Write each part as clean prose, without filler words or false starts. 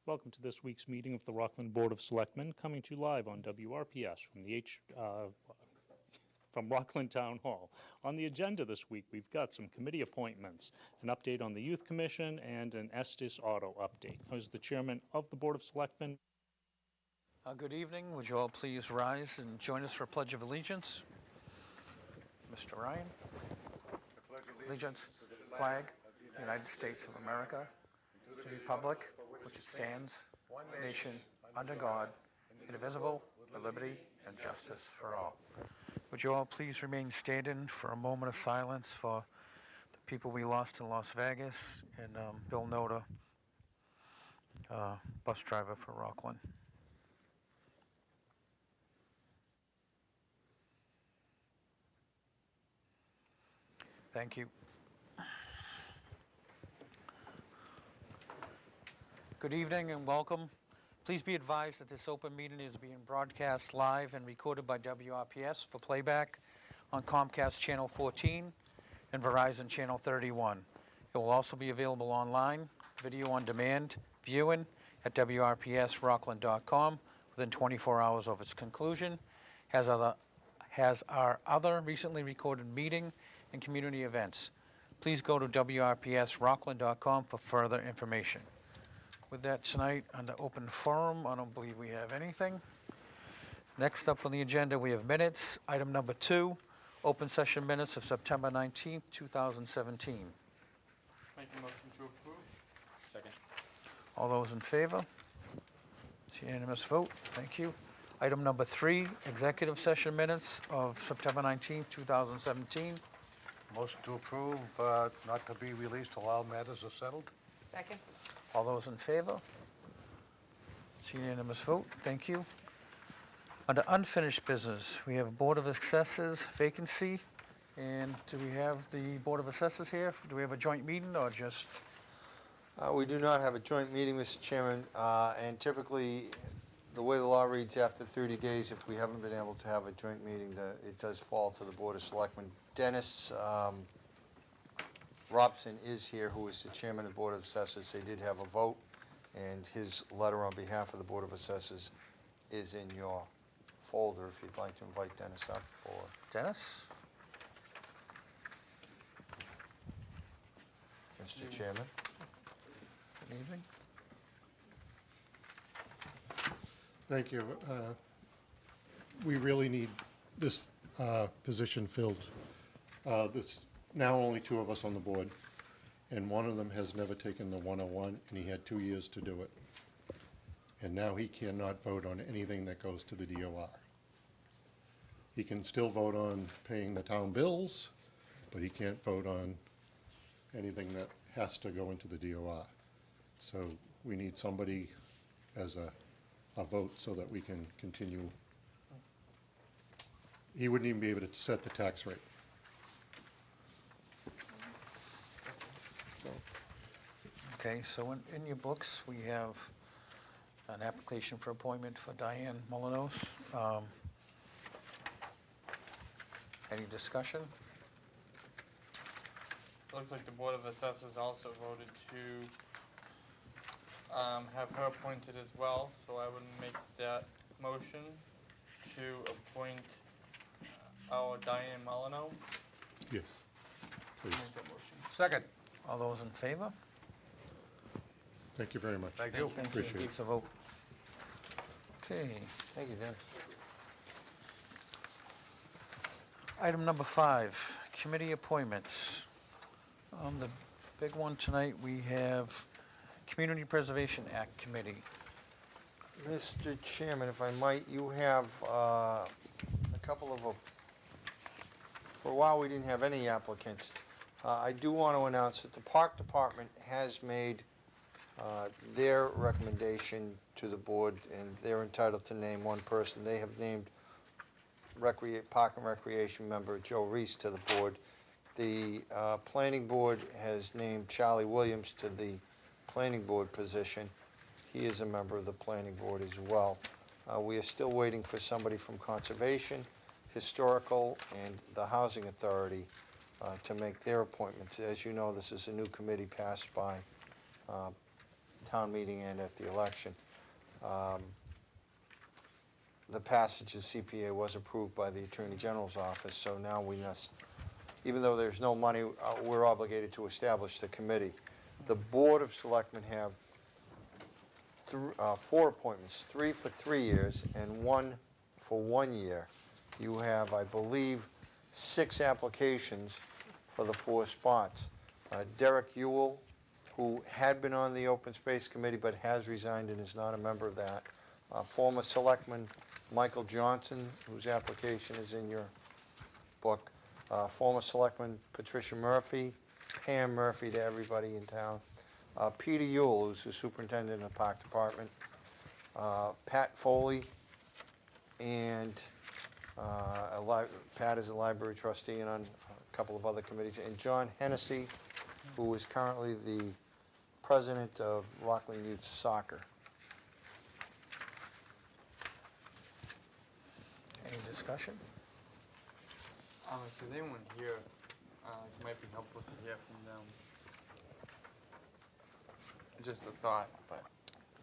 Welcome to this week's meeting of the Rockland Board of Selectmen, coming to you live on WRPS from Rockland Town Hall. On the agenda this week, we've got some committee appointments, an update on the Youth Commission, and an Estes Auto update. As the chairman of the Board of Selectmen. Good evening. Would you all please rise and join us for a Pledge of Allegiance? Mr. Ryan. Allegiance to the flag of the United States of America, to the republic which stands, one nation, under God, indivisible, with liberty and justice for all. Would you all please remain standing for a moment of silence for the people we lost in Las Vegas and Bill Noda, bus driver for Rockland. Thank you. Good evening and welcome. Please be advised that this open meeting is being broadcast live and recorded by WRPS for playback on Comcast Channel 14 and Verizon Channel 31. It will also be available online, video on demand, viewing at WRPSRockland.com within 24 hours of its conclusion, has our other recently recorded meeting and community events. Please go to WRPSRockland.com for further information. With that, tonight, under open forum, I don't believe we have anything. Next up on the agenda, we have minutes. Item number 2, open session minutes of September 19th, 2017. Make a motion to approve. Second. All those in favor? It's a unanimous vote. Thank you. Item number 3, executive session minutes of September 19th, 2017. Motion to approve, not to be released till all matters are settled. Second. All those in favor? It's a unanimous vote. Thank you. Under unfinished business, we have Board of Assessors vacancy. And do we have the Board of Assessors here? Do we have a joint meeting or just? We do not have a joint meeting, Mr. Chairman, and typically, the way the law reads, after 30 days, if we haven't been able to have a joint meeting, it does fall to the Board of Selectmen. Dennis Robson is here, who is the chairman of the Board of Assessors. They did have a vote, and his letter on behalf of the Board of Assessors is in your folder if you'd like to invite Dennis up. For Dennis? Mr. Chairman. Good evening. Thank you. We really need this position filled. There's now only 2 of us on the board, and one of them has never taken the 101, and he had 2 years to do it. And now he cannot vote on anything that goes to the DOR. He can still vote on paying the town bills, but he can't vote on anything that has to go into the DOR. So we need somebody as a vote so that we can continue. He wouldn't even be able to set the tax rate. So. Okay, so in your books, we have an application for appointment for Diane Molinos. Any discussion? Looks like the Board of Assessors also voted to have her appointed as well, so I would make that motion to appoint our Diane Molyneux. Yes, please. Make that motion. Second. All those in favor? Thank you very much. Thank you. Appreciate it. It's a vote. Okay. Thank you, Dennis. Item number 5, committee appointments. The big one tonight, we have Community Preservation Act Committee. Mr. Chairman, if I might, you have a couple of, for a while we didn't have any applicants. I do want to announce that the Park Department has made their recommendation to the board, and they're entitled to name one person. They have named Park and Recreation member Joe Reese to the board. The Planning Board has named Charlie Williams to the Planning Board position. He is a member of the Planning Board as well. We are still waiting for somebody from Conservation, Historical, and the Housing Authority to make their appointments. As you know, this is a new committee passed by town meeting and at the election. The passage of CPA was approved by the Attorney General's office, so now we must, even though there's no money, we're obligated to establish the committee. The Board of Selectmen have 4 appointments, 3 for 3 years and 1 for 1 year. You have, I believe, 6 applications for the 4 spots. Derek Ewell, who had been on the Open Space Committee but has resigned and is not a member of that. Former Selectman Michael Johnson, whose application is in your book. Former Selectman Patricia Murphy, Pam Murphy to everybody in town. Peter Yule, who's the superintendent of the Park Department. Pat Foley, and Pat is a library trustee and on a couple of other committees. And John Hennessy, who is currently the president of Rockland Youth Soccer. Any discussion? If there's anyone here, it might be helpful to hear from them. Just a thought, but.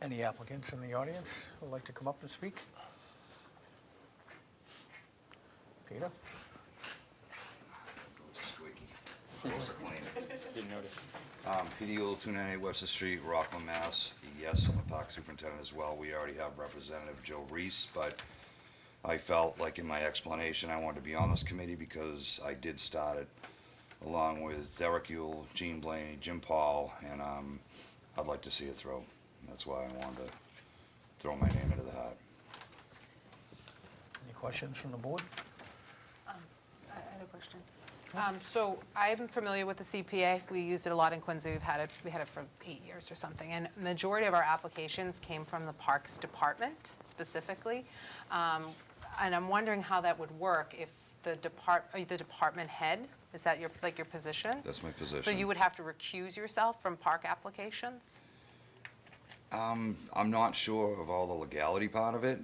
Any applicants in the audience who would like to come up and speak? Peter? Didn't notice. Peter Yule, 298 Webster Street, Rockland, Mass. Yes, I'm a park superintendent as well. We already have Representative Joe Reese, but I felt like in my explanation I wanted to be on this committee because I did start it along with Derek Yule, Gene Blaney, Jim Paul, and I'd like to see it through. That's why I wanted to throw my name into the hat. Any questions from the board? I had a question. So I'm familiar with the CPA. We used it a lot in Quincy. We had it for 8 years or something. And majority of our applications came from the Parks Department specifically. And I'm wondering how that would work if the department head, is that your position? That's my position. So you would have to recuse yourself from park applications? I'm not sure of all the legality part of it.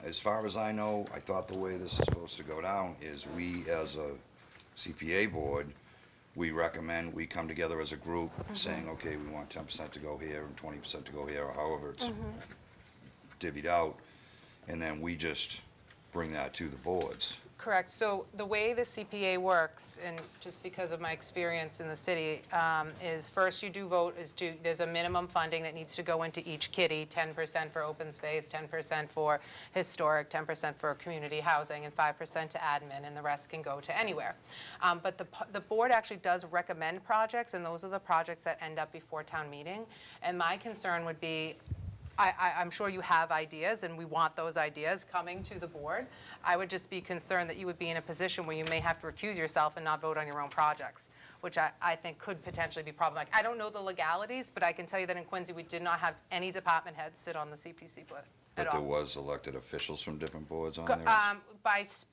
As far as I know, I thought the way this is supposed to go down is we, as a CPA board, we recommend, we come together as a group saying, okay, we want 10% to go here and 20% to go here, or however it's divvied out, and then we just bring that to the boards. Correct. So the way the CPA works, and just because of my experience in the city, is first you do vote, there's a minimum funding that needs to go into each kitty, 10% for open space, 10% for historic, 10% for community housing, and 5% to admin, and the rest can go to anywhere. But the board actually does recommend projects, and those are the projects that end up before town meeting. And my concern would be, I'm sure you have ideas, and we want those ideas coming to the board. I would just be concerned that you would be in a position where you may have to recuse yourself and not vote on your own projects, which I think could potentially be problematic. I don't know the legalities, but I can tell you that in Quincy, we did not have any department heads sit on the CPC board at But there all. was elected officials from different boards on there?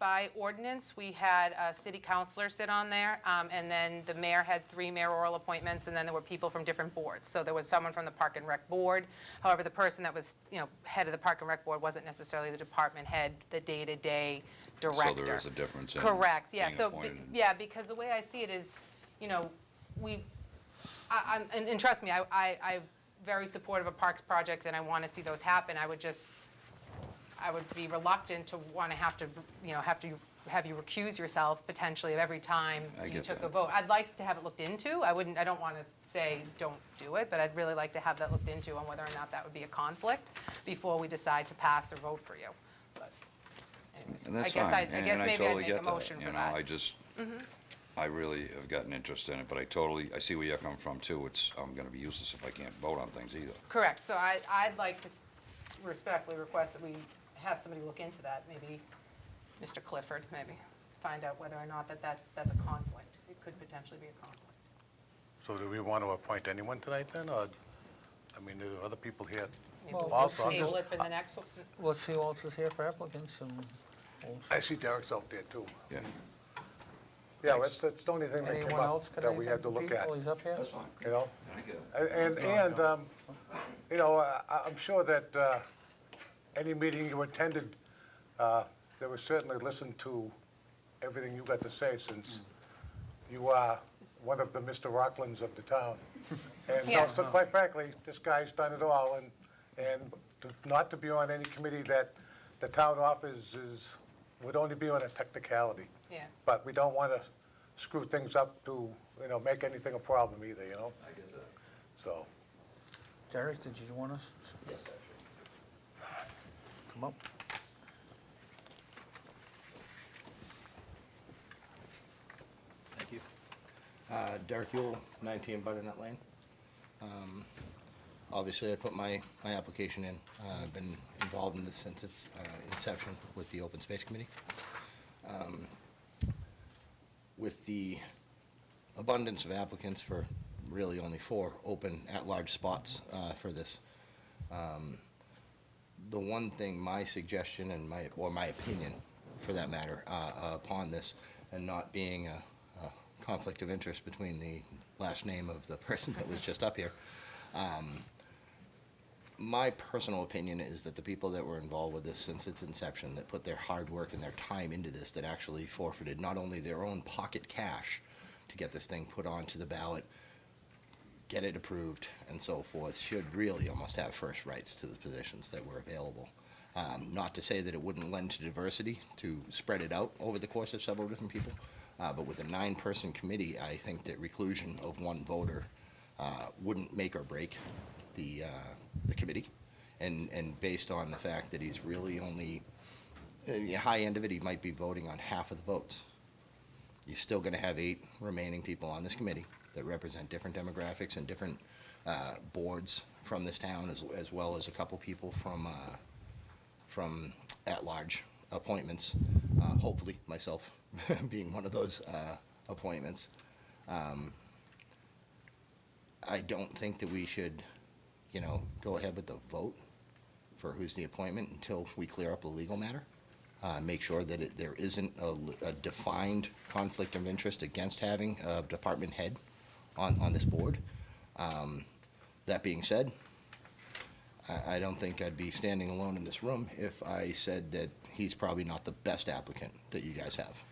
By ordinance, we had a city councilor sit on there, and then the mayor had 3 mayoral appointments, and then there were people from different boards. So there was someone from the Park and Rec Board. However, the person that was, head of the Park and Rec Board wasn't necessarily the department head, the day-to-day director. So there is a difference in Correct, yeah. being So, appointed. because the way I see it is, and trust me, I'm very supportive of parks projects, and I want to see those happen. I would be reluctant to want to have you recuse yourself potentially of every time I you get took a that. vote. I'd like to have it looked into. I don't want to say don't do it, but I'd really like to have that looked into on whether or not that would be a conflict before we decide to pass or vote for you. But anyways, And that's I guess fine, I guess and I maybe totally I'd make get a that, motion you for know, that. I really have got an interest in it, but I see where you're coming from too. I'm gonna be useless if I can't vote on things either. Correct. So I'd like to respectfully request that we have somebody look into that, maybe Mr. Clifford, maybe, find out whether or not that's a conflict. It could potentially be a conflict. So do we want to appoint anyone tonight then, or, there are other people here? Maybe Well, we'll just also, I'm table just- it for the next one. Let's see who else is here for applicants, and I see Derek's out there too. Yeah, Yeah, that's the only thing that came anyone else up got that we had to anything look for at, Pete while he's up here? that's fine. you know? I get it. I'm sure that any meeting you attended, they would certainly listen to everything you got to say, since you are one of the Mr. Rocklands of the town. And Yeah. so quite frankly, this guy's done it all, and not to be on any committee that the town offers would only be on a technicality. Yeah. But we don't want to screw things up to, make anything a problem either, I get that. So, Derek, did you want us? Yes, actually. Come up. Thank you. Derek Yule, 19 Butternut Lane. Obviously, I put my application in. I've been involved in this since its inception with the Open Space Committee. With the abundance of applicants for really only 4 open at-large spots for this, the one thing, my suggestion and my opinion, for that matter, upon this, and not being a conflict of interest between the last name of the person that was just up here, my personal opinion is that the people that were involved with this since its inception, that put their hard work and their time into this, that actually forfeited not only their own pocket cash to get this thing put onto the ballot, get it approved, and so forth, should really almost have first rights to the positions that were available. Not to say that it wouldn't lend to diversity, to spread it out over the course of several different people, but with a 9-person committee, I think that reclusion of one voter wouldn't make or break the committee. And based on the fact that he's really only, high end of it, he might be voting on half of the votes. You're still going to have 8 remaining people on this committee that represent different demographics and different boards from this town, as well as a couple people from at-large appointments, hopefully myself being one of those appointments. I don't think that we should, go ahead with the vote for who's the appointment until we clear up the legal matter. Make sure that there isn't a defined conflict of interest against having a department head on this board. That being said, I don't think I'd be standing alone in this room if I said that he's probably not the best applicant that you guys have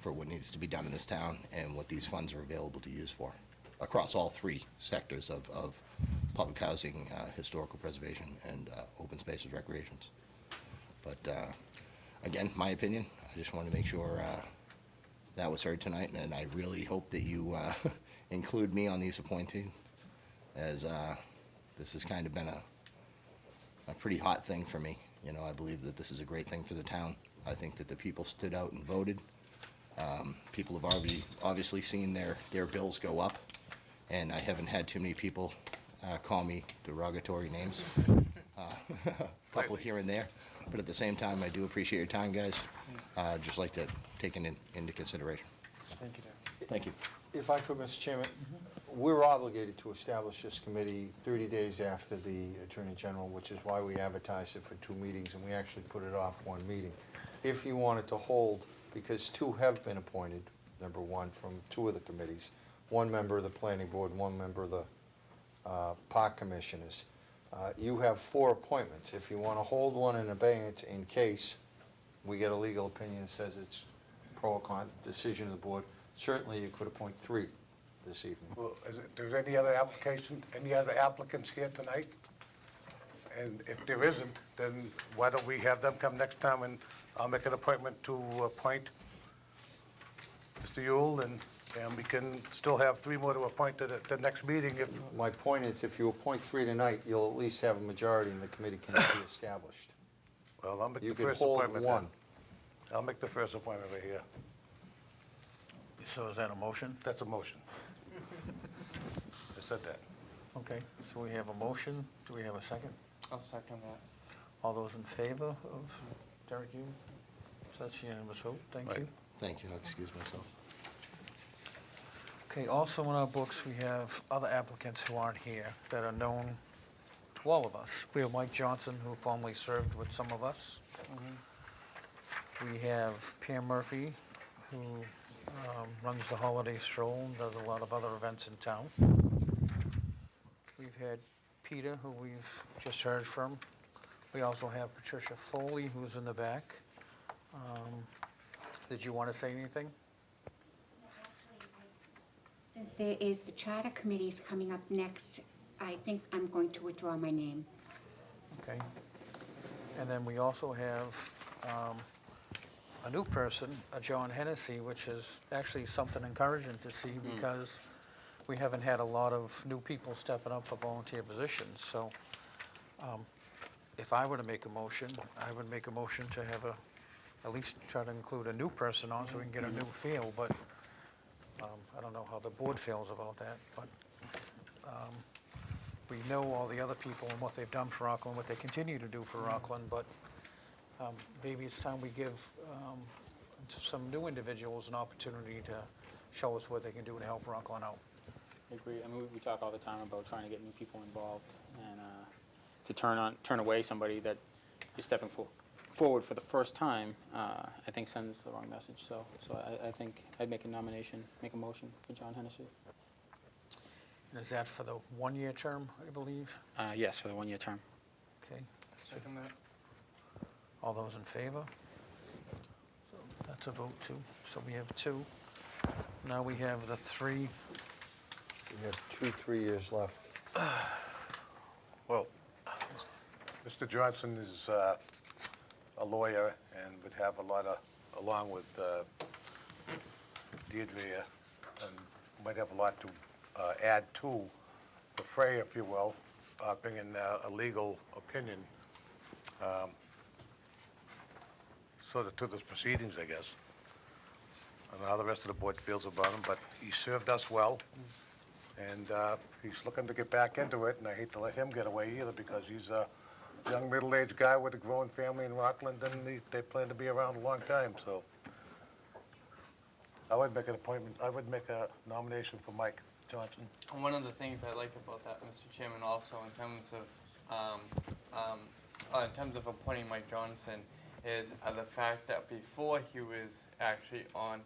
for what needs to be done in this town and what these funds are available to use for, across all 3 sectors of public housing, historical preservation, and open spaces, recreations. But again, my opinion, I just want to make sure that was heard tonight, and I really hope that you include me on these appointees, as this has kind of been a pretty hot thing for me. I believe that this is a great thing for the town. I think that the people stood out and voted. People have already obviously seen their bills go up, and I haven't had too many people call me derogatory names. A couple here and there, but at the same time, I do appreciate your time, guys. Just like to take it into consideration. Thank you, Derek. Thank you. If I could, Mr. Chairman, we're obligated to establish this committee 30 days after the Attorney General, which is why we advertised it for 2 meetings, and we actually put it off 1 meeting. If you wanted to hold, because 2 have been appointed, number 1, from 2 of the committees, 1 member of the Planning Board, 1 member of the Park Commissioners. You have 4 appointments. If you want to hold one in abeyance in case we get a legal opinion that says it's pro or con, decision of the board, certainly you could appoint 3 this evening. well, there's any other applicants here tonight? And if there isn't, then why don't we have them come next time, and I'll make an appointment to appoint Mr. Yule, and we can still have 3 more to appoint at the next meeting if, My point is, if you appoint 3 tonight, you'll at least have a majority and the committee can be established. well, I'll make You the could first hold appointment 1. then. I'll make the first appointment right here. So is that a motion? That's a motion. I said that. Okay, so we have a motion. Do we have a second? I'll second that. All those in favor of Derek Yule? So that's unanimous vote. Thank Right. you. Thank you. I'll excuse myself. Okay, also in our books, we have other applicants who aren't here that are known to all of us. We have Mike Johnson, who formerly served with some of us. We have Pam Murphy, who runs the Holiday Stroll and does a lot of other events in town. We've had Peter, who we've just heard from. We also have Patricia Foley, who's in the back. Did you want to say anything? Since there is the charter committees coming up next, I think I'm going to withdraw my name. Okay. And then we also have a new person, a John Hennessy, which is actually something encouraging to see because we haven't had a lot of new people stepping up for volunteer positions. So if I were to make a motion, I would make a motion to have at least try to include a new person on so we can get a new feel, but I don't know how the board feels about that, but we know all the other people and what they've done for Rockland, what they continue to do for Rockland, but maybe it's time we give some new individuals an opportunity to show us what they can do to help Rockland out. I agree. I mean, we talk all the time about trying to get new people involved, and to turn away somebody that is stepping forward for the first time, I think sends the wrong message. So I think I'd make a motion for John Hennessy. And is that for the one-year term, I believe? Yes, for the one-year term. Okay. Second that. All those in favor? So that's a vote too. So we have two. Now we have the three. We have 3 years left. Well, Mr. Johnson is a lawyer and would have a lot of, along with Deirdre, and might have a lot to add to the fray, if you will, bringing a legal opinion sort of to the proceedings, I guess. I don't know how the rest of the board feels about him, but he served us well, and he's looking to get back into it, and I hate to let him get away either, because he's a young, middle-aged guy with a growing family in Rockland, and they plan to be around a long time, so I would make an appointment, I would make a nomination for Mike Johnson. And one of the things I like about that, Mr. Chairman, also in terms of appointing Mike Johnson, is the fact that before he was actually on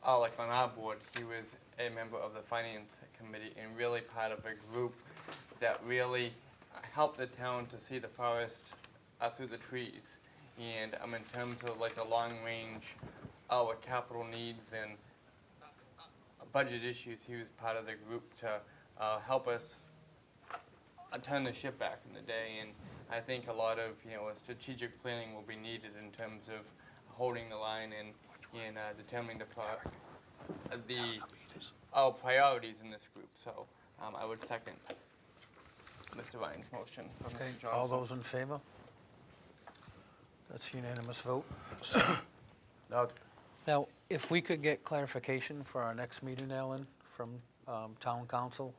our board, he was a member of the Finance Committee and really part of a group that really helped the town to see the forest through the trees. And in terms of like the long range, our capital needs and budget issues, he was part of the group to help us turn the ship back in the day. And I think a lot of strategic planning will be needed in terms of holding the line and determining our priorities in this group. So I would second Mr. Ryan's motion for Okay, Mr. Johnson. all those in favor? That's a unanimous vote. Now, if we could get clarification for our next meeting, Alan, from town council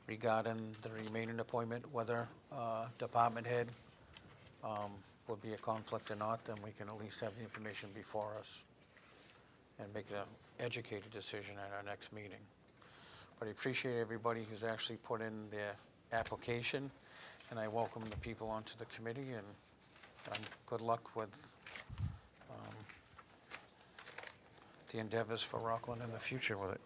regarding the remaining appointment, whether department head would be a conflict or not, then we can at least have the information before us and make an educated decision at our next meeting. But I appreciate everybody who's actually put in their application, and I welcome the people onto the committee, and good luck with the endeavors for Rockland in the future with it.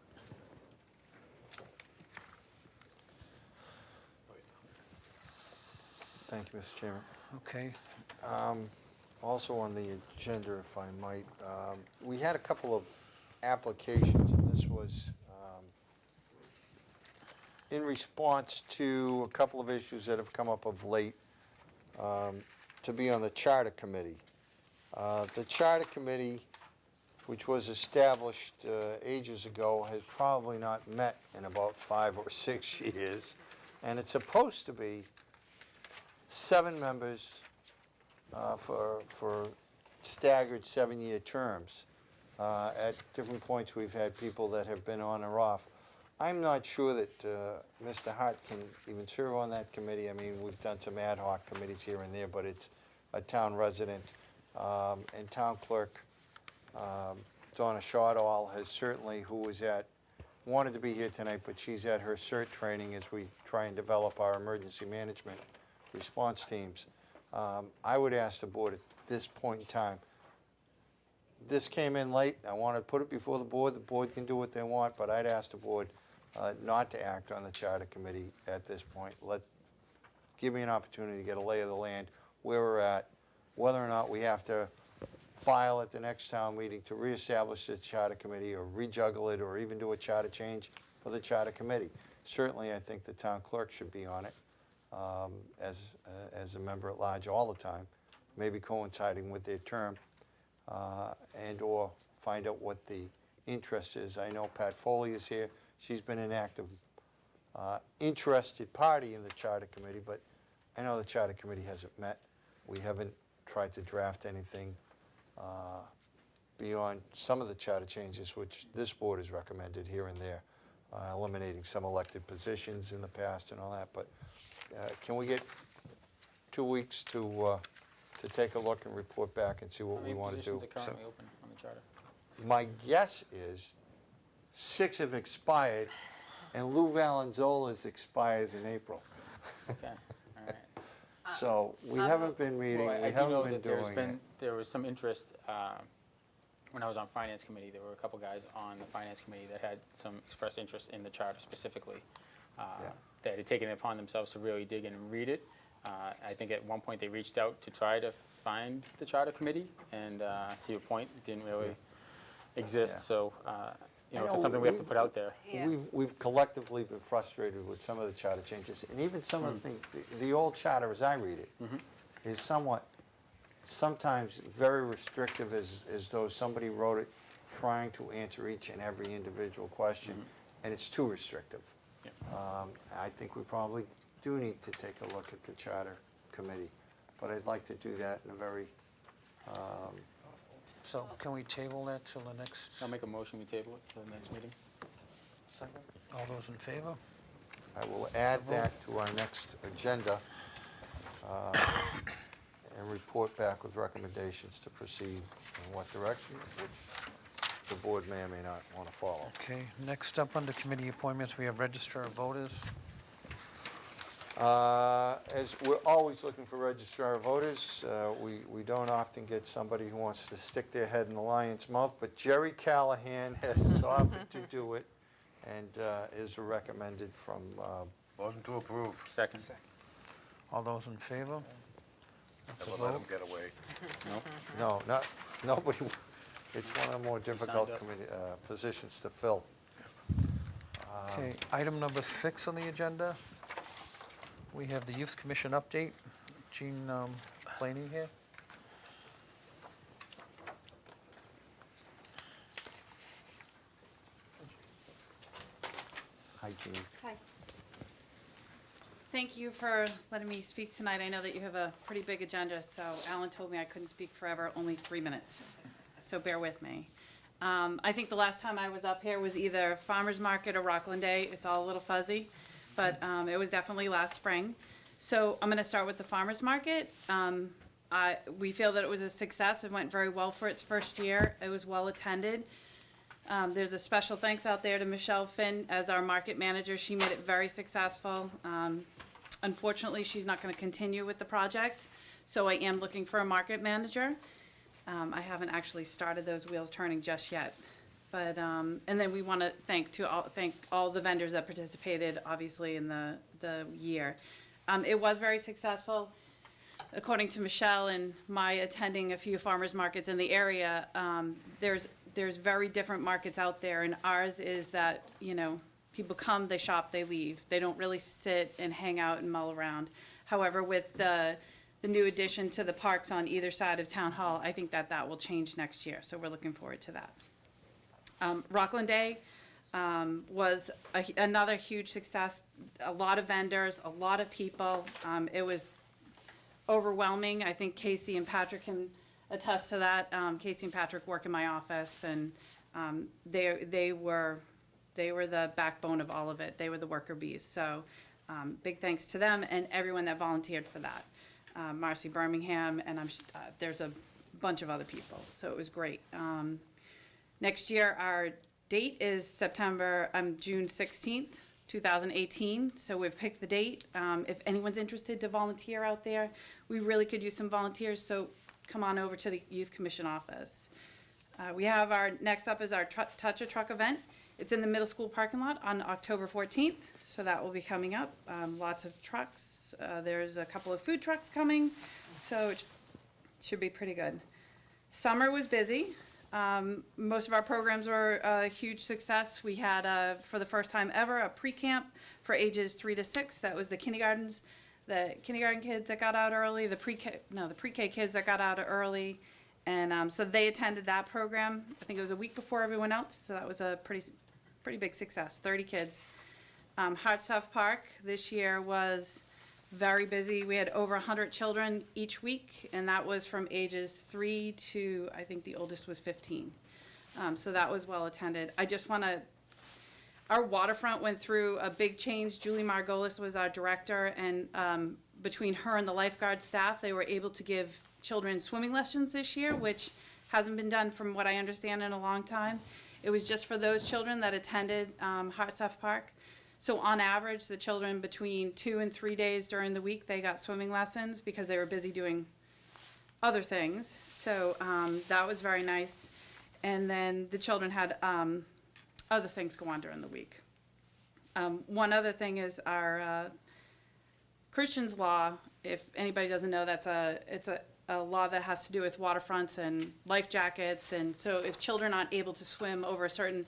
Thank you, Mr. Chairman. Okay. Also on the agenda, if I might, we had a couple of applications, and this was in response to a couple of issues that have come up of late to be on the Charter Committee. The Charter Committee, which was established ages ago, has probably not met in about 5 or 6 years, and it's supposed to be 7 members for staggered 7-year terms. At different points, we've had people that have been on or off. I'm not sure that Mr. Hart can even serve on that committee. I mean, we've done some ad hoc committees here and there, but it's a town resident. And town clerk Donna Shawdall has certainly, wanted to be here tonight, but she's at her CERT training as we try and develop our emergency management response teams. I would ask the board at this point in time, this came in late, I want to put it before the board can do what they want, but I'd ask the board not to act on the Charter Committee at this point. Give me an opportunity to get a lay of the land, where we're at, whether or not we have to file at the next town meeting to reestablish the Charter Committee or rejuggle it or even do a charter change. for the charter committee. Certainly, I think the town clerk should be on it as a member at large all the time, maybe coinciding with their term, and/or find out what the interest is. I know Pat Foley is here. She's been an active, interested party in the charter committee, but I know the charter committee hasn't met. We haven't tried to draft anything beyond some of the charter changes, which this board has recommended here and there, eliminating some elected positions in the past and all that. But can we get 2 weeks to take a look and report back and see what we want to do? How many positions are currently open on the charter? My guess is 6 have expired, and Lou Valenzuela's expires in April. Okay, all right. So we haven't been meeting, Well, I we do haven't know been that there's doing been, it. there was some interest, when I was on finance committee, there were a couple guys on the finance committee that had some expressed interest in the charter specifically. That had taken it upon themselves to really dig in and read it. I think at one point they reached out to try to find the charter committee, and to your point, it didn't really exist. Yeah. So, you know, I if know it's something we have to put out there. Yeah. We've collectively been frustrated with some of the charter changes, and even some of the things, the old charter, as I read it, is somewhat, sometimes very restrictive, as though somebody wrote it trying to answer each and every individual question, and it's too restrictive. I think we probably do need to take a look at the charter committee, but I'd like to do that in a very, So can we table that till the next? I'll make a motion, we table it for the next meeting. Second. All those in favor? I will add that to our next agenda and report back with recommendations to proceed in what direction, which the board may or may not want to follow. Okay, next up under committee appointments, we have registrar of voters. As we're always looking for registrar of voters, we don't often get somebody who wants to stick their head in the lion's mouth, but Jerry Callahan has offered to do it and is recommended from, Motion to approve. Second. All those in favor? That's a Never let vote. them get away. No? no, nobody, it's one of the more difficult up. committee, positions to fill. Okay, item number 6 on the agenda. We have the Youth Commission update. Jean Blaney here. Hi, Jean. Hi. Thank you for letting me speak tonight. I know that you have a pretty big agenda, so Alan told me I couldn't speak forever, only 3 minutes. So bear with me. I think the last time I was up here was either Farmers Market or Rockland Day. It's all a little fuzzy, but it was definitely last spring. So I'm going to start with the Farmers Market. We feel that it was a success. It went very well for its first year. It was well attended. There's a special thanks out there to Michelle Finn as our market manager. She made it very successful. Unfortunately, she's not going to continue with the project, so I am looking for a market manager. I haven't actually started those wheels turning just yet. But, and then we want to thank all the vendors that participated, obviously, in the year. It was very successful. According to Michelle and my attending a few farmers markets in the area, there's very different markets out there, and ours is that, you know, people come, they shop, they leave. They don't really sit and hang out and mull around. However, with the new addition to the parks on either side of Town Hall, I think that will change next year, so we're looking forward to that. Rockland Day was another huge success. A lot of vendors, a lot of people. It was overwhelming. I think Casey and Patrick can attest to that. Casey and Patrick work in my office, and they were the backbone of all of it. They were the worker bees. So big thanks to them and everyone that volunteered for that. Marcy Birmingham, and there's a bunch of other people. So it was great. Next year, our date is June 16th, 2018. So we've picked the date. If anyone's interested to volunteer out there, we really could use some volunteers. So come on over to the Youth Commission office. We have next up is our Touch a Truck event. It's in the middle school parking lot on October 14th, so that will be coming up. Lots of trucks. There's a couple of food trucks coming, so it should be pretty good. Summer was busy. Most of our programs were a huge success. We had, for the first time ever, a pre-camp for ages 3 to 6. That was the kindergarten kids that got out early, the pre-K kids that got out early. And so they attended that program. I think it was a week before everyone else, so that was a pretty big success, 30 kids. Hartsoft Park this year was very busy. We had over 100 children each week, and that was from ages 3 to, I think the oldest was 15. So that was well attended. I just want to, our waterfront went through a big change. Julie Margolis was our director, and between her and the lifeguard staff, they were able to give children swimming lessons this year, which hasn't been done from what I understand in a long time. It was just for those children that attended Hartsoft Park. So on average, the children between 2 and 3 days during the week, they got swimming lessons because they were busy doing other things. So that was very nice. And then the children had other things go on during the week. One other thing is our Christian's Law. If anybody doesn't know, it's a law that has to do with waterfronts and life jackets. And so if children aren't able to swim over a certain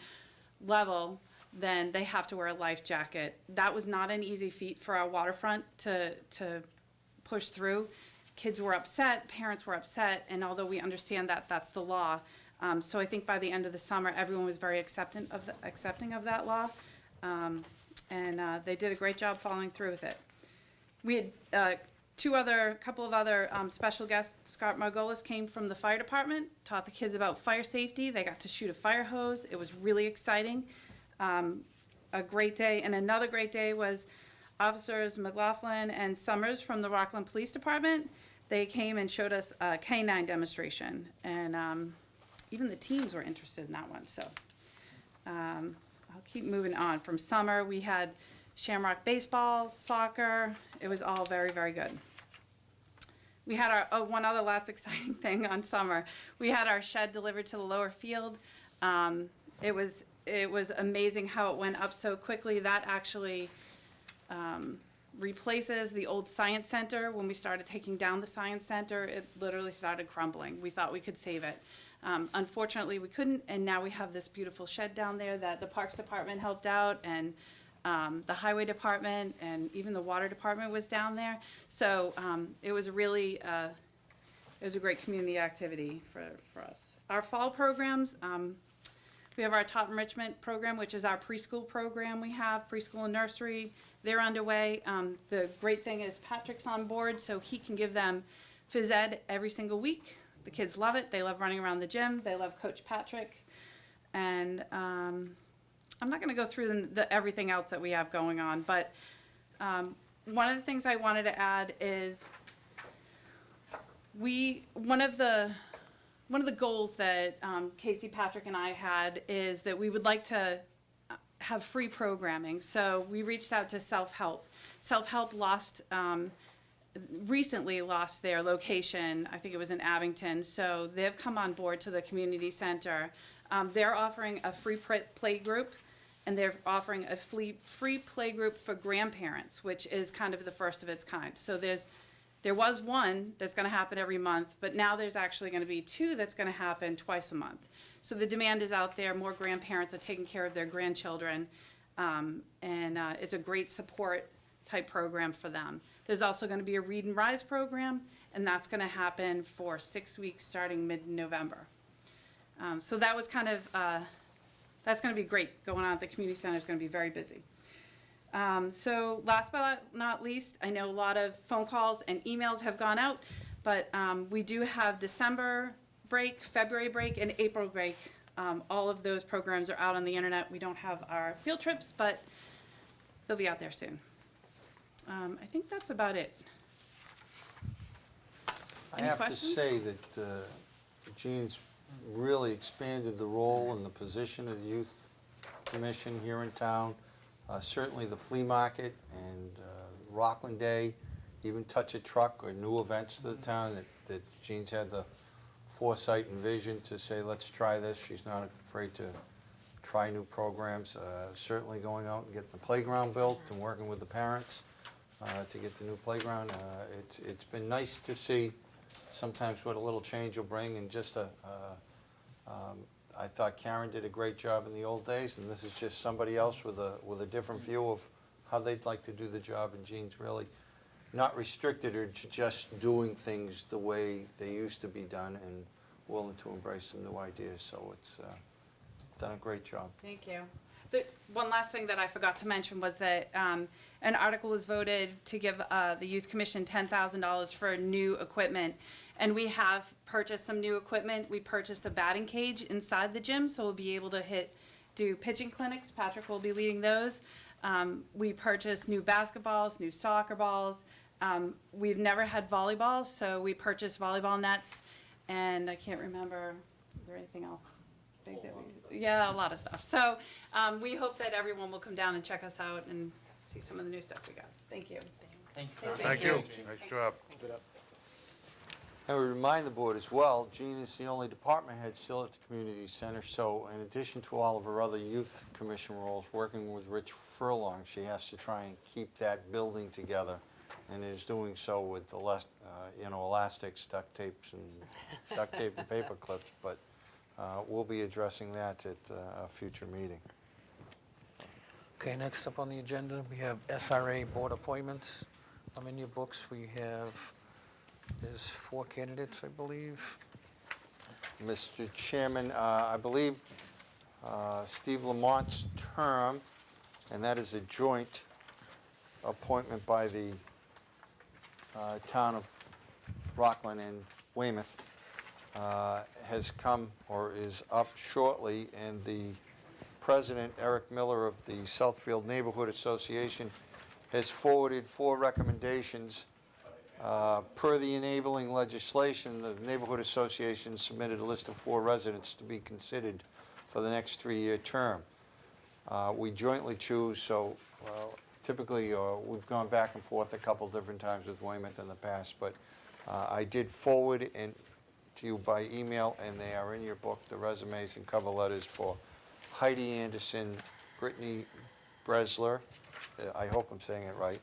level, then they have to wear a life jacket. That was not an easy feat for our waterfront to push through. Kids were upset, parents were upset, and although we understand that that's the law, so I think by the end of the summer, everyone was very accepting of that law, and they did a great job following through with it. We had couple of other special guests. Scott Margolis came from the fire department, taught the kids about fire safety. They got to shoot a fire hose. It was really exciting. A great day, and another great day was Officers McLaughlin and Summers from the Rockland Police Department. They came and showed us a canine demonstration, and even the teens were interested in that one. So I'll keep moving on. From summer, we had Shamrock baseball, soccer. It was all very, very good. We had our one other last exciting thing on summer. We had our shed delivered to the lower field. It was amazing how it went up so quickly. That actually replaces the old science center. When we started taking down the science center, it literally started crumbling. We thought we could save it. Unfortunately, we couldn't, and now we have this beautiful shed down there that the Parks Department helped out, and the Highway Department, and even the Water Department was down there. So it was really, it was a great community activity for us. Our fall programs, we have our Top Enrichment program, which is our preschool program we have, preschool and nursery. They're underway. The great thing is Patrick's on board, so he can give them phys ed every single week. The kids love it. They love running around the gym. They love Coach Patrick. And I'm not going to go through everything else that we have going on, but one of the things I wanted to add is one of the goals that Casey, Patrick, and I had is that we would like to have free programming. So we reached out to Self-Help. Self-Help recently lost their location. I think it was in Abington. So they've come on board to the community center. They're offering a free play group, and they're offering a free play group for grandparents, which is kind of the first of its kind. So there was one that's going to happen every month, but now there's actually going to be 2 that's going to happen twice a month. So the demand is out there. More grandparents are taking care of their grandchildren, and it's a great support type program for them. There's also going to be a Read and Rise program, and that's going to happen for 6 weeks starting mid-November. So that was kind of, that's going to be great. Going on at the community center is going to be very busy. So last but not least, I know a lot of phone calls and emails have gone out, but we do have December break, February break, and April break. All of those programs are out on the internet. We don't have our field trips, but they'll be out there soon. I think that's about it. I Any have questions? to say that Jean's really expanded the role and the position of the Youth Commission here in town. Certainly the flea market and Rockland Day, even Touch a Truck or new events to the town that Jean's had the foresight and vision to say, let's try this. She's not afraid to try new programs. Certainly going out and getting the playground built and working with the parents to get the new playground. It's been nice to see sometimes what a little change will bring, and just I thought Karen did a great job in the old days, and this is just somebody else with a different view of how they'd like to do the job, and Jean's really not restricted her to just doing things the way they used to be done and willing to embrace some new ideas, so it's done a great job. Thank you. The one last thing that I forgot to mention was that an article was voted to give the Youth Commission $10,000 for new equipment. And we have purchased some new equipment. We purchased a batting cage inside the gym, so we'll be able to do pitching clinics. Patrick will be leading those. We purchased new basketballs, new soccer balls. We've never had volleyball, so we purchased volleyball nets. And I can't remember, is there anything else? Yeah, a lot of stuff. So we hope that everyone will come down and check us out and see some of the new stuff we got. Thank you. Thank you. Nice job. I would remind the board as well, Jean is the only department head still at the community center, so in addition to all of her other youth commission roles, working with Rich Furlong, she has to try and keep that building together, and is doing so with the elastics, duct tape and paper clips, but we'll be addressing that at a future meeting. Okay, next up on the agenda, we have SRA board appointments. In your books, there's 4 candidates, I believe. Mr. Chairman, I believe Steve Lamont's term, and that is a joint appointment by the town of Rockland and Weymouth, has come or is up shortly, and the president, Eric Miller of the Southfield Neighborhood Association, has forwarded 4 recommendations. Per the enabling legislation, the Neighborhood Association submitted a list of 4 residents to be considered for the next 3-year term. We jointly choose, so typically we've gone back and forth a couple different times with Weymouth in the past, but I did forward to you by email, and they are in your book, the resumes and cover letters for Heidi Anderson, Brittany Bresler, I hope I'm saying it right,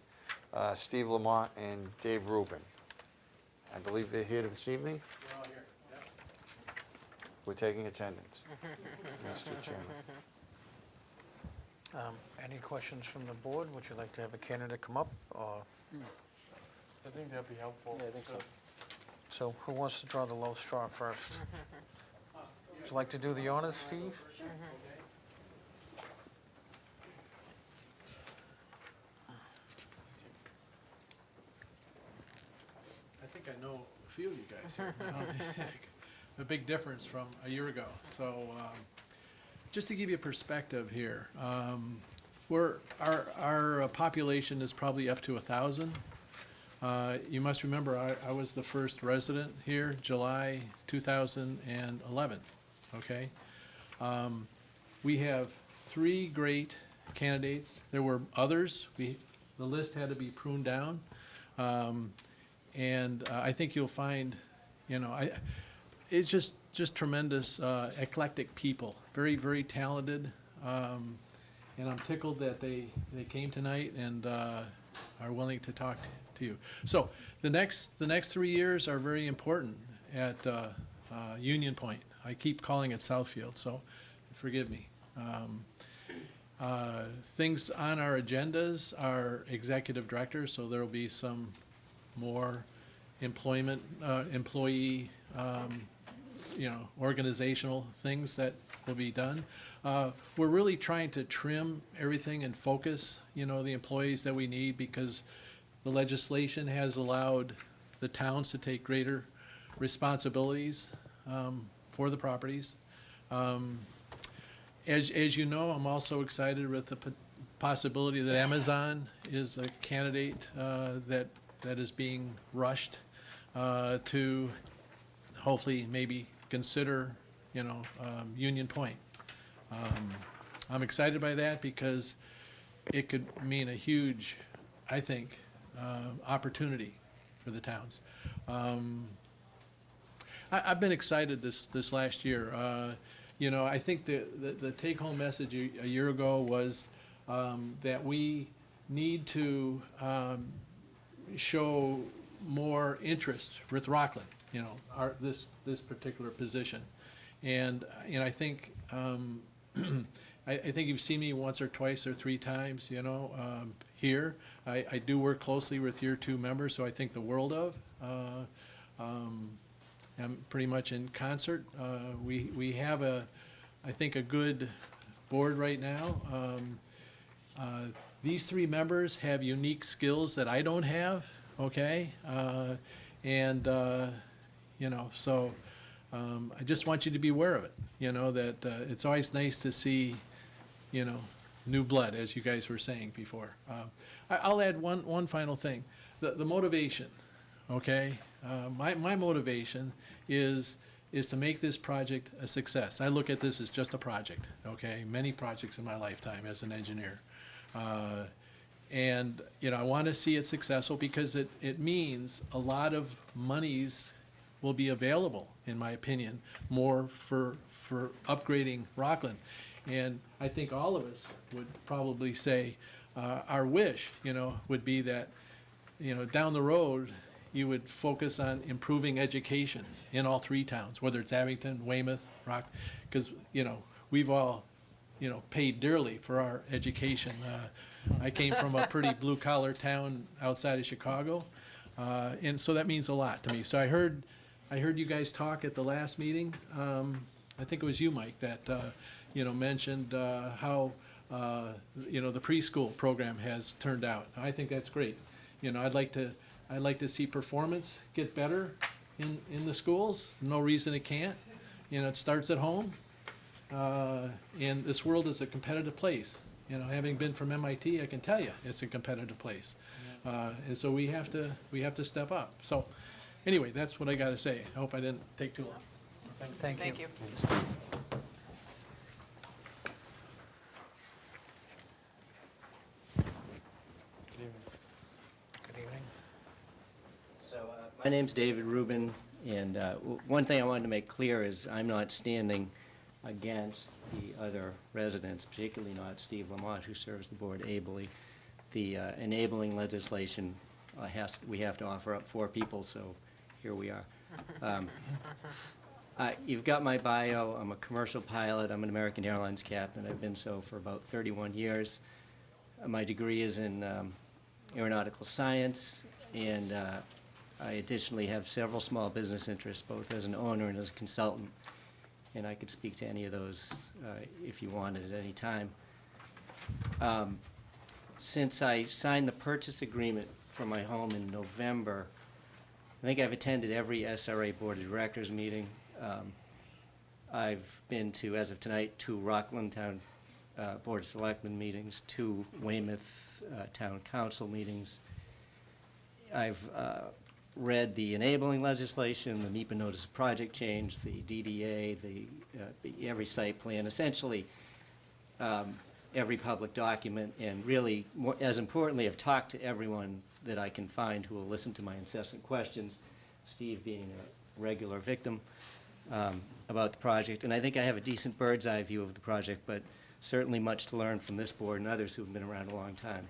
Steve Lamont, and Dave Rubin. I believe they're here this evening. We're all here. Yep. We're taking attendance, Mr. Chairman. Any questions from the board? Would you like to have a candidate come up? Or I think that'd be helpful. Yeah, I think so. so who wants to draw the low straw first? Would you like to do the honors, Steve? I think I know a few of you guys here. A big difference from a year ago. So just to give you a perspective here, our population is probably up to 1,000. You must remember I was the first resident here, July 2011, okay? We have 3 great candidates. There were others. The list had to be pruned down. And I think you'll find, it's just tremendous, eclectic people, very, very talented. And I'm tickled that they came tonight and are willing to talk to you. So the next 3 years are very important at Union Point. I keep calling it Southfield, so forgive me. Things on our agendas are executive directors, so there will be some more employee, organizational things that will be done. We're really trying to trim everything and focus, the employees that we need, because the legislation has allowed the towns to take greater responsibilities for the properties. As you know, I'm also excited with the possibility that Amazon is a candidate that is being rushed to hopefully maybe consider, Union Point. I'm excited by that because it could mean a huge, I think, opportunity for the towns. I've been excited this last year. I think the take-home message a year ago was that we need to show more interest with Rockland, this particular position. And I think, I think you've seen me once or twice or three times, here. I do work closely with your two members, so I think the world of. I'm pretty much in concert. We have I think, a good board right now. These three members have unique skills that I don't have, okay? So I just want you to be aware of it, that it's always nice to see, new blood, as you guys were saying before. I'll add one final thing. The motivation, okay? My motivation is to make this project a success. I look at this as just a project, okay? Many projects in my lifetime as an engineer. I want to see it successful because it means a lot of monies will be available, in my opinion, more for upgrading Rockland. And I think all of us would probably say our wish, would be that, down the road, you would focus on improving education in all three towns, whether it's Abington, Weymouth, Rock, because, we've all, paid dearly for our education. I came from a pretty blue-collar town outside of Chicago, and so that means a lot to me. So I heard you guys talk at the last meeting. I think it was you, Mike, that mentioned how the preschool program has turned out. I think that's great. I'd like to see performance get better in the schools. No reason it can't. It starts at home. And this world is a competitive place. Having been from MIT, I can tell you it's a competitive place. And so we have to step up. So anyway, that's what I got to say. I hope I didn't take too long. Thank you. Good evening. So my name's David Rubin, and one thing I wanted to make clear is I'm not standing against the other residents, particularly not Steve Lamont, who serves the board ably. The enabling legislation we have to offer up 4 people, so here we are. You've got my bio. I'm a commercial pilot. I'm an American Airlines captain. I've been so for about 31 years. My degree is in aeronautical science, and I additionally have several small business interests, both as an owner and as a consultant, and I could speak to any of those if you wanted at any time. Since I signed the purchase agreement for my home in November, I think I've attended every SRA Board of Directors meeting. I've been to, as of tonight, 2 Rockland Town Board of Selectmen meetings, 2 Weymouth Town Council meetings. I've read the enabling legislation, the NEPA notice of project change, the DDA, every site plan, essentially every public document, and really, as importantly, I've talked to everyone that I can find who will listen to my incessant questions, Steve being a regular victim, about the project. And I think I have a decent bird's eye view of the project, but certainly much to learn from this board and others who've been around a long time.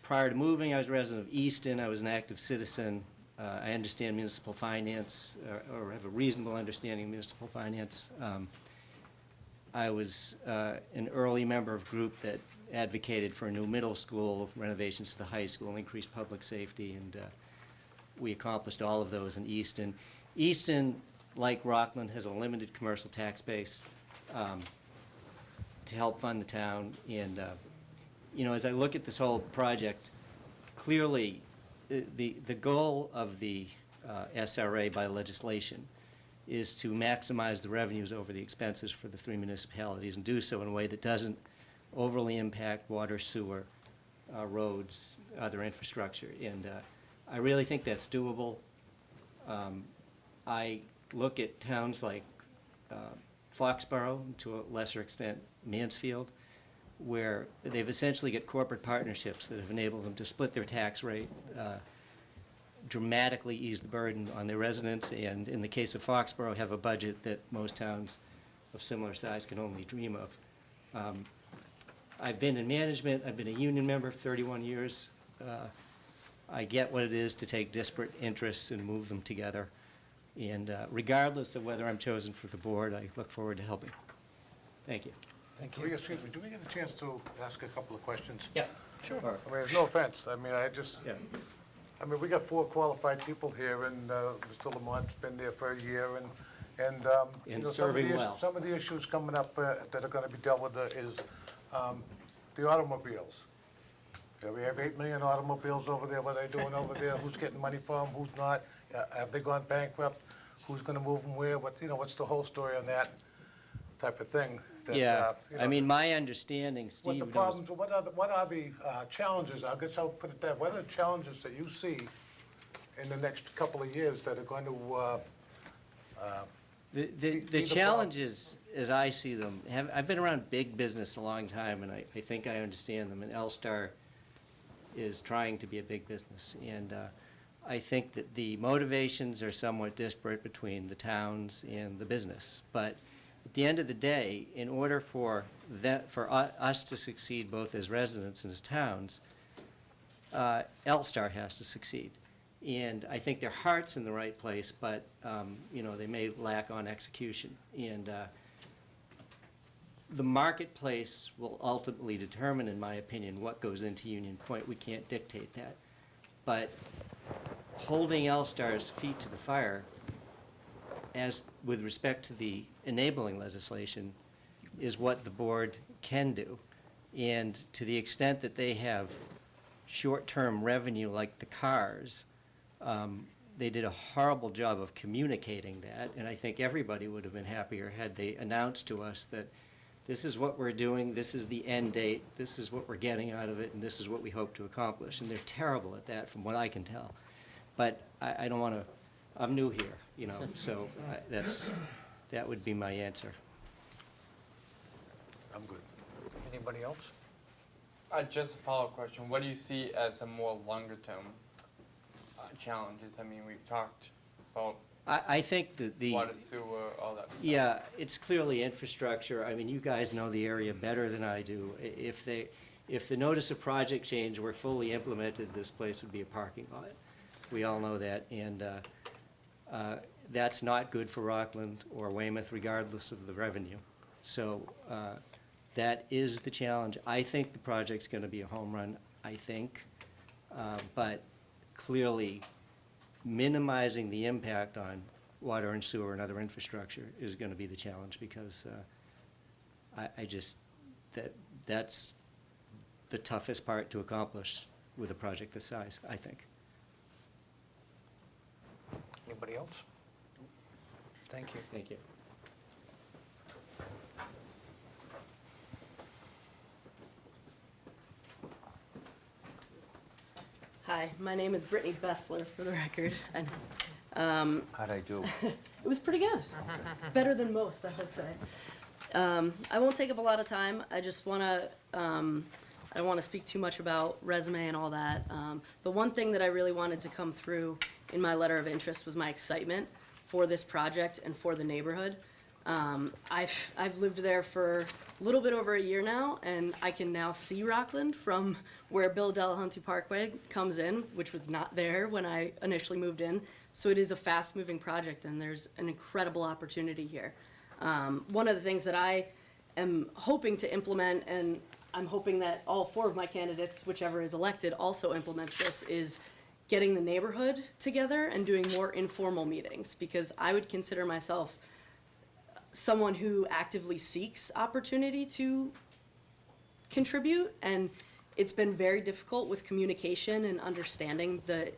Prior to moving, I was a resident of Easton. I was an active citizen. I understand municipal finance, or have a reasonable understanding of municipal finance. I was an early member of a group that advocated for a new middle school, renovations to the high school, increased public safety, and we accomplished all of those in Easton. Easton, like Rockland, has a limited commercial tax base to help fund the town. And as I look at this whole project, clearly the goal of the SRA by legislation is to maximize the revenues over the expenses for the 3 municipalities and do so in a way that doesn't overly impact water, sewer, roads, other infrastructure. And I really think that's doable. I look at towns like Foxborough, to a lesser extent Mansfield, where they've essentially got corporate partnerships that have enabled them to split their tax rate, dramatically ease the burden on their residents, and in the case of Foxborough, have a budget that most towns of similar size can only dream of. I've been in management. I've been a union member for 31 years. I get what it is to take disparate interests and move them together. And regardless of whether I'm chosen for the board, I look forward to helping. Thank you. Thank Do we, excuse me, do we get a chance to ask a couple of questions? Yeah. Sure. I mean, there's no offense, I mean, Yeah. I mean, we got 4 qualified people here, and Mr. Lamont's been there for a year, and you And know, serving well. some of the issues coming up that are gonna be dealt with is the automobiles. Yeah, we have 8 million automobiles over there, what are they doing over there, who's getting money from, who's not, have they gone bankrupt, who's gonna move them where, what, you know, what's the whole story on that type of thing? that, Yeah, you I know, mean, my understanding, What Steve the knows. problems, what are the challenges, I guess I'll put it that, what are the challenges that you see in the next couple of years that are going to, The the problem. challenges, as I see them, I've been around big business a long time, and I think I understand them, and L-Star is trying to be a big business. And I think that the motivations are somewhat disparate between the towns and the business. But at the end of the day, in order for us to succeed both as residents and as towns, L-Star has to succeed. And I think their heart's in the right place, but, you know, they may lack on execution. And the marketplace will ultimately determine, in my opinion, what goes into Union Point. We can't dictate that. But holding L-Star's feet to the fire, as with respect to the enabling legislation, is what the board can do. And to the extent that they have short-term revenue like the cars, they did a horrible job of communicating that, and I think everybody would have been happier had they announced to us that this is what we're doing, this is the end date, this is what we're getting out of it, and this is what we hope to accomplish. And they're terrible at that, from what I can tell. But I don't want to, I'm new here, you know, so that would be my answer. I'm good. Anybody else? Just a follow-up question. What do you see as a more longer-term challenges? I mean, we've talked about I think that the... water, sewer, all that stuff. Yeah, it's clearly infrastructure. I mean, you guys know the area better than I do. If the notice of project change were fully implemented, this place would be a parking lot. We all know that, and that's not good for Rockland or Weymouth, regardless of the revenue. So that is the challenge. I think the project's going to be a home run, I think, but clearly minimizing the impact on water and sewer and other infrastructure is going to be the challenge, because that's the toughest part to accomplish with a project this size, I think. Anybody else? Thank you. Thank you. Hi, my name is Brittany Bessler, for the record. And, How'd I do? it was pretty good. It's better than most, I would say. I won't take up a lot of time. I just want to, I don't want to speak too much about resume and all that. The one thing that I really wanted to come through in my letter of interest was my excitement for this project and for the neighborhood. I've lived there for a little bit over a year now, and I can now see Rockland from where Bill Delahunty Parkway comes in, which was not there when I initially moved in. So it is a fast-moving project, and there's an incredible opportunity here. One of the things that I am hoping to implement, and I'm hoping that all 4 of my candidates, whichever is elected, also implements this, is getting the neighborhood together and doing more informal meetings, because I would consider myself someone who actively seeks opportunity to contribute, and it's been very difficult with communication and understanding the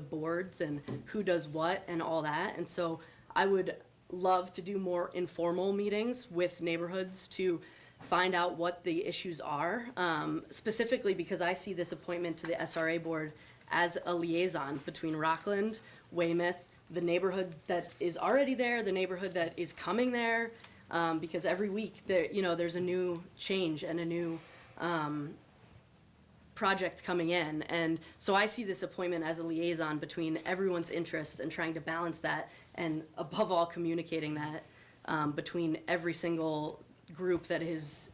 boards and who does what and all that. And so I would love to do more informal meetings with neighborhoods to find out what the issues are, specifically because I see this appointment to the SRA board as a liaison between Rockland, Weymouth, the neighborhood that is already there, the neighborhood that is coming there, because every week there, there's a new change and a new project coming in. And so I see this appointment as a liaison between everyone's interests and trying to balance that, and above all, communicating that between every single group that is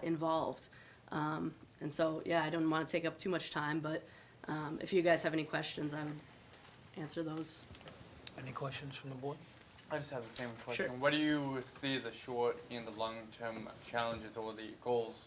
involved. And so, yeah, I don't want to take up too much time, but if you guys have any questions, I would answer those. Any questions from the board? I just have the same question. Sure. What do you see the short and the long-term challenges or the goals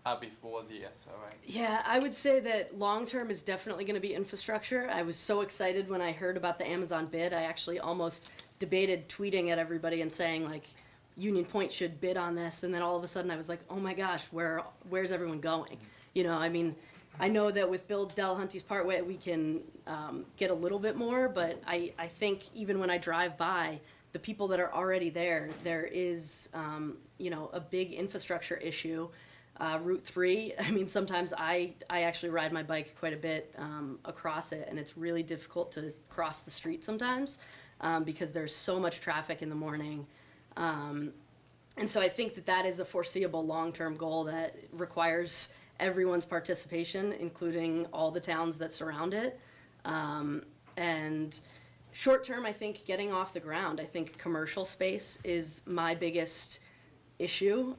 are before the SRA? Yeah, I would say that long-term is definitely going to be infrastructure. I was so excited when I heard about the Amazon bid. I actually almost debated tweeting at everybody and saying, like, Union Point should bid on this. And then all of a sudden I was like, oh my gosh, where's everyone going? You know, I mean, I know that with Bill Delahunty's Partway, we can get a little bit more, but I think even when I drive by, the people that are already there is, you know, a big infrastructure issue. Route 3, I mean, sometimes I actually ride my bike quite a bit across it, and it's really difficult to cross the street sometimes because there's so much traffic in the morning. And so I think that that is a foreseeable long-term goal that requires everyone's participation, including all the towns that surround it. And short-term, I think getting off the ground, I think commercial space is my biggest issue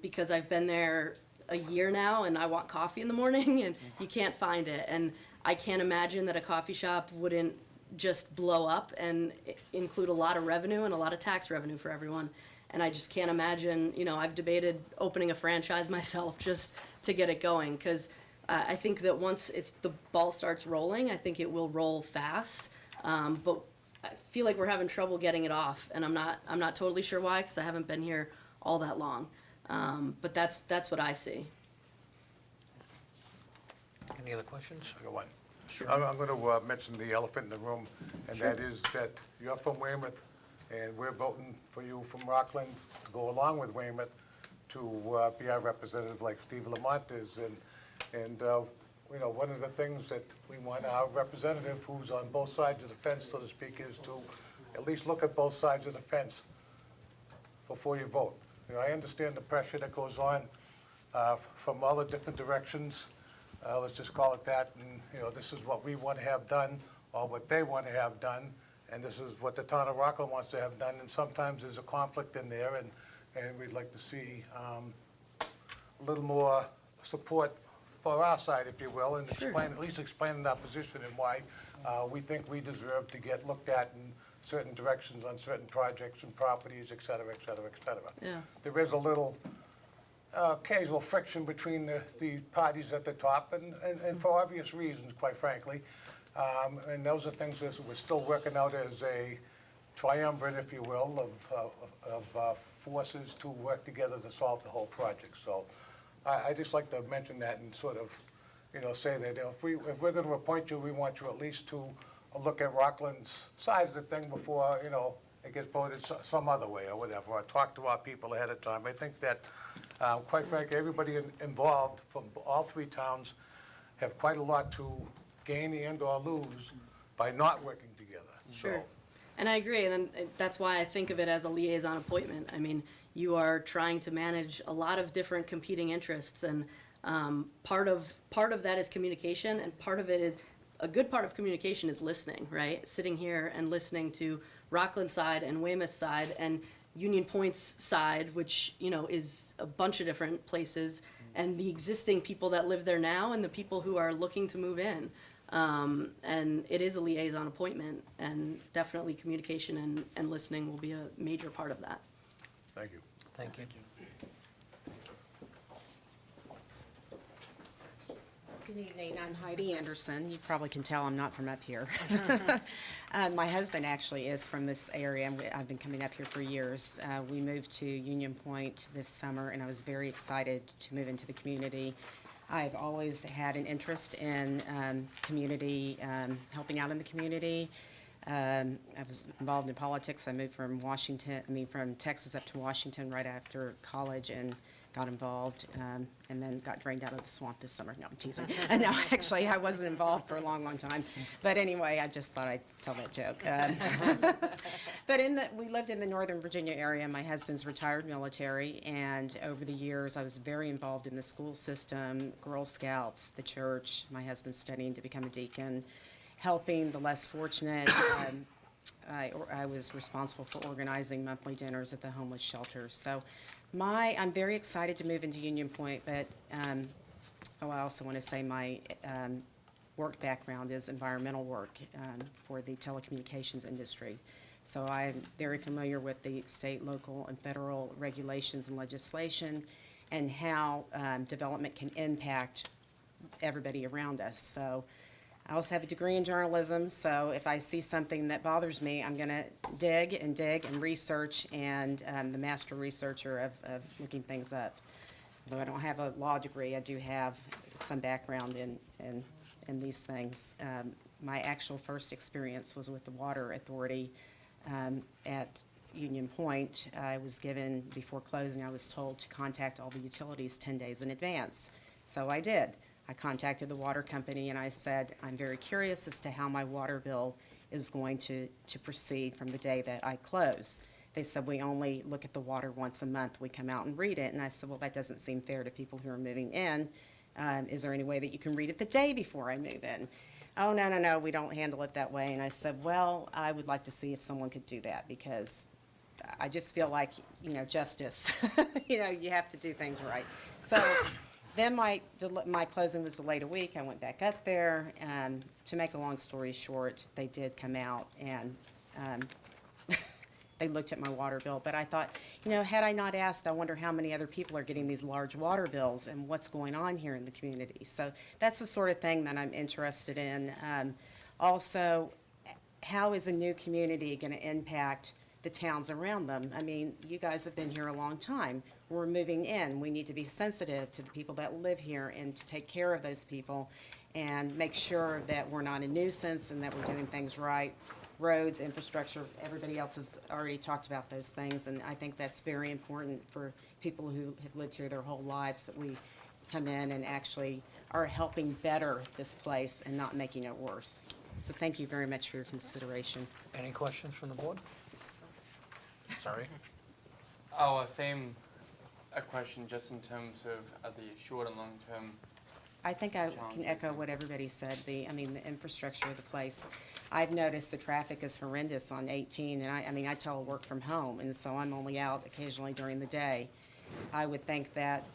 because I've been there a year now and I want coffee in the morning and you can't find it. And I can't imagine that a coffee shop wouldn't just blow up and include a lot of revenue and a lot of tax revenue for everyone. And I just can't imagine, you know, I've debated opening a franchise myself just to get it going because I think that once the ball starts rolling, I think it will roll fast. But I feel like we're having trouble getting it off, and I'm not totally sure why because I haven't been here all that long. But that's what I see. Any other questions? I got one. I'm going to mention the elephant in the room, and that is that you're from Weymouth, and we're voting for you from Rockland to go along with Weymouth to be our representative like Steve Lamont is. And you know, one of the things that we want our representative who's on both sides of the fence, so to speak, is to at least look at both sides of the fence before you vote. You know, I understand the pressure that goes on from all the different directions. Let's just call it that. And, you know, this is what we want to have done or what they want to have done. And this is what the town of Rockland wants to have done. And sometimes there's a conflict in there. And we'd like to see a little more support for our side, if you will, and explain, at least explain our position and why we think we deserve to get looked at in certain directions on certain projects and properties, et cetera, et cetera, et cetera. Yeah. There is a little occasional friction between the parties at the top, and for obvious reasons, quite frankly. And those are things that we're still working out as a triumvirate, if you will, of forces to work together to solve the whole project. So I just like to mention that and sort of, you know, say that if we're going to appoint you, we want you at least to look at Rockland's side of the thing before, you know, it gets voted some other way or whatever, or talk to our people ahead of time. I think that, quite frankly, everybody involved from all three towns have quite a lot to gain and or lose by not working together. Sure. So, And I agree, and that's why I think of it as a liaison appointment. I mean, you are trying to manage a lot of different competing interests, and part of that is communication, and part of it is, a good part of communication is listening, right? Sitting here and listening to Rockland side and Weymouth side and Union Point's side, which, you know, is a bunch of different places, and the existing people that live there now and the people who are looking to move in. And it is a liaison appointment, and definitely communication and listening will be a major part of that. thank you. Thank you. Good evening, I'm Heidi Anderson. You probably can tell I'm not from up here. My husband actually is from this area, and I've been coming up here for years. We moved to Union Point this summer, and I was very excited to move into the community. I've always had an interest in community, helping out in the community. I was involved in politics. I moved from from Texas up to Washington right after college and got involved, and then got drained out of the swamp this summer. No, I'm teasing. No, actually, I wasn't involved for a long, long time. But anyway, I just thought I'd tell that joke. But we lived in the Northern Virginia area. My husband's retired military, and over the years, I was very involved in the school system, Girl Scouts, the church. My husband's studying to become a deacon, helping the less fortunate. I was responsible for organizing monthly dinners at the homeless shelters. So I'm very excited to move into Union Point, but I also want to say my work background is environmental work for the telecommunications industry. So I'm very familiar with the state, local, and federal regulations and legislation and how development can impact everybody around us. So I also have a degree in journalism, so if I see something that bothers me, I'm going to dig and research, and the master researcher of looking things up. Though I don't have a law degree, I do have some background in these things. My actual first experience was with the Water Authority at Union Point. I was given, before closing, I was told to contact all the utilities 10 days in advance. So I did. I contacted the water company and I said, I'm very curious as to how my water bill is going to proceed from the day that I close. They said, we only look at the water once a month. We come out and read it. And I said, well, that doesn't seem fair to people who are moving in. Is there any way that you can read it the day before I move in? Oh, no, we don't handle it that way. And I said, well, I would like to see if someone could do that, because I just feel like, justice, you have to do things right. So then my closing was delayed a week. I went back up there. To make a long story short, they did come out and they looked at my water bill. But I thought, had I not asked, I wonder how many other people are getting these large water bills and what's going on here in the community. So that's the sort of thing that I'm interested in. Also, how is a new community going to impact the towns around them? I mean, you guys have been here a long time. We're moving in. We need to be sensitive to the people that live here and to take care of those people and make sure that we're not a nuisance and that we're doing things right. Roads, infrastructure, everybody else has already talked about those things, and I think that's very important for people who have lived here their whole lives, that we come in and actually are helping better this place and not making it worse. So thank you very much for your consideration. Any questions from the board? Sorry. Oh, same a question just in terms of the short and long term. I think I can echo what everybody said. The infrastructure of the place. I've noticed the traffic is horrendous on 18, and I telework from home, and so I'm only out occasionally during the day. I would think that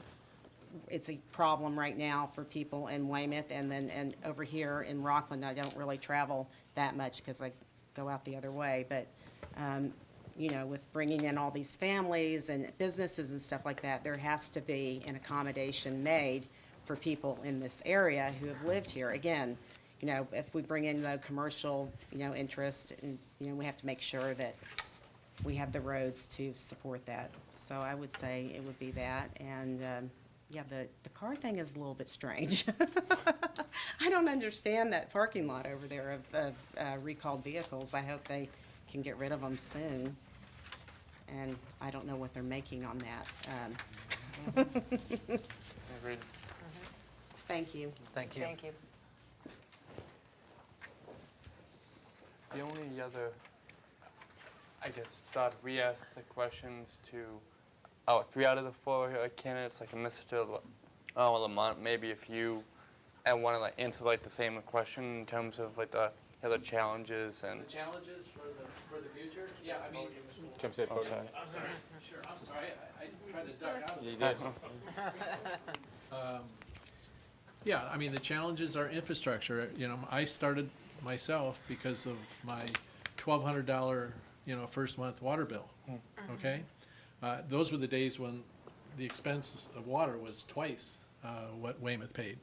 it's a problem right now for people in Weymouth, and over here in Rockland, I don't really travel that much because I go out the other way, but with bringing in all these families and businesses and stuff like that, there has to be an accommodation made for people in this area who have lived here. Again, if we bring in the commercial, interest, and, we have to make sure that we have the roads to support that. So I would say it would be that. And, the car thing is a little bit strange. I don't understand that parking lot over there of recalled vehicles. I hope they can get rid of them soon. And I don't know what they're making on that. Agreed. Thank you. Thank you. Thank you. The only other, I guess, thought we asked the questions to 3 out of the 4 candidates, like Mr. Lamont, maybe if you want to answer the same question in terms of the other challenges and. The challenges for the future? Yeah, I mean. Jim said, Oh, sorry. I'm sorry, sure, I'm sorry, I tried to duck out of it. You did. Yeah, the challenges are infrastructure. I started myself because of my $1,200, first month water bill, okay? Those were the days when the expense of water was twice what Weymouth paid.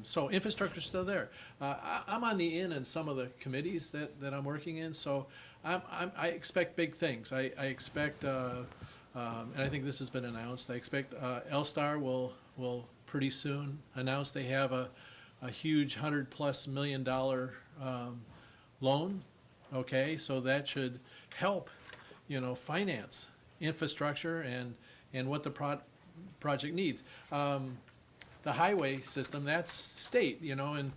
So infrastructure's still there. I'm on the in some of the committees that I'm working in, so I expect big things. I expect, and I think this has been announced, I expect L-Star will pretty soon announce they have a huge $100+ million loan, okay? So that should help, finance infrastructure and what the project needs. The highway system, that's state, and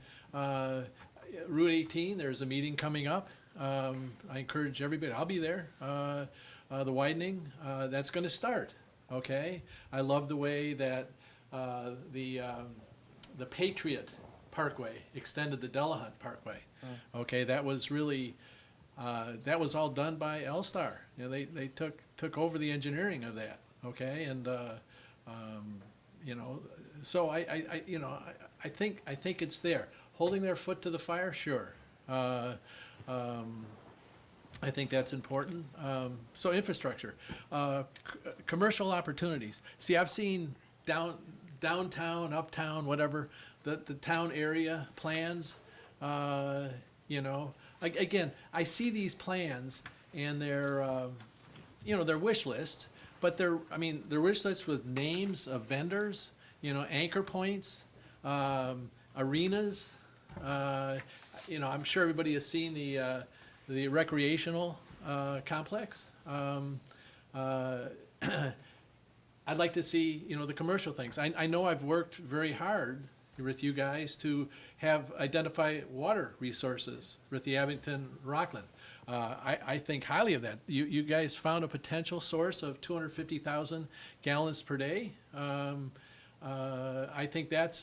Route 18, there's a meeting coming up. I encourage everybody, I'll be there. The widening, that's going to start, okay? I love the way that the Patriot Parkway extended the Delahunt Parkway. Okay, that was really, that was all done by L-Star. They took over the engineering of that, okay? And, so I think it's there. holding their foot to the fire, sure. I think that's important. So infrastructure, commercial opportunities. See, I've seen downtown, uptown, whatever, the town area plans. You know, again, I see these plans and they're, you know, they're wish lists, but they're wish lists with names of vendors, you know, anchor points, arenas. You know, I'm sure everybody has seen the recreational complex. I'd like to see, you know, the commercial things. I know I've worked very hard with you guys to have identify water resources with the Abington Rockland. I think highly of that. You guys found a potential source of 250,000 gallons per day. I think that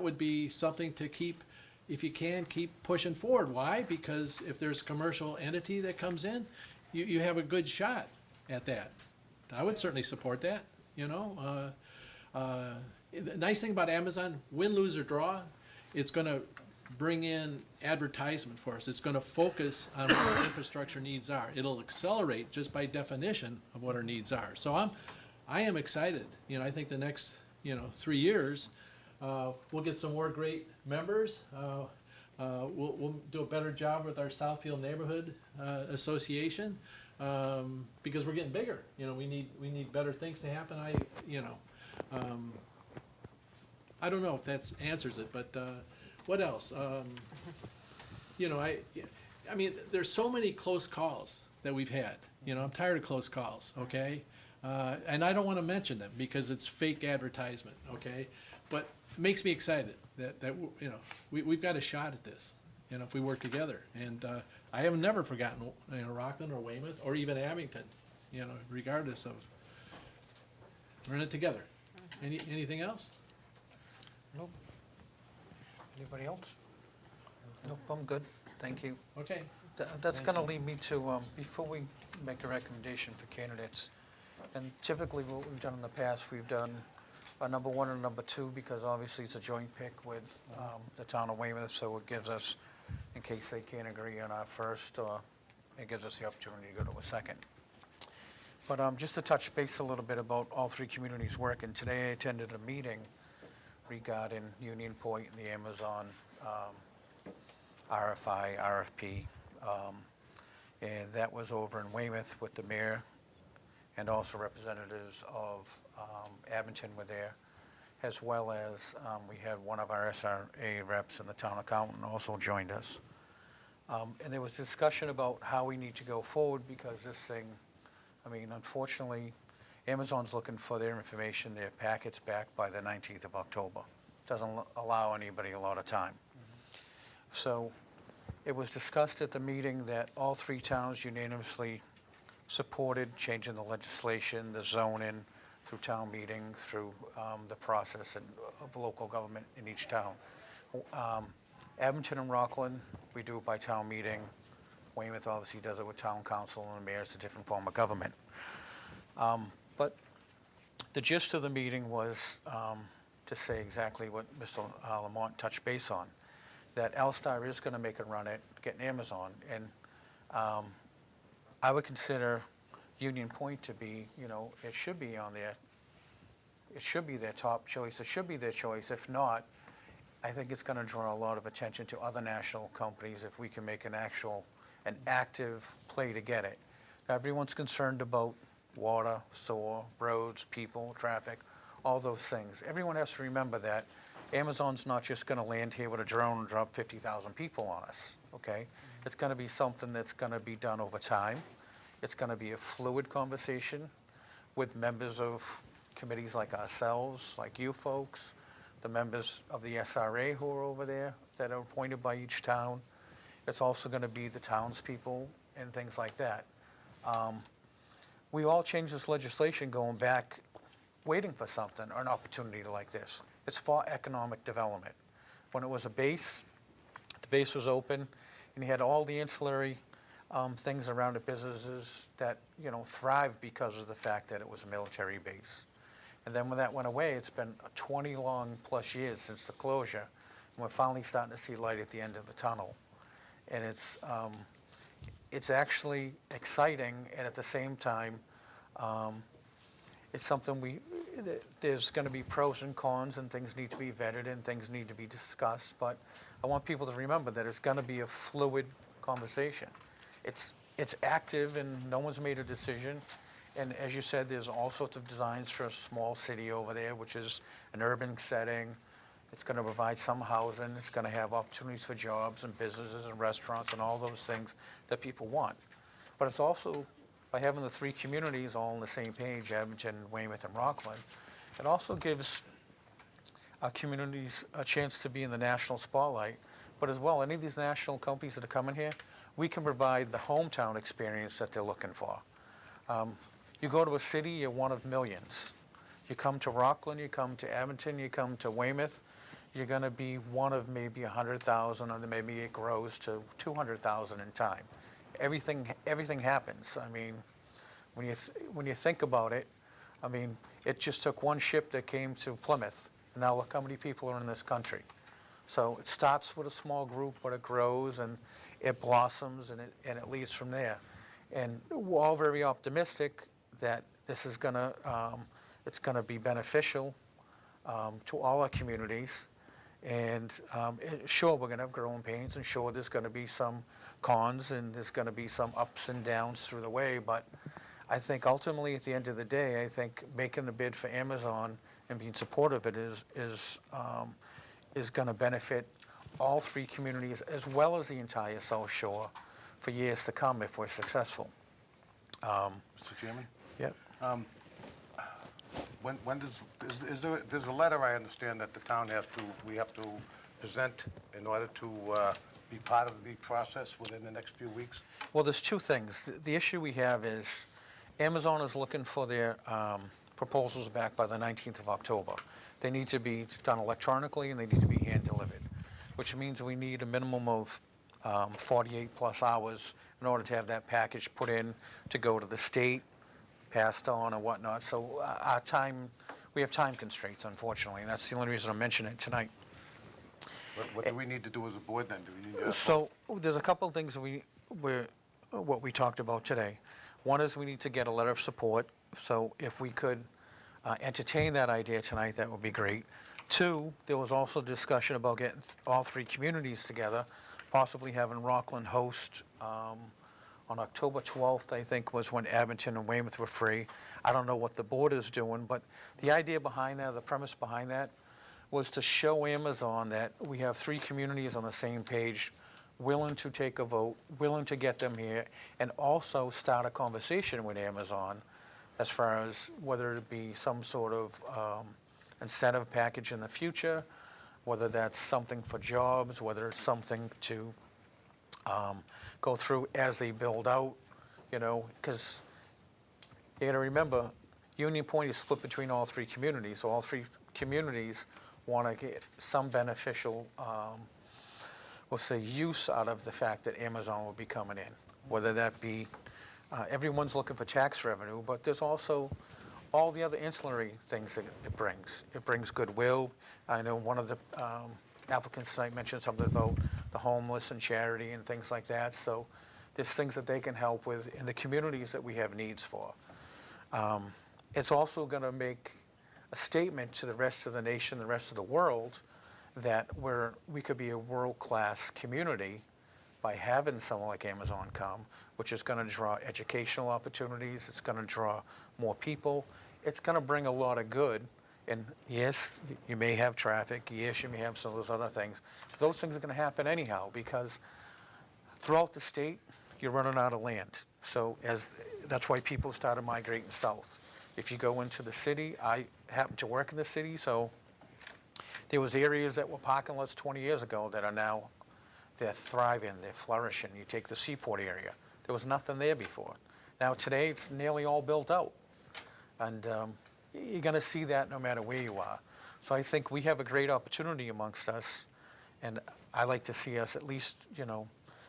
would be something to keep, if you can, keep pushing forward. Why? Because if there's a commercial entity that comes in, you have a good shot at that. I would certainly support that, you know. The nice thing about Amazon, win, lose, or draw, it's going to bring in advertisement for us. It's going to focus on what our infrastructure needs are. It'll accelerate just by definition of what our needs are. So I am excited. You know, I think the next, you know, 3 years, we'll get some more great members. We'll do a better job with our Southfield Neighborhood Association because we're getting bigger. You know, we need better things to happen. I don't know if that answers it, but what else? You know, I mean, there's so many close calls that we've had. You know, I'm tired of close calls. Okay, and I don't want to mention them because it's fake advertisement. Okay, but it makes me excited that you know we've got a shot at this. You know, if we work together, and I have never forgotten, you know, Rockland or Weymouth or even Abington. You know, regardless of, we're in it together. Anything else? Nope. Anybody else? Nope, I'm good. Thank you. Okay. That's going to lead me to, before we make a recommendation for candidates, and typically what we've done in the past, we've done a number one and a number two, because obviously it's a joint pick with the town of Weymouth, so it gives us, in case they can't agree on our first, it gives us the opportunity to go to a second. But just to touch base a little bit about all three communities working, today I attended a meeting regarding Union Point and the Amazon RFI, RFP. And that was over in Weymouth with the mayor, and also representatives of Abington were there, as well as we had one of our SRA reps and the town accountant also joined us. And there was discussion about how we need to go forward, because this thing, I mean, unfortunately, Amazon's looking for their information, their packets back by the 19th of October. Doesn't allow anybody a lot of time. So it was discussed at the meeting that all three towns unanimously supported changing the legislation, the zoning, through town meeting, through the process of local government in each town. Abington and Rockland, we do it by town meeting. Weymouth obviously does it with town council, and the mayor is a different form of government. But the gist of the meeting was to say exactly what Mr. Lamont touched base on, that Alstar is going to make a run at getting Amazon, and I would consider Union Point to be, you know, it should be on there. It should be their top choice. It should be their choice. If not, I think it's going to draw a lot of attention to other national companies if we can make an active play to get it. Everyone's concerned about water, sewer, roads, people, traffic, all those things. Everyone has to remember that Amazon's not just going to land here with a drone and drop 50,000 people on us, okay? It's going to be something that's going to be done over time. It's going to be a fluid conversation with members of committees like ourselves, like you folks, the members of the SRA who are over there that are appointed by each town. It's also going to be the townspeople and things like that. We all changed this legislation going back, waiting for something or an opportunity like this. It's for economic development. When it was a base, the base was open, and you had all the ancillary things around it, businesses that, you know, thrived because of the fact that it was a military base. And then when that went away, it's been 20 long plus years since the closure, We're finally starting to see light at the end of the tunnel. And it's actually exciting, and at the same time, it's something there's going to be pros and cons, and things need to be vetted, and things need to be discussed, but I want people to remember that it's going to be a fluid conversation. It's active, and no one's made a decision, and as you said, there's all sorts of designs for a small city over there, which is an urban setting. It's going to provide some housing, it's going to have opportunities for jobs and businesses and restaurants and all those things that people want. But it's also, by having the three communities all on the same page, Abington, Weymouth, and Rockland, it also gives our communities a chance to be in the national spotlight. But as well, any of these national companies that are coming here, we can provide the hometown experience that they're looking for. You go to a city, you're one of millions. You come to Rockland, you come to Abington, you come to Weymouth, you're going to be one of maybe 100,000, or maybe it grows to 200,000 in time. Everything happens. I mean, when you think about it, I mean, it just took one ship that came to Plymouth, and now look how many people are in this country. So it starts with a small group, but it grows and it blossoms, and it leads from there. And we're all very optimistic that this is it's gonna be beneficial to all our communities. And sure, we're going to have growing pains, and sure, there's going to be some cons, and there's going to be some ups and downs through the way. But I think ultimately, at the end of the day, I think making the bid for Amazon and being supportive of it is going to benefit all three communities as well as the entire South Shore for years to come if we're successful. Mr. Chairman? Yep. There's a letter, I understand, that the town we have to present in order to be part of the process within the next few weeks? Well, there's two things. The issue we have is Amazon is looking for their proposals back by the 19th of October. They need to be done electronically, and they need to be hand-delivered, which means we need a minimum of 48-plus hours in order to have that package put in to go to the state, passed on or whatnot. So we have time constraints, unfortunately, and that's the only reason I'm mentioning it tonight. What do we need to do as a board then? Do we need So there's a couple of things what we talked about today. One is we need to get a letter of support. So if we could entertain that idea tonight, that would be great. Two, there was also discussion about getting all three communities together, possibly having Rockland host on October 12th, I think, was when Abington and Weymouth were free. I don't know what the board is doing, but the idea behind that, the premise behind that, was to show Amazon that we have three communities on the same page, willing to take a vote, willing to get them here, and also start a conversation with Amazon as far as whether it be some sort of incentive package in the future, whether that's something for jobs, whether it's something to go through as they build out, because you got to remember, Union Point is split between all three communities, so all three communities want to get some beneficial, we'll say, use out of the fact that Amazon will be coming in, whether that be, everyone's looking for tax revenue, but there's also all the other ancillary things that it brings. It brings goodwill. I know one of the applicants tonight mentioned something about the homeless and charity and things like that. So there's things that they can help with in the communities that we have needs for. It's also going to make a statement to the rest of the nation, the rest of the world, that we could be a world-class community by having someone like Amazon come, which is going to draw educational opportunities. It's going to draw more people. It's going to bring a lot of good. And yes, you may have traffic. Yes, you may have some of those other things. Those things are going to happen anyhow, because throughout the state, you're running out of land. So that's why people started migrating south. If you go into the city, I happen to work in the city, so there was areas that were parking lots 20 years ago that are now, they're thriving, they're flourishing. You take the Seaport area. There was nothing there before. Now today, it's nearly all built out. And you're going to see that no matter where you are. So I think we have a great opportunity amongst us, and I like to see us at least,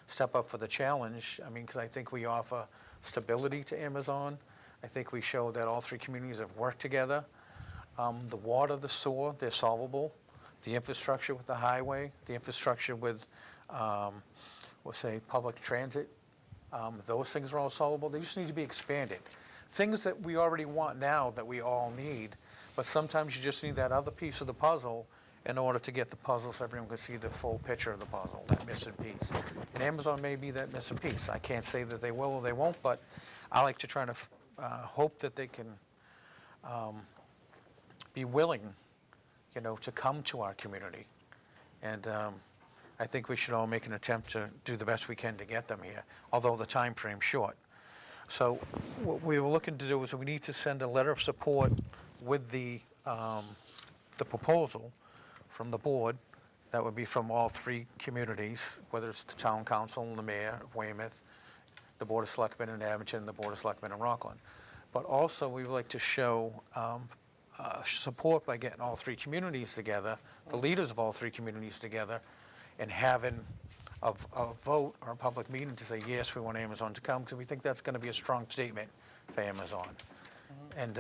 step up for the challenge. I mean, because I think we offer stability to Amazon. I think we show that all three communities have worked together. The water, the sewer, they're solvable. the infrastructure with the highway, the infrastructure with, we'll say, public transit. Those things are all solvable. They just need to be expanded. Things that we already want now that we all need, but sometimes you just need that other piece of the puzzle in order to get the puzzle so everyone can see the full picture of the puzzle, that missing piece. And Amazon may be that missing piece. I can't say that they will or they won't, but I like to try to hope that they can be willing, to come to our community. And I think we should all make an attempt to do the best we can to get them here, although the time frame's short. So what we were looking to do is we need to send a letter of support with the proposal from the board. That would be from all three communities, whether it's the town council and the mayor of Weymouth, the Board of Selectmen in Abington, and the Board of Selectmen in Rockland. But also, we would like to show support by getting all three communities together, the leaders of all three communities together, and having a vote or a public meeting to say, yes, we want Amazon to come, because we think that's going to be a strong statement for Amazon. And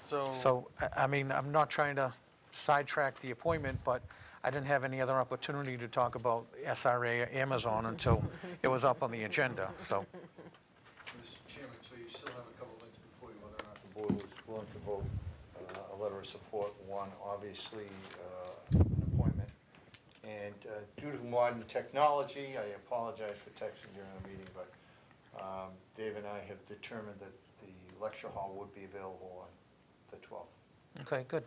so, I mean, I'm not trying to sidetrack the appointment, but I didn't have any other opportunity to talk about SRA or Amazon until it was up on the agenda, so. Mr. Chairman, so you still have a couple of minutes before you, whether or not the board was willing to vote a letter of support. One, obviously, an appointment. And due to modern technology, I apologize for texting during the meeting, but Dave and I have determined that the lecture hall would be available on the 12th. Okay, good.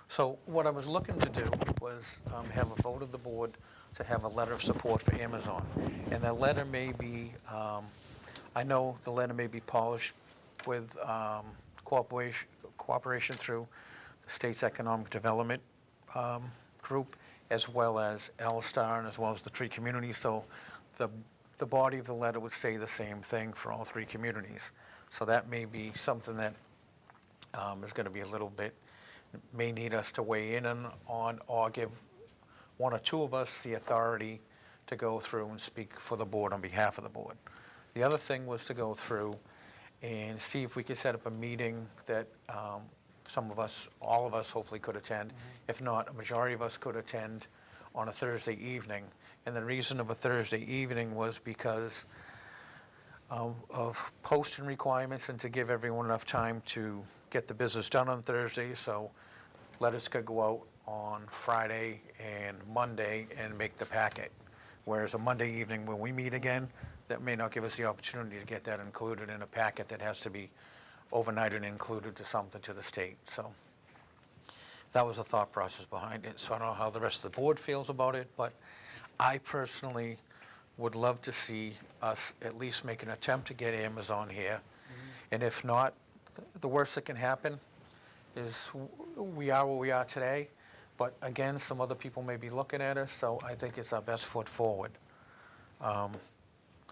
So what I was looking to do was have a vote of the board to have a letter of support for Amazon. And that letter may be, I know the letter may be polished with cooperation through the state's economic development group, as well as L-Star and as well as the three communities. So the body of the letter would say the same thing for all three communities. So that may be something that is going to be a little bit, may need us to weigh in on or give one or two of us the authority to go through and speak for the board on behalf of the board. The other thing was to go through and see if we could set up a meeting that some of us, all of us hopefully could attend. If not, a majority of us could attend on a Thursday evening. And the reason of a Thursday evening was because of posting requirements and to give everyone enough time to get the business done on Thursday. So letters could go out on Friday and Monday and make the packet. Whereas a Monday evening when we meet again, that may not give us the opportunity to get that included in a packet that has to be overnighted and included to something to the state. So that was the thought process behind it. So I don't know how the rest of the board feels about it, but I personally would love to see us at least make an attempt to get Amazon here. And if not, the worst that can happen is we are where we are today, but again, some other people may be looking at us, so I think it's our best foot forward.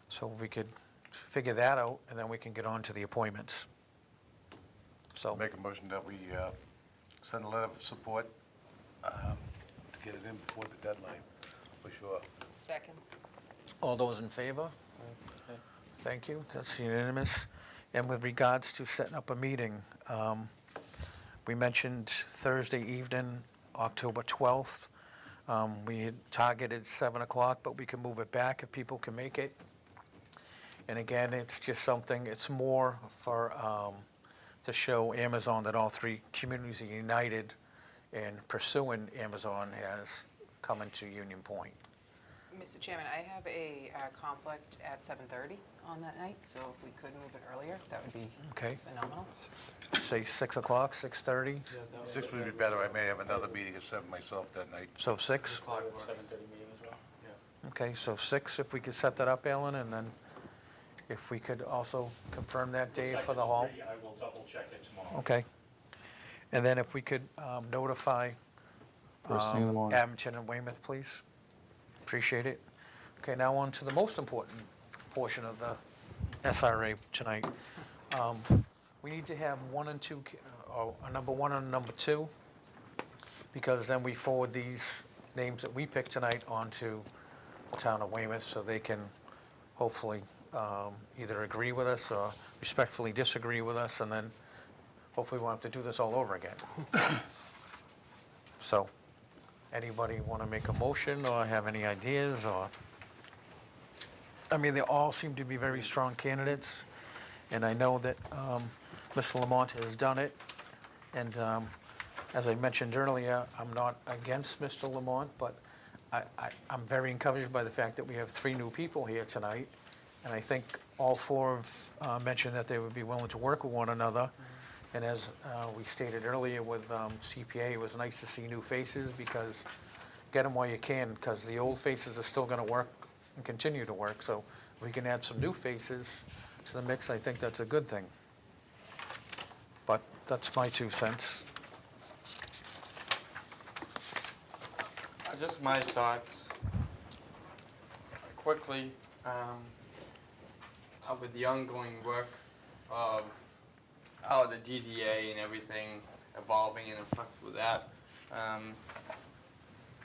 So we could figure that out, and then we can get on to the appointments. So Make a motion that we send a letter of support to get it in before the deadline, for sure. Second. all those in favor? Thank you, that's unanimous. And with regards to setting up a meeting, we mentioned Thursday evening, October 12th. We had targeted 7 o'clock, but we can move it back if people can make it. And again, it's just something, it's more for, to show Amazon that all three communities are united in pursuing Amazon as coming to Union Point. Mr. Chairman, I have a conflict at 7:30 on that night, so if we could move it earlier, that would be Okay. phenomenal. Say 6 o'clock, 6:30? 6 would be better. I may have another meeting at 7 myself that night. So 6? 7:30 meeting as well. Okay, so 6, if we could set that up, Alan, and then if we could also confirm that day for the hall. I will double check it tomorrow. Okay. And then if we could notify First thing in the morning. Abington and Weymouth, please. Appreciate it. Okay, now on to the most important portion of the SRA tonight. We need to have 1 and 2, or number 1 and number 2, because then we forward these names that we picked tonight onto the town of Weymouth so they can hopefully either agree with us or respectfully disagree with us, and then hopefully we won't have to do this all over again. So Anybody want to make a motion or have any ideas or? I mean, they all seem to be very strong candidates, and I know that Mr. Lamont has done it. And as I mentioned earlier, I'm not against Mr. Lamont, but I'm very encouraged by the fact that we have 3 new people here tonight. And I think all 4 have mentioned that they would be willing to work with one another. And as we stated earlier with CPA, it was nice to see new faces because get them while you can, because the old faces are still going to work and continue to work. So if we can add some new faces to the mix, I think that's a good thing. But that's my 2 cents. Just my thoughts. Quickly, with the ongoing work of the DDA and everything evolving and in flux with that,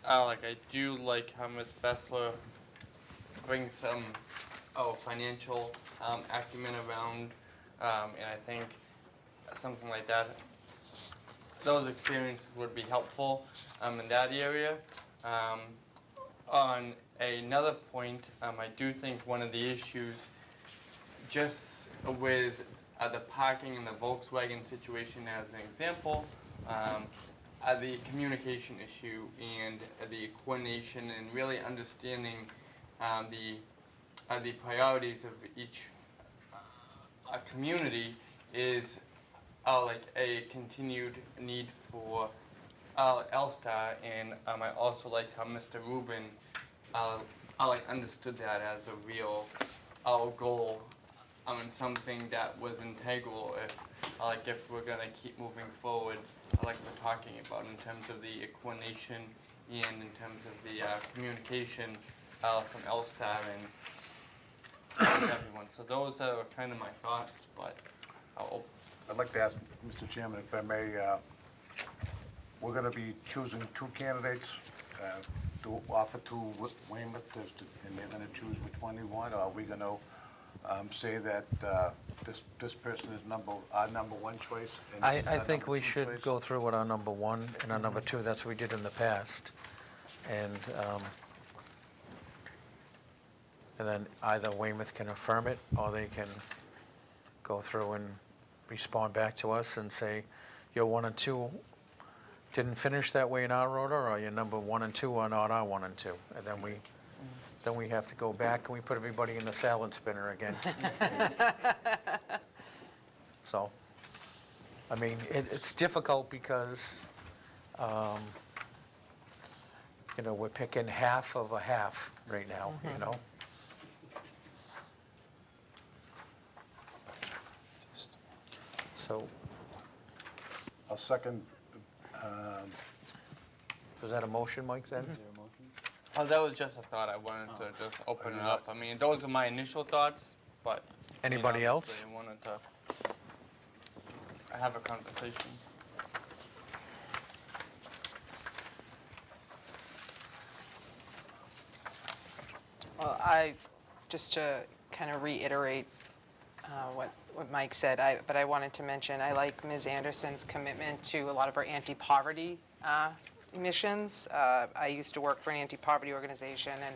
I do like how Ms. Bessler brings some financial acumen around, and I think something like that, those experiences would be helpful in that area. On another point, I do think one of the issues, just with the parking and the Volkswagen situation as an example, the communication issue and the coordination and really understanding the priorities of each community is like a continued need for L-Star, and I also like how Mr. Rubin understood that as a real goal, and something that was integral if we're gonna keep moving forward, like we're talking about in terms of the coordination and in terms of the communication from L-Star and everyone. So those are kind of my thoughts, but I'd like to ask, Mr. Chairman, if I may, we're going to be choosing 2 candidates to offer to Weymouth, and they're going to choose which one they want, or are we going to say that this person is our number 1 choice? And this is I our think number we 2 should choice? go through with our number 1 and our number 2. That's what we did in the past. And then either Weymouth can affirm it, or they can go through and respond back to us and say, your 1 and 2 didn't finish that way in our order, or your number 1 and 2 are not our 1 and 2. And then we have to go back and we put everybody in the salad spinner again. So, I mean, it's difficult because, we're picking half of a half right now, So, I'll second. was that a motion, Mike, then? oh, that was just a thought. I wanted to just open it up. I mean, those are my initial thoughts, but Anybody else? obviously I wanted to have a conversation. Well, just to kind of reiterate what Mike said, but I wanted to mention, I like Ms. Anderson's commitment to a lot of our anti-poverty missions. I used to work for an anti-poverty organization, and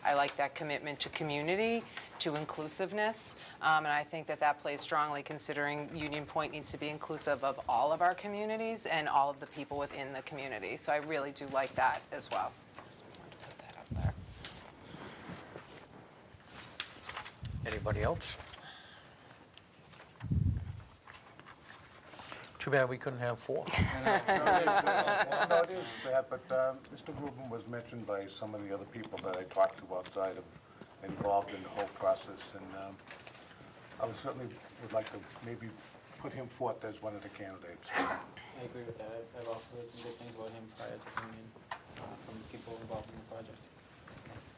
I like that commitment to community, to inclusiveness, and I think that plays strongly considering Union Point needs to be inclusive of all of our communities and all of the people within the community. So I really do like that as well. Just wanted to put that up there. Anybody else? Too bad we couldn't have 4. No, it is bad, but Mr. Rubin was mentioned by some of the other people that I talked to outside of, involved in the whole process, and I certainly would like to maybe put him forth as one of the candidates. I agree with that. I've also heard some good things about him prior to coming in from people involved in the project.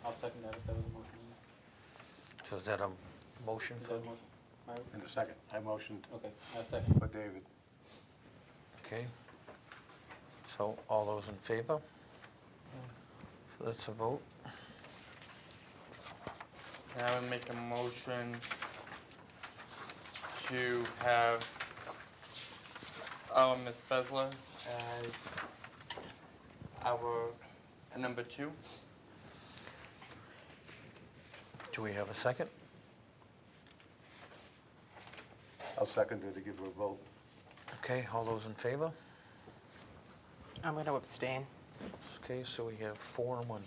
I'll second that if that was a motion. So is that a motion Is for? that a motion? Myra? In a second, I motioned Okay, I'll second. for David. Okay. So all those in favor? So that's a vote. And I would make a motion to have Ms. Besler as our number 2. Do we have a second? I'll second it to give her a vote. Okay, all those in favor? I'm going to abstain. Okay, so we have 4 and 1.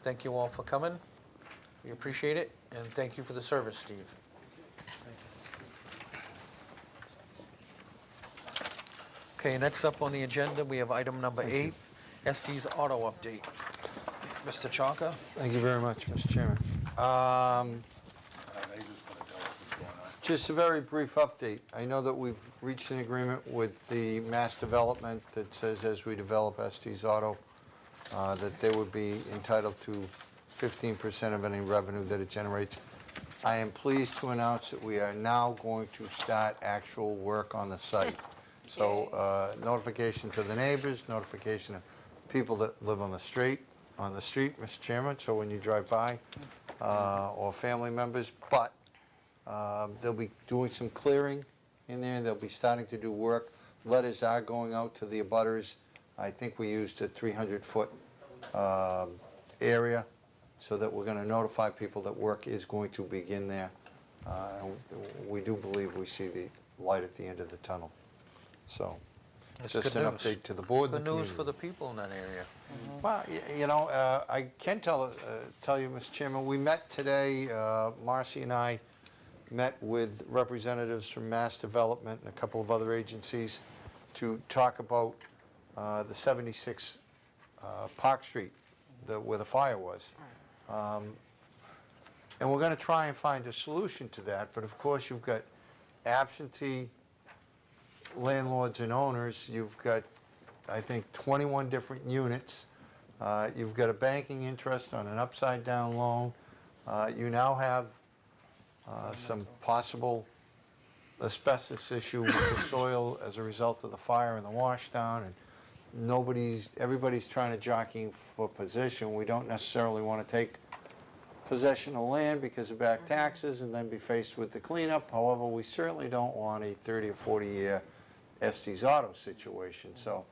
Thank you all for coming. We appreciate it, and thank you for the service, Steve. Okay, next up on the agenda, we have item number 8, Estes Auto Update. Mr. Chalker? Thank you very much, Mr. Chairman. Just a very brief update. I know that we've reached an agreement with the mass development that says as we develop Estes Auto, that they would be entitled to 15% of any revenue that it generates. I am pleased to announce that we are now going to start actual work on the site. So notification to the neighbors, notification of people that live on the street, Mr. Chairman, so when you drive by, or family members, but they'll be doing some clearing in there, they'll be starting to do work. Letters are going out to the abutters. I think we used a 300-foot area, so that we're gonna notify people that work is going to begin there. And we do believe we see the light at the end of the tunnel. So, That's just good an news. update to the board and the Good news for community. the people in that area. Well, you know, I can tell you, Mr. Chairman, we met today, Marcy and I met with representatives from Mass Development and a couple of other agencies to talk about the 76 Park Street, where the fire was. And we're going to try and find a solution to that, but of course you've got absentee landlords and owners, you've got, I think, 21 different units. You've got a banking interest on an upside-down loan. You now have some possible asbestos issue with the soil as a result of the fire and the washdown, and everybody's trying to jockey for position. We don't necessarily want to take possession of land because of back taxes and then be faced with the cleanup. However, we certainly don't want a 30 or 40-year Estes Auto situation. So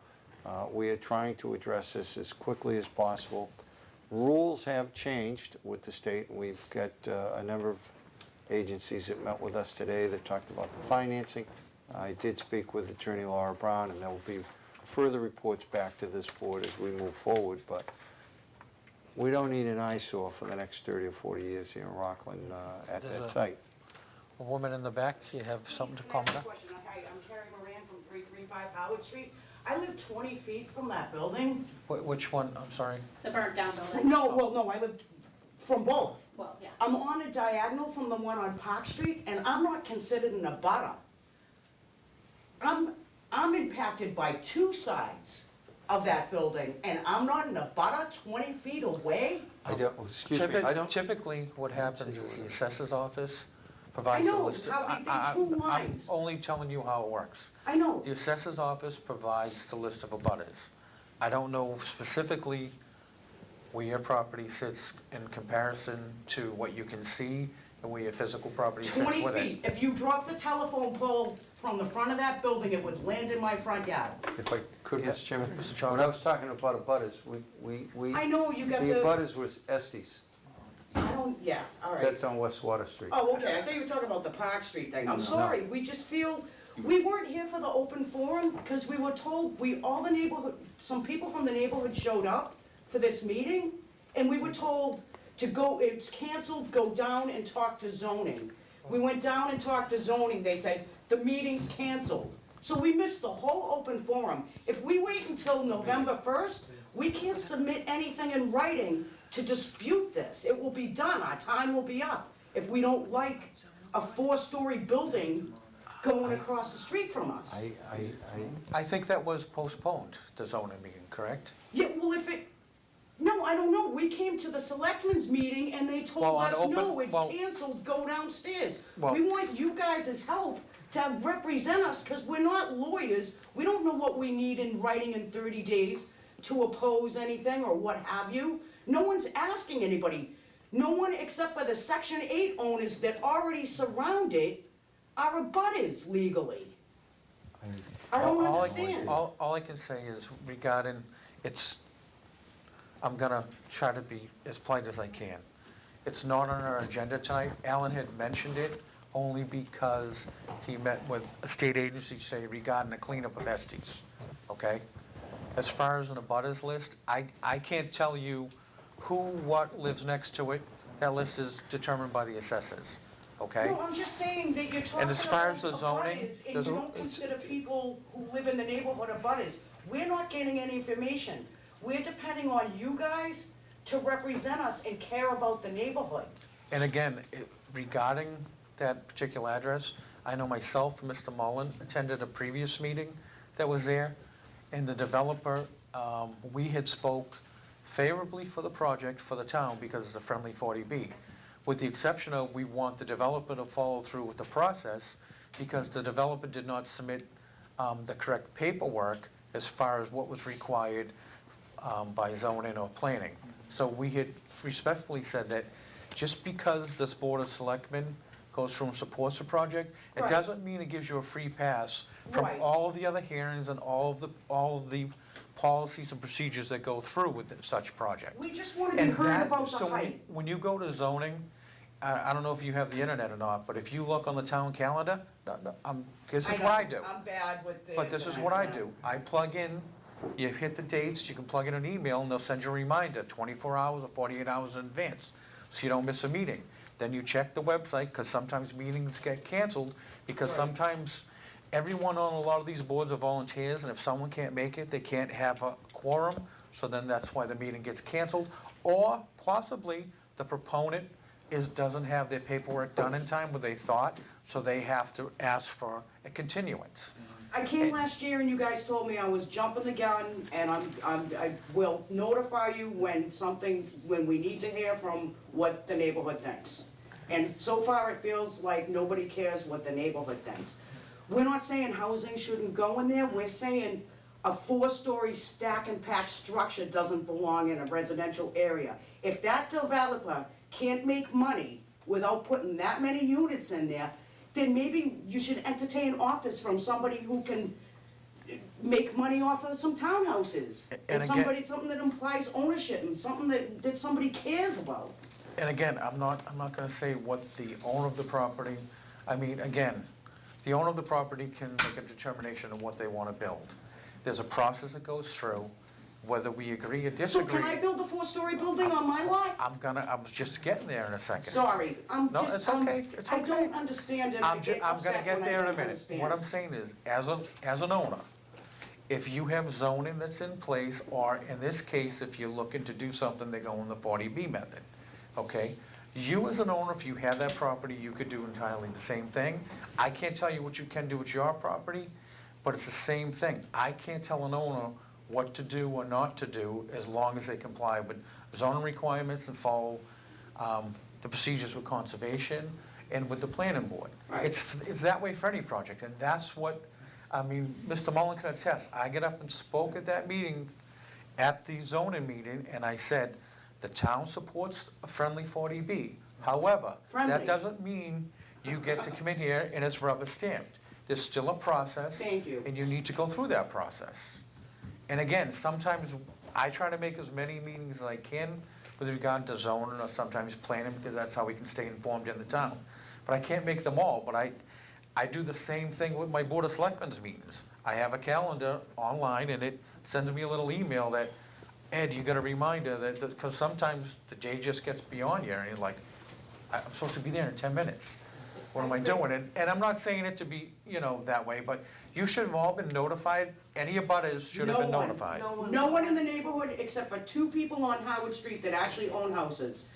we are trying to address this as quickly as possible. Rules have changed with the state, and we've got a number of agencies that met with us today that talked about the financing. I did speak with Attorney Laura Brown, and there will be further reports back to this board as we move forward, but we don't need an eyesore for the next 30 or 40 years here in Rockland at There's that a- site. A woman in the back, you have something to comment on? Hi, I'm Carrie Moran from 335 Howard Street. I live 20 feet from that building. Which one, I'm sorry? The burnt down building. No, I lived from both. Well, yeah. I'm on a diagonal from the one on Park Street, and I'm not considered an abutter. I'm impacted by 2 sides of that building, and I'm not an abutter 20 feet away? Excuse me, I don't... Typically, what happens is the assessor's office I provides a know, list of... how they do 2 lines. I'm only telling you how it works. I know. The assessor's office provides the list of abutters. I don't know specifically where your property sits in comparison to what you can see and where your physical property sits 20 with it. feet. If you drop the telephone pole from the front of that building, it would land in my front yard. If I could, Yeah, Mr. Chairman, Mr. Chalker. when I was talking about abutters, we... I know, you got The the, abutters was Estes. yeah, all right. That's on West Water Street. Oh, okay, I thought you were talking about the Park Street thing. I'm No. sorry, we just feel, we weren't here for the open forum because we were told, all the neighborhood, some people from the neighborhood showed up for this meeting, and we were told to go, it's canceled, go down and talk to zoning. We went down and talked to zoning, they said, the meeting's canceled. So we missed the whole open forum. If we wait until November 1st, we can't submit anything in writing to dispute this. It will be done, our time will be up. If we don't like a 4-story building going across the street from us. I think that was postponed, the zoning meeting, correct? Yeah, well, no, I don't know. We came to the selectmen's meeting and they told Well, on us, open- no, it's well- canceled, go downstairs. Well- We want you guys' help to represent us, because we're not lawyers. We don't know what we need in writing in 30 days to oppose anything or what have you. No one's asking anybody. No one except for the Section 8 owners that already surround it are abutters legally. I don't understand. All I can say is regarding, I'm gonna try to be as polite as I can. It's not on our agenda tonight. Alan had mentioned it only because he met with a state agency today regarding the cleanup of Estes, okay? As far as an abutters list, I can't tell you who, what lives next to it. That list is determined by the assessors, okay? No, I'm just saying that you're talking And as far as about the zoning, abutters, and there's- you don't consider people who live in the neighborhood abutters. We're not getting any information. We're depending on you guys to represent us and care about the neighborhood. And again, regarding that particular address, I know myself and Mr. Mullen attended a previous meeting that was there, and the developer, we had spoke favorably for the project for the town because it's a friendly 40B, with the exception of we want the developer to follow through with the process because the developer did not submit the correct paperwork as far as what was required by zoning or planning. So we had respectfully said that just because this Board of Selectmen goes through and supports the project, it Right. doesn't mean it gives you a free pass from Right. all of the other hearings and all of the policies and procedures that go through with such project. We just want to be And heard that, about so the height. when you go to zoning, I don't know if you have the internet or not, but if you look on the town calendar, this is what I do. I'm bad with the. But this is what I do. I plug in, you hit the dates, you can plug in an email, and they'll send you a reminder 24 hours or 48 hours in advance, so you don't miss a meeting. Then you check the website, because sometimes meetings get canceled, because Right. sometimes everyone on a lot of these boards are volunteers, and if someone can't make it, they can't have a quorum, so then that's why the meeting gets canceled. Or possibly the proponent doesn't have their paperwork done in time where they thought, so they have to ask for a continuance. I came last year and you guys told me I was jumping the gun, and I will notify you when we need to hear from what the neighborhood thinks. And so far, it feels like nobody cares what the neighborhood thinks. We're not saying housing shouldn't go in there, we're saying a 4-story stack and pack structure doesn't belong in a residential area. If that developer can't make money without putting that many units in there, then maybe you should entertain offers from somebody who can make money off of some townhouses. And And again- something that implies ownership and something that somebody cares about. And again, I'm not gonna say what the owner of the property, I mean, again, the owner of the property can make a determination of what they wanna build. There's a process that goes through, whether we agree or So disagree. can I build a 4-story building on my lot? I was just getting there in a second. Sorry, No, it's okay, it's I okay. don't understand and I I'm get gonna upset get when I there in a don't minute. understand. What I'm saying is, as an owner, if you have zoning that's in place, or in this case, if you're looking to do something, they go in the 40B method, okay? You as an owner, if you had that property, you could do entirely the same thing. I can't tell you what you can do with your property, but it's the same thing. I can't tell an owner what to do or not to do as long as they comply with zoning requirements and follow the procedures with conservation and with the planning board. Right. It's that way for any project, and that's what, I mean, Mr. Mullen can attest. I get up and spoke at that meeting, at the zoning meeting, and I said, the town supports a friendly 40B. However, Friendly. that doesn't mean you get to come in here and it's rubber stamped. There's still a process. Thank you. And you need to go through that process. And again, sometimes I try to make as many meetings as I can with regard to zoning or sometimes planning, because that's how we can stay informed in the town. But I can't make them all, but I do the same thing with my Board of Selectmen's meetings. I have a calendar online, and it sends me a little email that, Ed, you got a reminder that, because sometimes the day just gets beyond you, and you're like, I'm supposed to be there in 10 minutes. What am I doing? And I'm not saying it to be, that way, but you should have all been notified. Any abutters should have been No one. notified. No one in the neighborhood, except for 2 people on Howard Street that actually own houses.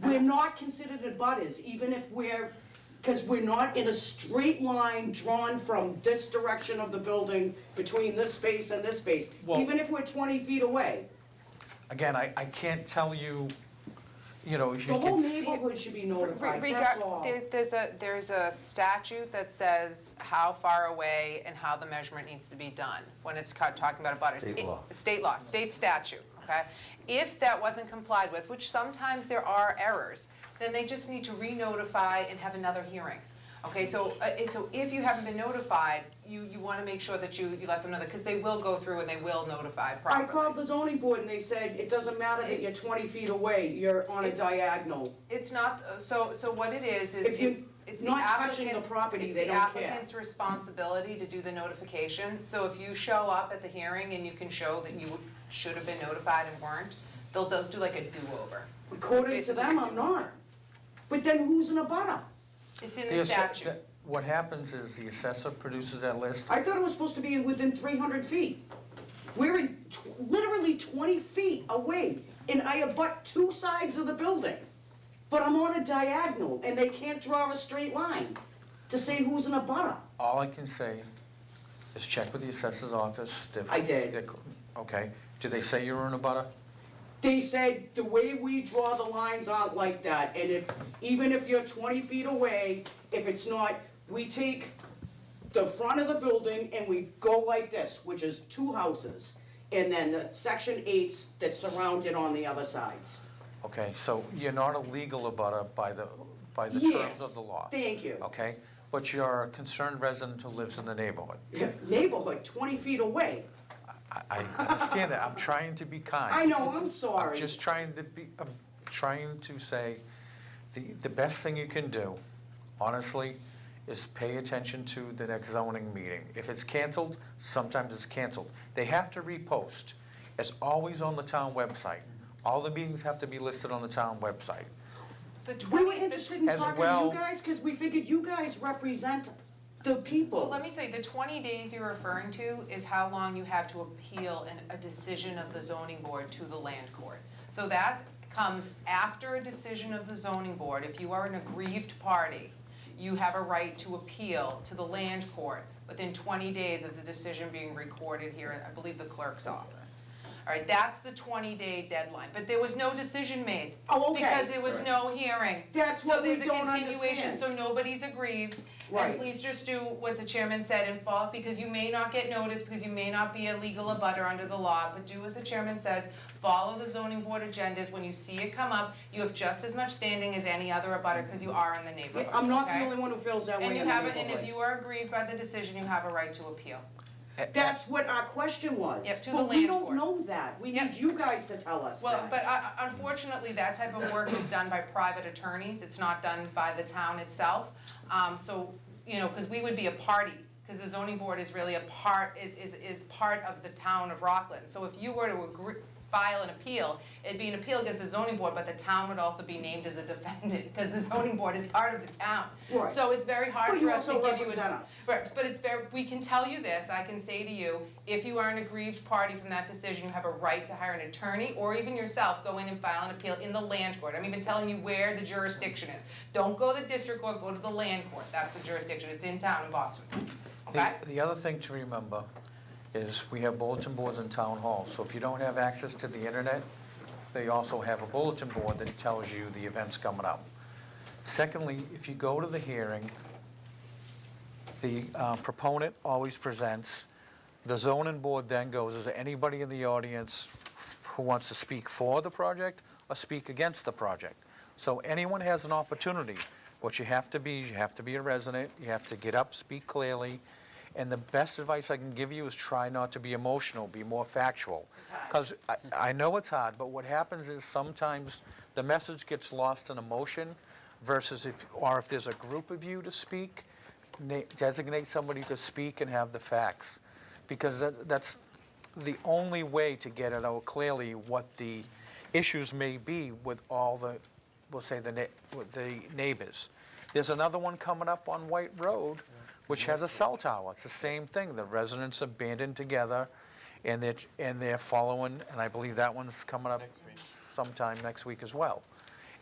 We're not considered abutters, even if because we're not in a straight line drawn from this direction of the building between this space and this space, Well- even if we're 20 feet away. Again, I can't tell you, if you The whole can. neighborhood should be notified, Regard- that's all. There's a statute that says how far away and how the measurement needs to be done when it's talking about abutters. State law, state statute, okay? If that wasn't complied with, which sometimes there are errors, then they just need to re-notify and have another hearing. Okay, so if you haven't been notified, you want to make sure that you let them know that, because they will go through and they will notify I properly. called the zoning board and they said, it doesn't matter that you're 20 feet away, you're on a It's- diagonal. It's not, so what it is If you're it's the not touching the applicant's, property, it's they the don't care. applicant's responsibility to do the notification. So if you show up at the hearing and you can show that you should have been notified and weren't, they'll do like a do-over. According to them, I'm not. But then who's in a butter? It's in the statute. What happens is the assessor produces that list. I thought it was supposed to be within 300 feet. We're literally 20 feet away, and I abut two sides of the building. But I'm on a diagonal, and they can't draw a straight line to say who's in a butter. All I can say is check with the assessor's office. I did. Okay, did they say you were in a butter? They said the way we draw the lines aren't like that, and even if you're 20 feet away, if it's not, we take the front of the building and we go like this, which is two houses, and then the section 8s that surround it on the other sides. Okay, so you're not a legal abutter by the terms Yes, of the law. thank you. Okay, but you're a concerned resident who lives in the neighborhood. Neighborhood, 20 feet away. I understand that, I'm trying to be kind. I know, I'm sorry. I'm just trying to say, the best thing you can do, honestly, is pay attention to the next zoning meeting. If it's canceled, sometimes it's canceled. They have to repost. It's always on the town website. All the meetings have to be listed on the town website. We were interested in As talking to well- you guys, because we figured you guys represent the people. Well, let me tell you, the 20 days you're referring to is how long you have to appeal a decision of the zoning board to the land court. So that comes after a decision of the zoning board. If you are an aggrieved party, you have a right to appeal to the land court within 20 days of the decision being recorded here at, I believe, the clerk's office. All right, that's the 20-day deadline, but there was no decision made. Oh, okay. Because there was no hearing. That's what we So don't there's a continuation, understand. so nobody's aggrieved. Right. And please just do what the chairman said and follow, because you may not get noticed, because you may not be a legal abutter under the law, but do what the chairman says, follow the zoning board agendas. When you see it come up, you have just as much standing as any other abutter, because you are in the neighborhood, I'm not the okay? only one who feels that way And in you the have, and neighborhood. if you are aggrieved by the decision, you have a right to appeal. That's what our question was. Yep, to the But we land don't court. know that. We Yep. need you guys to tell us Well, that. but unfortunately, that type of work is done by private attorneys, it's not done by the town itself. So, you know, because we would be a party, because the zoning board is really a part, is part of the town of Rockland. So if you were to file an appeal, it'd be an appeal against the zoning board, but the town would also be named as a defendant, because the zoning board is part of the town. Right. So it's very hard But you for us to also give you represent us. Right, but it's very, we can tell you this, I can say to you, if you are an aggrieved party from that decision, you have a right to hire an attorney, or even yourself, go in and file an appeal in the land court. I'm even telling you where the jurisdiction is. Don't go to the district court, go to the land court, that's the jurisdiction, it's in town in Boston, okay? The other thing to remember is we have bulletin boards in town hall, so if you don't have access to the internet, they also have a bulletin board that tells you the events coming up. Secondly, if you go to the hearing, the proponent always presents. The zoning board then goes, is there anybody in the audience who wants to speak for the project or speak against the project? So anyone has an opportunity. What you have to be a resident, you have to get up, speak clearly, and the best advice I can give you is try not to be emotional, be more factual. Because I know it's hard, but what happens is sometimes the message gets lost in emotion versus if there's a group of you to speak, designate somebody to speak and have the facts. Because that's the only way to get it out clearly what the issues may be with all the, we'll say with the neighbors. There's another one coming up on White Road, which has a cell tower. It's the same thing. The residents are banded together, and they're following, and I believe that one's coming up sometime next week as well.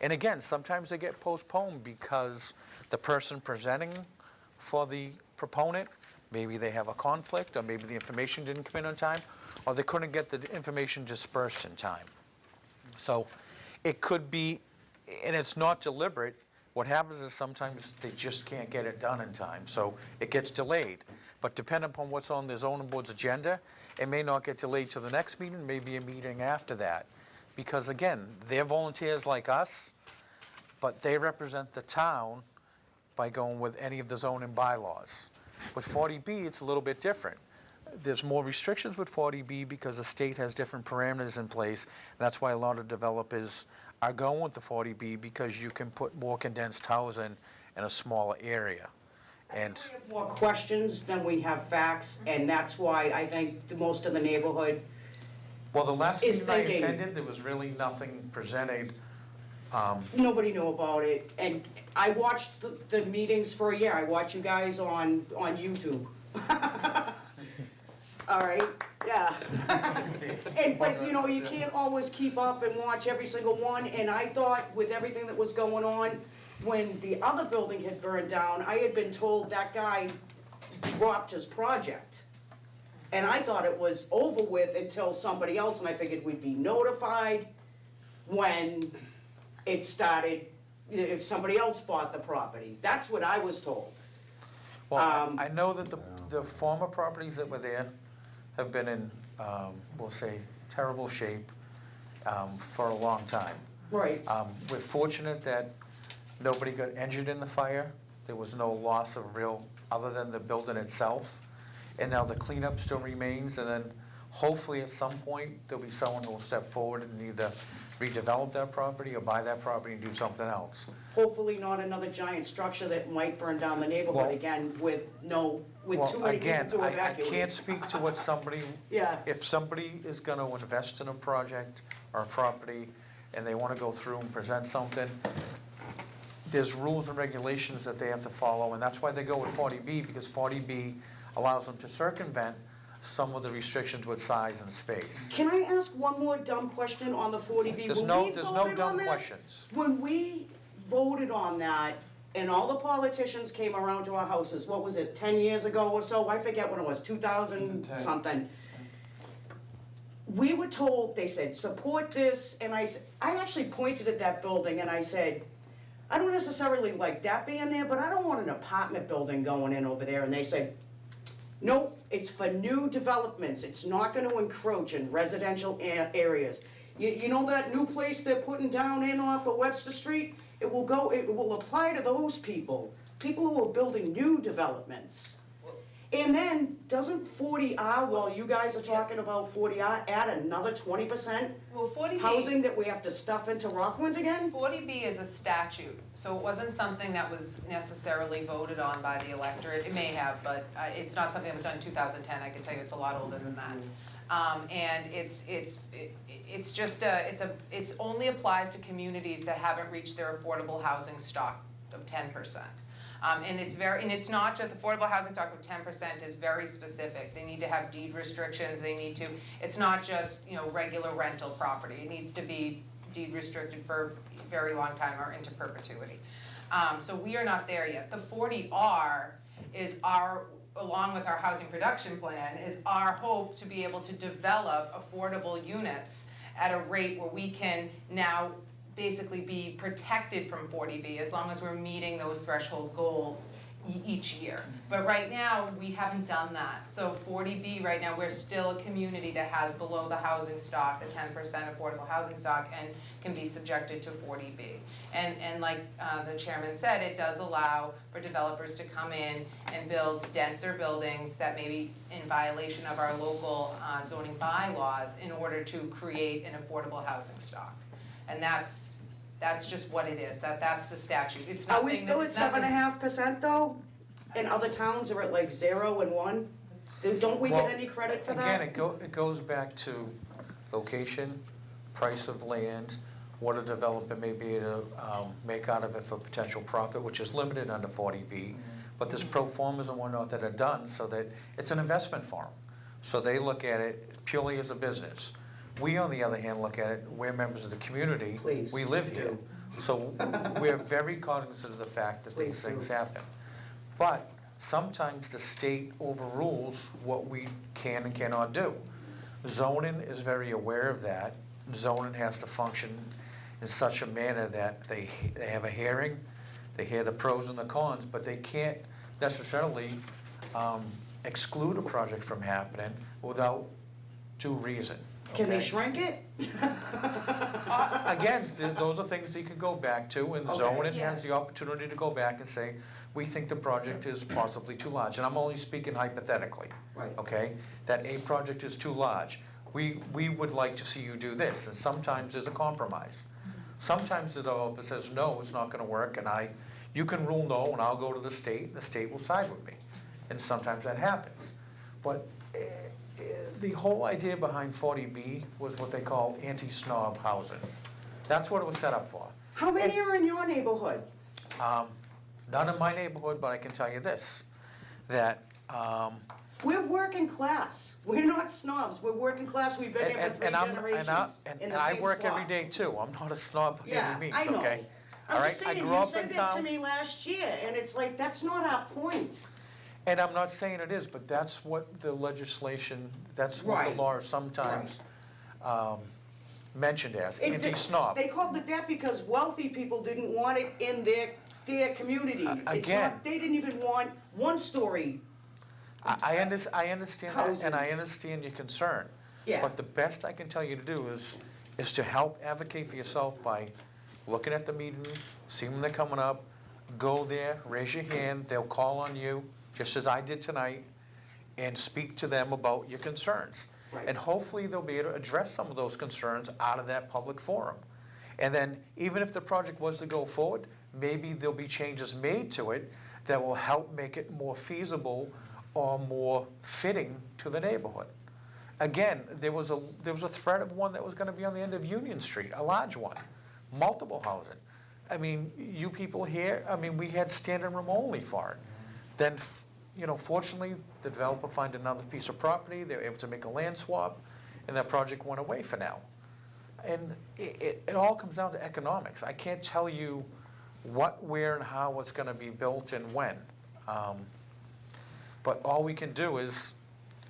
And again, sometimes they get postponed because the person presenting for the proponent, maybe they have a conflict, or maybe the information didn't come in on time, or they couldn't get the information dispersed in time. So it could be, and it's not deliberate. What happens is sometimes they just can't get it done in time, so it gets delayed. But depending upon what's on the zoning board's agenda, it may not get delayed to the next meeting, maybe a meeting after that. Because again, they're volunteers like us, but they represent the town, by going with any of the zoning bylaws. With 40B, it's a little bit different. There's more restrictions with 40B because the state has different parameters in place. That's why a lot of developers are going with the 40B, because you can put more condensed housing in a smaller area. And We have more questions than we have facts, and that's why I think most of the neighborhood, well, the last Is meeting I thinking- attended, there was really nothing presented. nobody knew about it. And I watched the meetings for a year. I watch you guys on YouTube. All right, yeah. But, you know, you can't always keep up and watch every single one, and I thought with everything that was going on, when the other building had burned down, I had been told that guy dropped his project. And I thought it was over with until somebody else, and I figured we'd be notified when it started, if somebody else bought the property. That's what I was told. Well, I know that the former properties that were there have been in, we'll say, terrible shape for a long time. Right. We're fortunate that nobody got injured in the fire. There was no loss of real, other than the building itself. And now the cleanup still remains, and then hopefully at some point, there'll be someone who will step forward and either redevelop that property or buy that property and do something else. Hopefully not another giant structure that might burn down the neighborhood Well- again with Well, too many people again, to I evacuate. can't speak to what somebody, Yeah. if somebody is gonna invest in a project or a property and they wanna go through and present something, there's rules and regulations that they have to follow, and that's why they go with 40B, because 40B allows them to circumvent some of the restrictions with size and space. Can I ask one more dumb question on the 40B? There's When no, we there's no voted on dumb that- questions. When we voted on that, and all the politicians came around to our houses, what was it, 10 years ago or so? I forget when it was, 2000 something. We were told, they said, support this, and I actually pointed at that building and I said, I don't necessarily like that being there, but I don't want an apartment building going in over there. And they said, nope, it's for new developments. It's not gonna encroach in residential areas. You know that new place they're putting down in off of Webster Street? It will apply to those people who are building new developments. And then, doesn't 40R, while you guys are talking about 40R, add another 20% Well, 40B. housing that we have to stuff into Rockland again? 40B is a statute, so it wasn't something that was necessarily voted on by the electorate. It may have, but it's not something that was done in 2010. I can tell you it's a lot older than that. And it's just it's only applies to communities that haven't reached their affordable housing stock of 10%. And it's not just affordable housing stock of 10% is very specific. They need to have deed restrictions. It's not just, regular rental property. It needs to be deed restricted for a very long time or into perpetuity. So we are not there yet. The 40R is along with our housing production plan, is our hope to be able to develop affordable units at a rate where we can now basically be protected from 40B as long as we're meeting those threshold goals each year. But right now, we haven't done that. So 40B right now, we're still a community that has below the housing stock, the 10% affordable housing stock, and can be subjected to 40B. And like the chairman said, it does allow for developers to come in and build denser buildings that may be in violation of our local zoning bylaws in order to create an affordable housing stock. And that's just what it is. That's the statute. It's Are nothing. we still at 7.5% though? And other towns are at like 0 and 1? Don't we get Well, any credit for Again, that? it goes back to location, price of land, what a developer may be able to make out of it for potential profit, which is limited under 40B. But there's pro formas and whatnot that are done so that it's an investment for them. So they look at it purely as a business. We, on the other hand, look at it, we're members of the community. Please, We live here. do. So we're very cognizant of the fact that these Please things do. happen. But sometimes the state overrules what we can and cannot do. Zoning is very aware of that. Zoning has to function in such a manner that they have a hearing, they hear the pros and the cons, but they can't necessarily exclude a project from happening without due reason. Can they Okay. shrink it? Again, those are things that you can go back to, and Okay. zoning has the opportunity to go back and say, we think the project is possibly too large, and I'm only speaking hypothetically. Right. Okay? That a project is too large. We would like to see you do this, and sometimes there's a compromise. Sometimes the developer says, no, it's not gonna work, and you can rule no, and I'll go to the state will side with me. And sometimes that happens. But the whole idea behind 40B was what they call anti-snob housing. That's what it was set up for. How many are in your neighborhood? None in my neighborhood, but I can tell you this, that, We're working class. We're not snobs. We're working class. We've been here for 3 generations in the I same work every spot. day too. I'm not a snob by Yeah, any means, I know. okay? All I'm right, just I saying, grew you up said in that to town. me last year, and it's like, that's not our point. And I'm not saying it is, but that's what the legislation, that's what the Right. law is sometimes mentioned as, It- anti-snob. They called it that because wealthy people didn't want it in their community. It's again. not, they didn't even want one-story. I understand that, and I Houses. understand your concern. Yeah. But the best I can tell you to do is to help advocate for yourself by looking at the meeting, see when they're coming up, go there, raise your hand, they'll call on you, just as I did tonight, and speak to them about your concerns. Right. And hopefully they'll be able to address some of those concerns out of that public forum. And then, even if the project was to go forward, maybe there'll be changes made to it that will help make it more feasible or more fitting to the neighborhood. Again, there was a threat of one that was gonna be on the end of Union Street, a large one, multiple housing. I mean, you people here, I mean, we had standing room only for it. Then, fortunately, the developer found another piece of property, they were able to make a land swap, and that project went away for now. And it all comes down to economics. I can't tell you what, where, and how it's gonna be built and when. But all we can do is,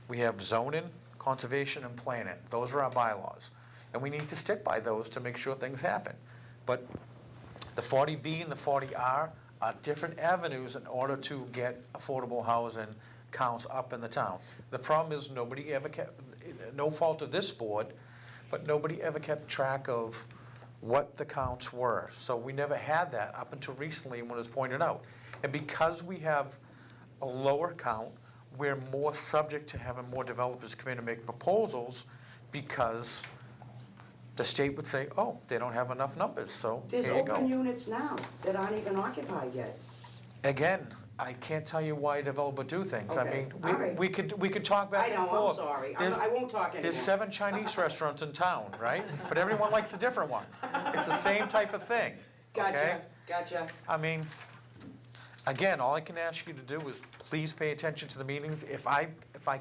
we have zoning, conservation, and planning. Those are our bylaws. And we need to stick by those to make sure things happen. But the 40B and the 40R are different avenues in order to get affordable housing counts up in the town. The problem is nobody ever kept, no fault of this board, but nobody ever kept track of what the counts were. So we never had that up until recently when it was pointed out. And because we have a lower count, we're more subject to having more developers come in and make proposals because the state would say, oh, they don't have enough numbers, so There's here you go. open units now that aren't even occupied yet. Again, I can't tell you why a developer do things. I Okay, mean, all right. we could talk back I and know, forth. I'm sorry. There's- I won't talk anymore. There's 7 Chinese restaurants in town, right? But everyone likes a different one. It's the same type of thing, okay? Gotcha. I mean, again, all I can ask you to do is please pay attention to the meetings. If I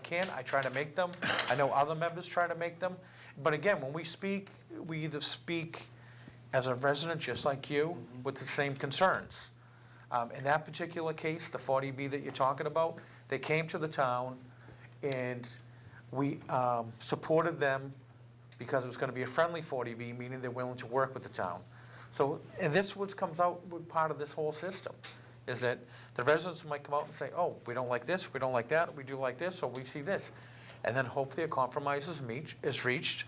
can, I try to make them. I know other members try to make them. But again, when we speak, we either speak as a resident, just like you, with the same concerns. In that particular case, the 40B that you're talking about, they came to the town and we supported them because it was going to be a friendly 40B, meaning they're willing to work with the town. So, and this what comes out with part of this whole system, is that the residents might come out and say, oh, we don't like this, we don't like that, we do like this, or we see this. And then hopefully a compromise is reached,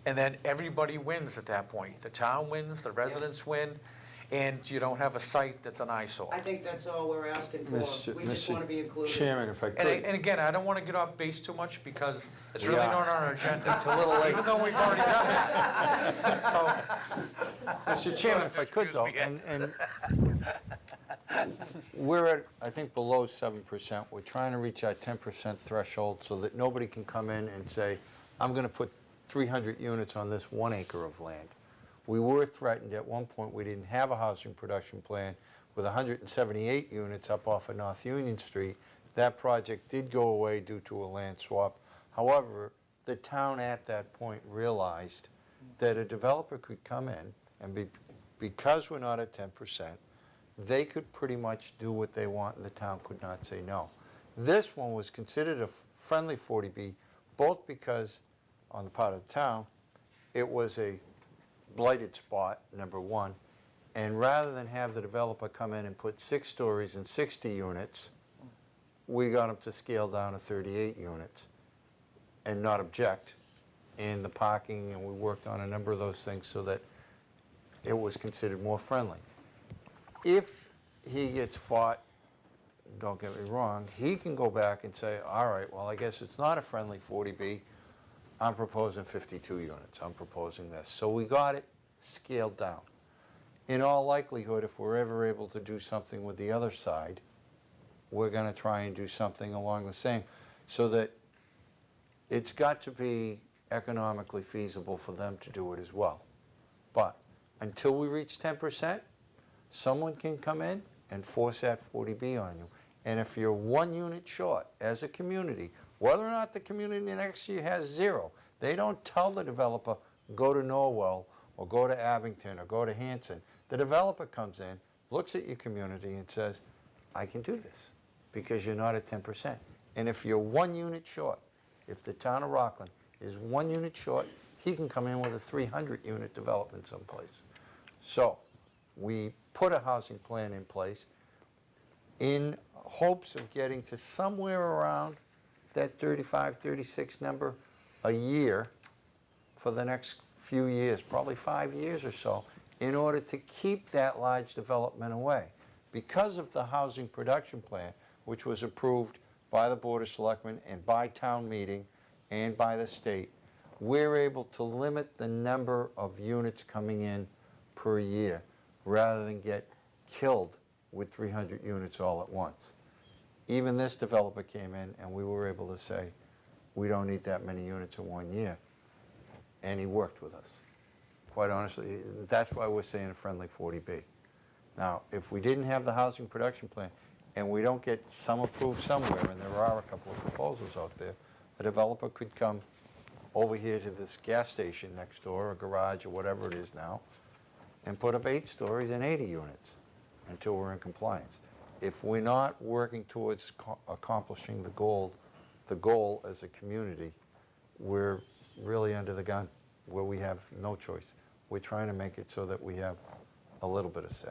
and then everybody wins at that point. The town wins, the residents win, and you don't have a site that's an eyesore. I think that's all we're asking for. Mr. We just want to be included. Chairman, if I And, could. and again, I don't want to get off base too much because it's We really are. not on our agenda. It's a little late. Even though we've already done it. So, Mr. Chairman, if I could though, and we're at, I think, below 7%. We're trying to reach our 10% threshold so that nobody can come in and say, I'm going to put 300 units on this 1 acre of land. We were threatened at one point, we didn't have a housing production plan with 178 units up off of North Union Street. That project did go away due to a land swap. However, the town at that point realized that a developer could come in and because we're not at 10%, they could pretty much do what they want and the town could not say no. This one was considered a friendly 40B, both because on the part of the town, it was a blighted spot, number one, and rather than have the developer come in and put 6 stories and 60 units, we got them to scale down to 38 units and not object. and the parking, and we worked on a number of those things so that it was considered more friendly. If he gets fought, don't get me wrong, he can go back and say, all right, well, I guess it's not a friendly 40B. I'm proposing 52 units. I'm proposing this. So we got it scaled down. In all likelihood, if we're ever able to do something with the other side, we're going to try and do something along the same, so that it's got to be economically feasible for them to do it as well. But until we reach 10%, someone can come in and force that 40B on you. And if you're 1 unit short as a community, whether or not the community next to you has 0, they don't tell the developer, go to Norwell or go to Abington or go to Hanson. The developer comes in, looks at your community and says, I can do this because you're not at 10%. And if you're 1 unit short, if the town of Rockland is 1 unit short, he can come in with a 300 unit development someplace. So we put a housing plan in place in hopes of getting to somewhere around that 35, 36 number a year for the next few years, probably 5 years or so, in order to keep that large development away. Because of the housing production plan, which was approved by the Board of Selectmen and by town meeting and by the state, we're able to limit the number of units coming in per year rather than get killed with 300 units all at once. Even this developer came in and we were able to say, we don't need that many units in 1 year. And he worked with us. Quite honestly, that's why we're saying a friendly 40B. Now, if we didn't have the housing production plan and we don't get some approved somewhere, and there are a couple of proposals out there, the developer could come over here to this gas station next door, or garage, or whatever it is now, and put up 8 stories and 80 units until we're in compliance. If we're not working towards accomplishing the goal as a community, we're really under the gun, where we have no choice. We're trying to make it so that we have a little bit of say.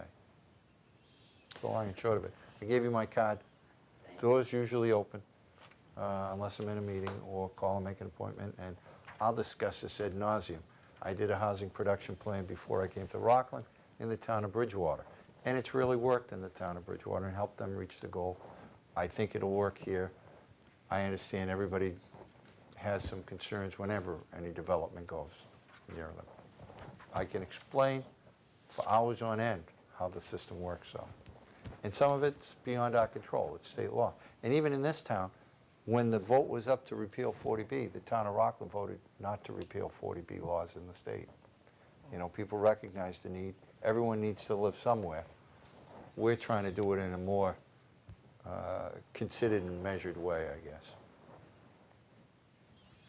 That's the long and short of it. I gave you my card. Doors usually open, unless I'm in a meeting, or call and make an appointment, and I'll discuss this ad nauseum. I did a housing production plan before I came to Rockland in the town of Bridgewater, and it's really worked in the town of Bridgewater and helped them reach the goal. I think it'll work here. I understand everybody has some concerns whenever any development goes near them. I can explain for hours on end how the system works, so. And some of it's beyond our control, it's state law. And even in this town, when the vote was up to repeal 40B, the town of Rockland voted not to repeal 40B laws in the state. You know, people recognize the need. Everyone needs to live somewhere. We're trying to do it in a more considered and measured way, I guess.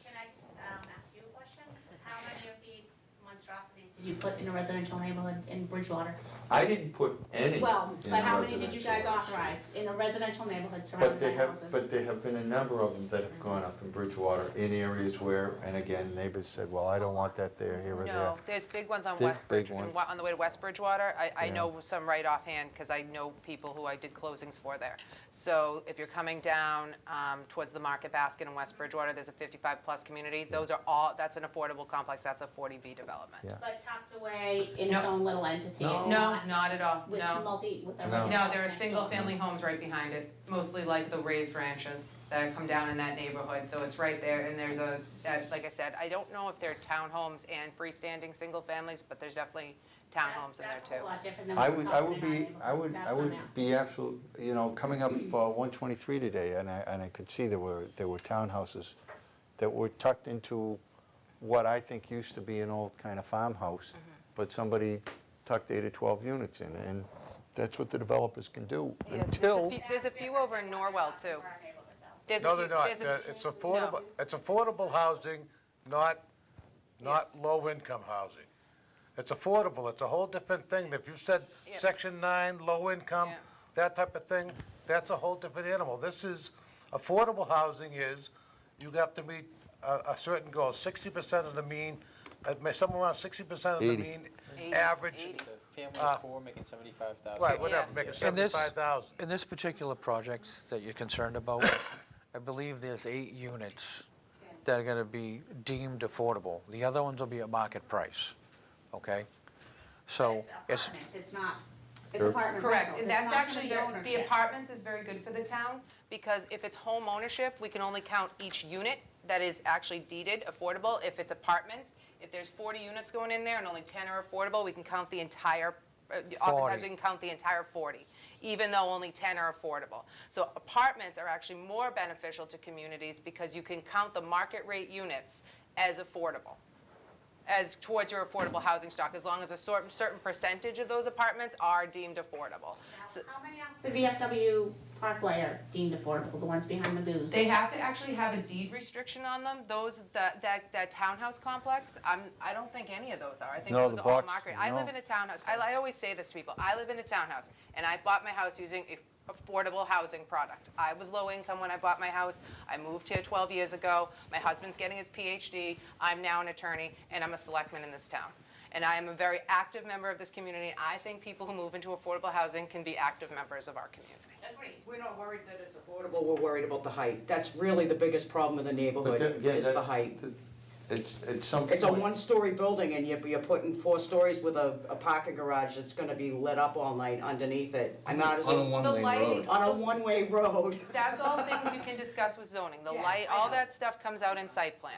Can I just ask you a question? How many of these monstrosities did you put in a residential neighborhood in Bridgewater? I didn't put any Well, in but how many did you residential guys areas. authorize in a residential neighborhood But surrounded by they have, houses? but there have been a number of them that have gone up in Bridgewater in areas where, and again, neighbors said, well, I don't want that there, here or there. No, there's big ones on There's West Bridge, big ones. on the way to West Bridgewater. I Yeah. know some right offhand because I know people who I did closings for there. So if you're coming down towards the Market Basket in West Bridgewater, there's a 55-plus community. Those are all, that's an affordable complex. That's a 40B development. Yeah. But tucked away in No. its own little entity? No. It's No, not at all, With no. with No. everything No, else there are next single-family homes right behind it, mostly like the raised ranches that come down in that neighborhood. So it's right there, and there's like I said, I don't know if they're townhomes and freestanding single families, but there's definitely townhomes in there That's a whole too. lot different than I what we're would talking be, in our neighborhood. That's what I'm asking. be absolute, you know, coming up 123 today, and I could see there were townhouses that were tucked into what I think used to be an old kind of farmhouse, but somebody tucked 8 or 12 units in, and that's what the developers can do Yeah, until. there's a few over in Norwell too. There's a No, few- they're not. there's a- It's affordable, it's affordable housing, not Yes. low-income housing. It's affordable, it's a whole different thing. If you said Yeah. Section 9, low-income, Yeah. that type of thing, that's a whole different animal. This is, affordable housing is, you have to meet a certain goal, 60% of the mean, somewhere around 60% of the 80. mean 80, average. 80. Family of 4 making 75,000. Right, whatever, Yeah. make it In this- 75,000. In this particular project that you're concerned about, I believe there's 8 units that are going to be deemed affordable. The other ones will be at market price, okay? So it's, It's not, it's apartment Correct, rentals. and It's that's not actually, the the ownership. apartments is very good for the town, because if it's home ownership, we can only count each unit that is actually deeded affordable. If it's apartments, if there's 40 units going in there and only 10 are affordable, we can count the entire, oftentimes we can count the entire 40, even though only 10 are affordable. So apartments are actually more beneficial to communities because you can count the market rate units as affordable, as towards your affordable housing stock, as long as a certain percentage of those apartments are deemed affordable. So How many off the VFW Parkway are deemed affordable, the ones behind Magoo's? they have to actually have a deed restriction on them. Those, that townhouse complex, I don't think any of those are. I think No, those the are all box, market. I live no. in a townhouse. I always say this to people. I live in a townhouse, and I bought my house using a affordable housing product. I was low income when I bought my house. I moved here 12 years ago. My husband's getting his PhD. I'm now an attorney, and I'm a selectman in this town. And I am a very active member of this community. I think people who move into affordable housing can be active members of our community. We're not worried that it's affordable, we're worried about the height. That's really the biggest problem in the neighborhood, But again, is the that's- height. It's some It's a point- one-story building, and you're putting 4 stories with a parking garage that's gonna be lit up all night underneath it. I might as well. The lighting, On a one-way road. that's all things you can discuss with zoning. The Yeah, light, I all know. that stuff comes out in site plan.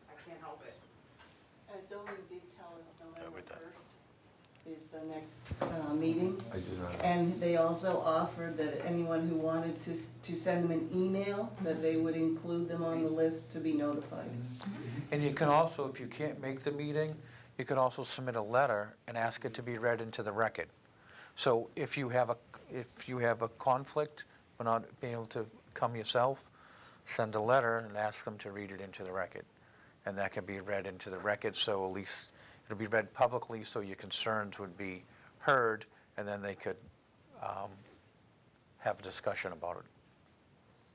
I can't help it. Zoning did tell us November 1st is the next meeting. I do not. And they also offered that anyone who wanted to send them an email, that they would include them on the list to be notified. and you can also, if you can't make the meeting, you can also submit a letter and ask it to be read into the record. So if you have a conflict, for not being able to come yourself, send a letter and ask them to read it into the record. And that can be read into the record, so at least it'll be read publicly, so your concerns would be heard, and then they could have a discussion about it.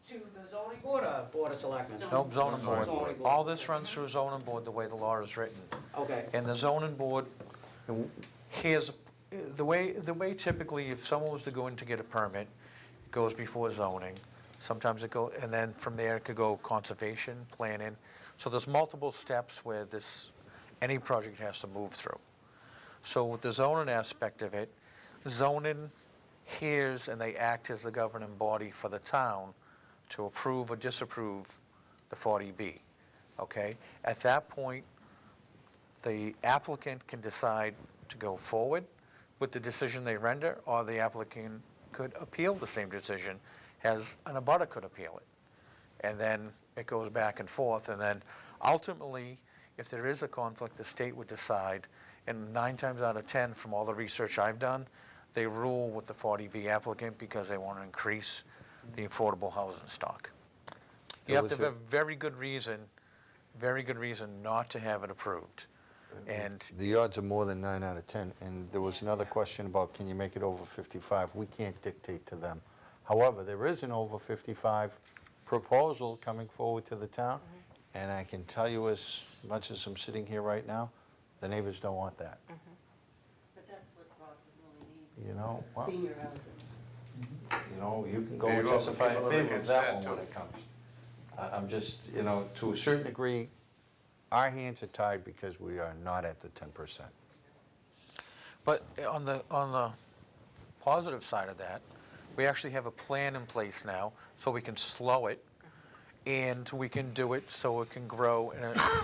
To the zoning board or board of selectmen? Nope, zoning board. Zoning board. All this runs through zoning board, the way the law is written. Okay. And the zoning board, here's, the way typically, if someone was to go in to get a permit, it goes before zoning. Sometimes it go, and then from there it could go conservation, planning. So there's multiple steps where any project has to move through. So with the zoning aspect of it, zoning hears and they act as the governing body for the town to approve or disapprove the 40B, okay? At that point, the applicant can decide to go forward with the decision they render, or the applicant could appeal the same decision, as an abutter could appeal it. And then it goes back and forth, and then ultimately, if there is a conflict, the state would decide, and 9 times out of 10, from all the research I've done, they rule with the 40B applicant because they want to increase the affordable housing stock. You have to have a very good reason not to have it approved. And The odds are more than 9 out of 10. And there was another question about, can you make it over 55? We can't dictate to them. However, there is an over 55 proposal coming forward to the town. And I can tell you, as much as I'm sitting here right now, the neighbors don't want that. But that's what Rockland really needs. You know, well, Senior housing. you know, you can go There you and go. testify in People are favor of that against one that, when it comes. I'm just, you know, to a certain degree, our hands are tied because we are not at the 10%. But on the positive side of that, we actually have a plan in place now, so we can slow it, and we can do it so it can grow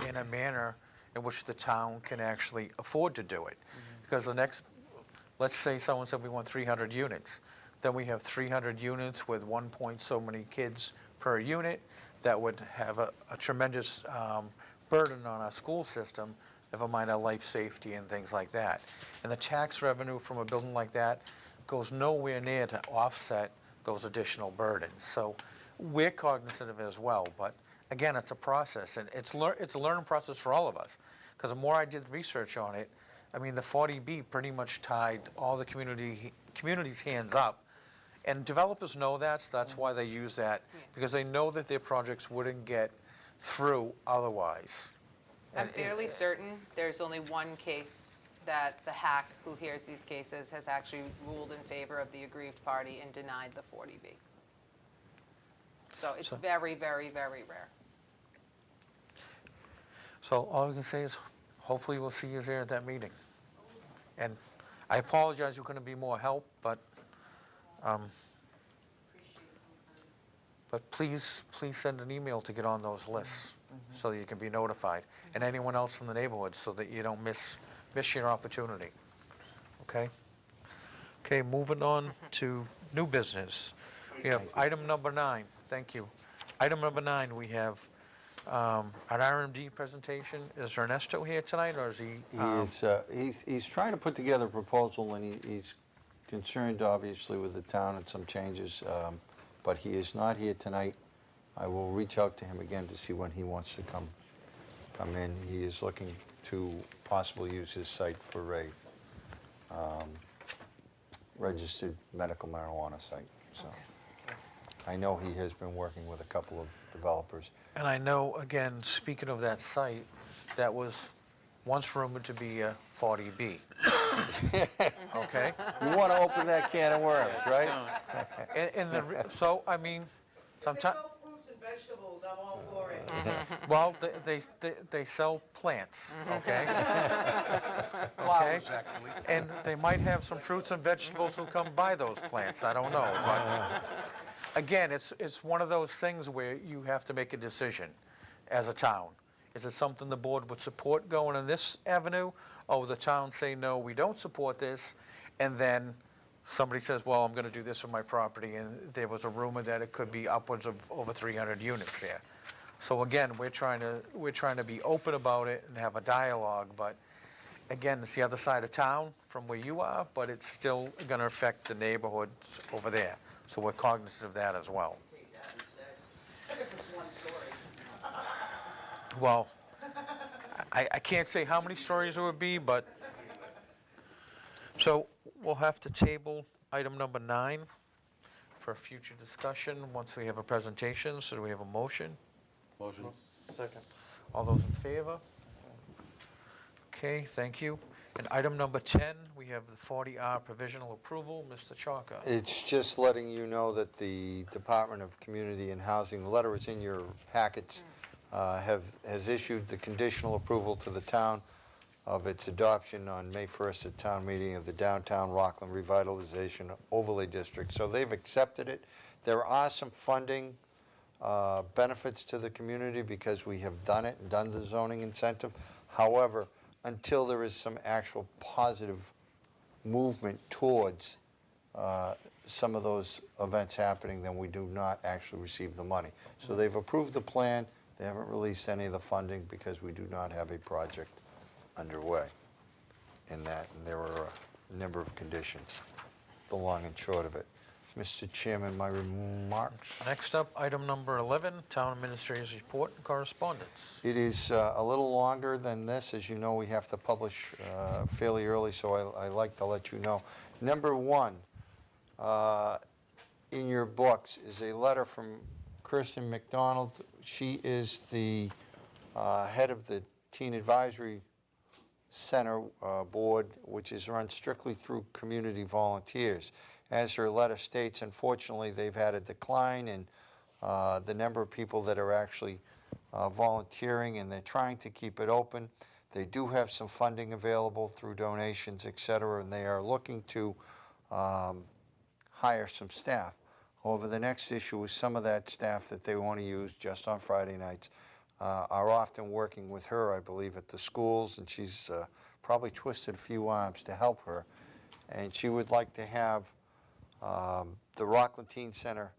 in a manner in which the town can actually afford to do it. Because let's say someone said we want 300 units, then we have 300 units with 1 point so many kids per unit. That would have a tremendous burden on our school system, never mind our life safety and things like that. And the tax revenue from a building like that goes nowhere near to offset those additional burdens. So we're cognizant of it as well, but again, it's a process, and it's a learning process for all of us. Because the more I did research on it, I mean, the 40B pretty much tied all the community's hands up. And developers know that, so that's why they use that, because they know that their projects wouldn't get through otherwise. I'm fairly certain there's only one case that the hack who hears these cases has actually ruled in favor of the aggrieved party and denied the 40B. So it's very, very, very rare. So all I can say is, hopefully we'll see you there at that meeting. And I apologize, we couldn't be more help, but please send an email to get on those lists, so that you can be notified, and anyone else in the neighborhood, so that you don't miss your opportunity. Okay? Okay, moving on to new business. We have item number 9. Thank you. Item number 9, we have an RMD presentation. Is Ernesto here tonight, or is he? He's trying to put together a proposal, and he's concerned, obviously, with the town and some changes, but he is not here tonight. I will reach out to him again to see when he wants to come in. He is looking to possibly use his site for a registered medical marijuana site, so. I know he has been working with a couple of developers. And I know, again, speaking of that site, that was once rumored to be a 40B. Okay? You want to open that can of worms, right? So, I mean, sometimes. Fruits and vegetables, I'm all for it. Well, they sell plants, okay? Okay? And they might have some fruits and vegetables who come buy those plants, I don't know. But again, it's one of those things where you have to make a decision as a town. Is it something the board would support going in this avenue? Or would the town say, no, we don't support this, and then somebody says, well, I'm going to do this with my property, and there was a rumor that it could be upwards of over 300 units there. So again, we're trying to be open about it and have a dialogue, but again, it's the other side of town from where you are, but it's still going to affect the neighborhoods over there. So we're cognizant of that as well. Well, I can't say how many stories it would be, but, so we'll have to table item number 9 for future discussion once we have a presentation. So do we have a motion? Motion. Second. All those in favor? Okay, thank you. And item number 10, we have the 40R provisional approval. Mr. Chalker. It's just letting you know that the Department of Community and Housing, the letter is in your packets, has issued the conditional approval to the town of its adoption on May 1st at town meeting of the Downtown Rockland Revitalization Overlay District. So they've accepted it. There are some funding benefits to the community because we have done it and done the zoning incentive. However, until there is some actual positive movement towards some of those events happening, then we do not actually receive the money. So they've approved the plan. They haven't released any of the funding because we do not have a project underway in that, and there are a number of conditions, the long and short of it. Mr. Chairman, my remarks. Next up, item number 11, Town Administrator's Report and Correspondence. It is a little longer than this. As you know, we have to publish fairly early, so I like to let you know. Number 1 in your books is a letter from Kirsten McDonald. She is the head of the Teen Advisory Center Board, which is run strictly through community volunteers. As her letter states, unfortunately, they've had a decline in the number of people that are actually volunteering, and they're trying to keep it open. They do have some funding available through donations, et cetera, and they are looking to hire some staff. However, the next issue is some of that staff that they want to use just on Friday nights are often working with her, I believe, at the schools, and she's probably twisted a few arms to help her. And she would like to have the Rockland Teen Center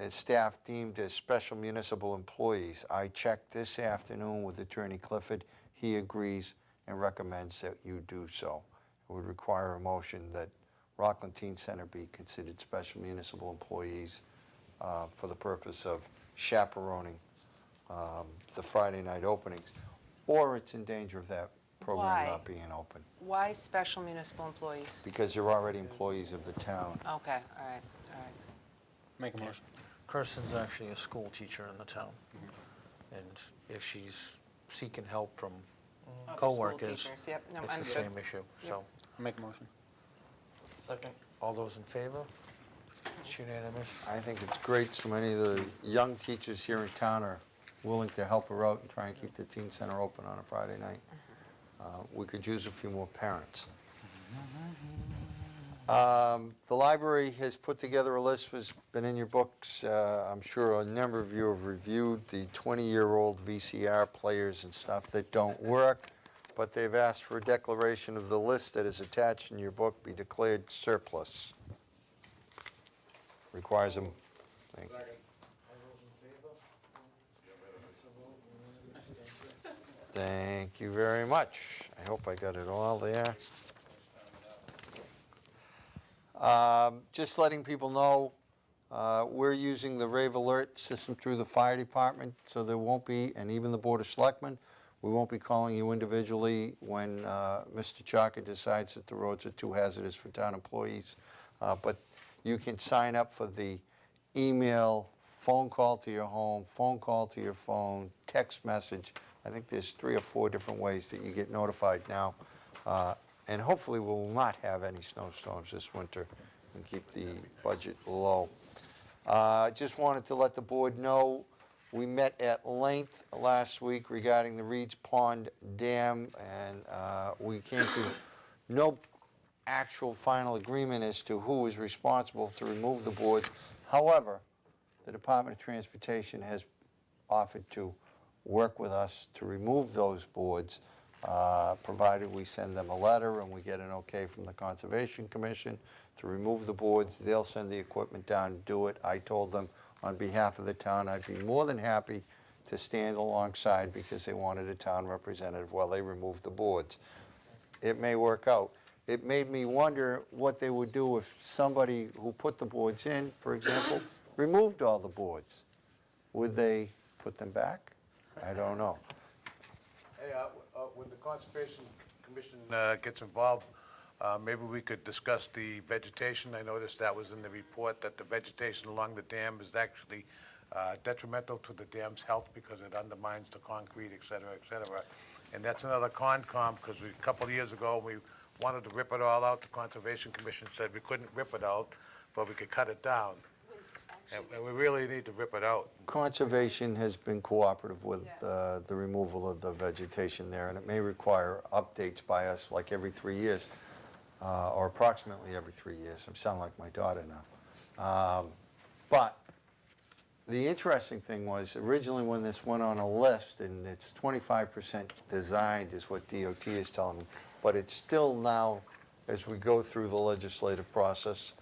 staff deemed as special municipal employees. I checked this afternoon with Attorney Clifford. He agrees and recommends that you do so. It would require a motion that Rockland Teen Center be considered special municipal employees for the purpose of chaperoning the Friday night openings, or it's in danger of that program Why? not being open. Why special municipal employees? Because they're already employees of the town. Okay, all right. Make a motion. Kirsten's actually a school teacher in the town. And if she's seeking help from School coworkers, teachers, yep, no, it's the understood. same issue, so. I'll make a motion. Second. All those in favor? It's unanimous. I think it's great. So many of the young teachers here in town are willing to help her out and try and keep the teen center open on a Friday night. We could use a few more parents. The library has put together a list, has been in your books. I'm sure a number of you have reviewed the 20-year-old VCR players and stuff that don't work, but they've asked for a declaration of the list that is attached in your book be declared surplus. Requires them. Thank you. Thank you very much. I hope I got it all there. Just letting people know, we're using the Rave Alert system through the fire department, so there won't be, and even the Board of Selectmen, we won't be calling you individually when Mr. Chalker decides that the roads are too hazardous for town employees. But you can sign up for the email, phone call to your home, phone call to your phone, text message. I think there's 3 or 4 different ways that you get notified now. And hopefully we will not have any snowstorms this winter and keep the budget low. Just wanted to let the board know, we met at length last week regarding the Reeds Pond Dam, and we came to no actual final agreement as to who is responsible to remove the boards. However, the Department of Transportation has offered to work with us to remove those boards, provided we send them a letter and we get an okay from the Conservation Commission to remove the boards. They'll send the equipment down and do it. I told them on behalf of the town I'd be more than happy to stand alongside because they wanted a town representative while they removed the boards. It may work out. It made me wonder what they would do if somebody who put the boards in, for example, removed all the boards. Would they put them back? I don't know. Hey, when the Conservation Commission gets involved, maybe we could discuss the vegetation. I noticed that was in the report, that the vegetation along the dam is actually detrimental to the dam's health because it undermines the concrete, et cetera, et cetera. And that's another Concom, because a couple of years ago, we wanted to rip it all out. The Conservation Commission said we couldn't rip it out, but we could cut it down. And we really need to rip it out. Conservation has been cooperative with the removal of the vegetation there, and it may require updates by us like every 3 years, or approximately every 3 years. I sound like my daughter now. But the interesting thing was, originally when this went on a list, and it's 25% designed is what DOT is telling me, but it's still now, as we go through the legislative process,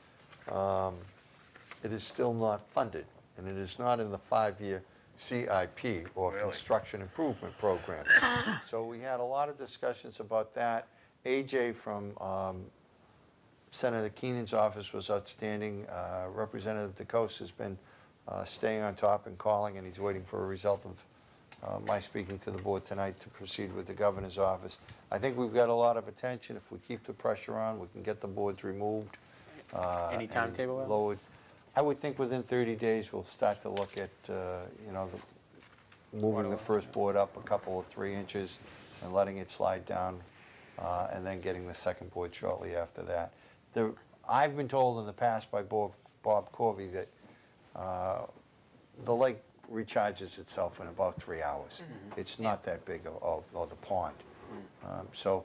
it is still not funded, and it is not in the 5-year CIP or Construction Improvement Program. So we had a lot of discussions about that. AJ from Senator Keenan's office was outstanding. Representative DeCoste has been staying on top and calling, and he's waiting for a result of my speaking to the board tonight to proceed with the governor's office. I think we've got a lot of attention. If we keep the pressure on, we can get the boards removed. Any timetable? Lowered. I would think within 30 days we'll start to look at, moving the first board up a couple of 3 inches and letting it slide down, and then getting the second board shortly after that. I've been told in the past by Bob Corvey that the lake recharges itself in about 3 hours. It's not that big of the pond. So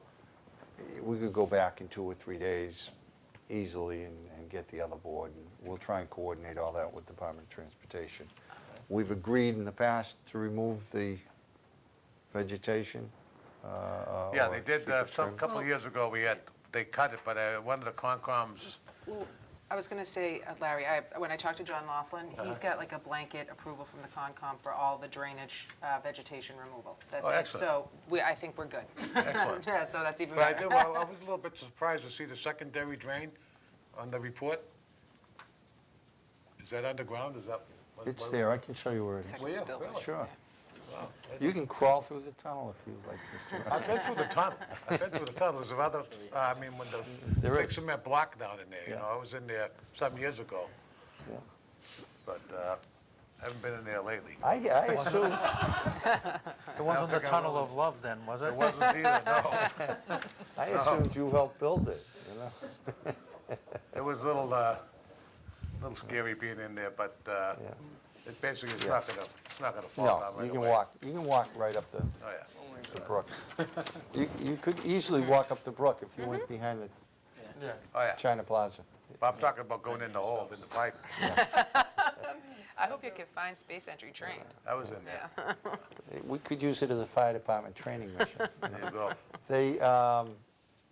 we could go back in 2 or 3 days easily and get the other board, and we'll try and coordinate all that with Department of Transportation. We've agreed in the past to remove the vegetation. Yeah, they did, some couple of years ago, they cut it, but one of the Concoms. Well, I was going to say, Larry, when I talked to John Laughlin, he's got like a blanket approval from the Concom for all the drainage vegetation removal. Excellent. So I think we're good. Excellent. Yeah, so that's even But better. I was a little bit surprised to see the secondary drain on the report. Is that underground? Is that? It's there. I can show you where it is. Well, yeah, really? Sure. Wow. You can crawl through the tunnel if you like, Mr. I've been through the tunnel. I've been through the tunnel. There's other, when the There big is. cement block down in there, Yeah. I was in there some years ago. Yeah. But I haven't been in there lately. I assume. It wasn't the tunnel of love then, was it? It wasn't either, no. I assumed you helped build it, It was a little scary being in there, but It basically, it's Yeah. not gonna fall No, down right you can away. you can walk right up the Oh, yeah. the brook. You could easily walk up the brook if you went behind the Yeah. Oh, yeah. China Plaza. But I'm talking about going in the hole, in the pipe. I hope you can find space entry trained. I was in there. Yeah. We could use it as a fire department training mission. There you go. The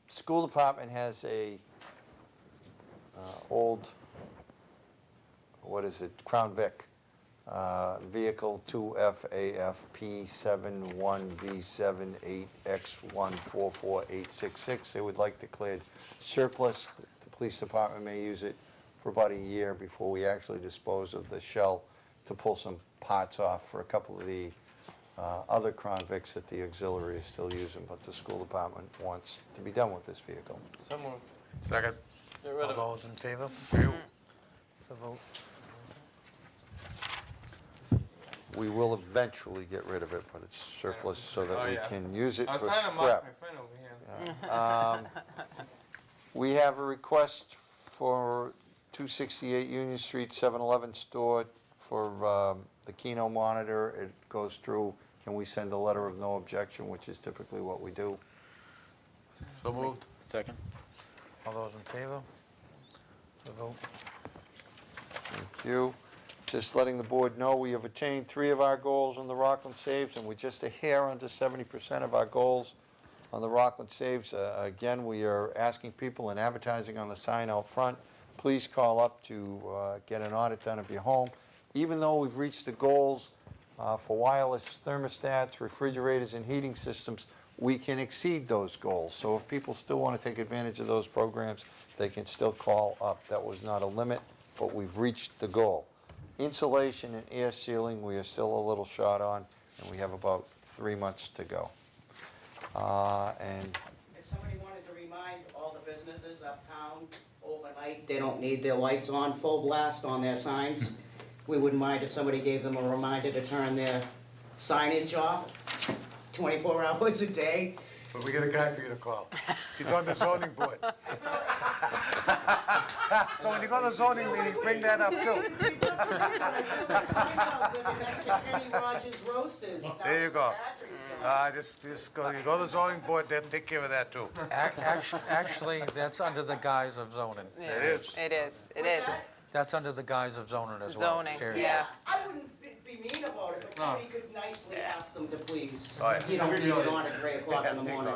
school department has a old, what is it, Crown Vic, vehicle 2FAFP71V78X144866. They would like declared surplus. The police department may use it for about a year before we actually dispose of the shell to pull some parts off for a couple of the other Crown Vics that the auxiliary is still using, but the school department wants to be done with this vehicle. So moved. Second. Get rid All of it. those in favor? The vote. We will eventually get rid of it, but it's surplus so that Oh, we yeah. can use it I was for trying to mock scrap. my friend over here. We have a request for 268 Union Street, 7-Eleven store for the Keno monitor. It goes through, can we send a letter of no objection, which is typically what we do. So moved. Second. All those in favor? The vote. Thank you. Just letting the board know, we have attained 3 of our goals on the Rockland Saves, and we're just a hair under 70% of our goals on the Rockland Saves. Again, we are asking people and advertising on the sign out front, please call up to get an audit done of your home. Even though we've reached the goals for wireless thermostats, refrigerators, and heating systems, we can exceed those goals. So if people still want to take advantage of those programs, they can still call up. That was not a limit, but we've reached the goal. Insulation and air sealing, we are still a little short on, and we have about 3 months to go. And If somebody wanted to remind all the businesses uptown overnight, they don't need their lights on full blast on their signs, we wouldn't mind if somebody gave them a reminder to turn their signage off 24 hours a day. But we got a guy for you to call. He's on the zoning board. So when you go to the zoning meeting, bring that up too. There you go. Just go, you go to the zoning board, they'll take care of that too. Actually, that's under the guise of zoning. Yeah, It is. It is, it is. That's under the guise of zoning as well. Zoning, Seriously. yeah. I wouldn't be mean about it, but somebody could nicely ask them to please. Oh, yeah. You don't need it on at 3 o'clock in the morning.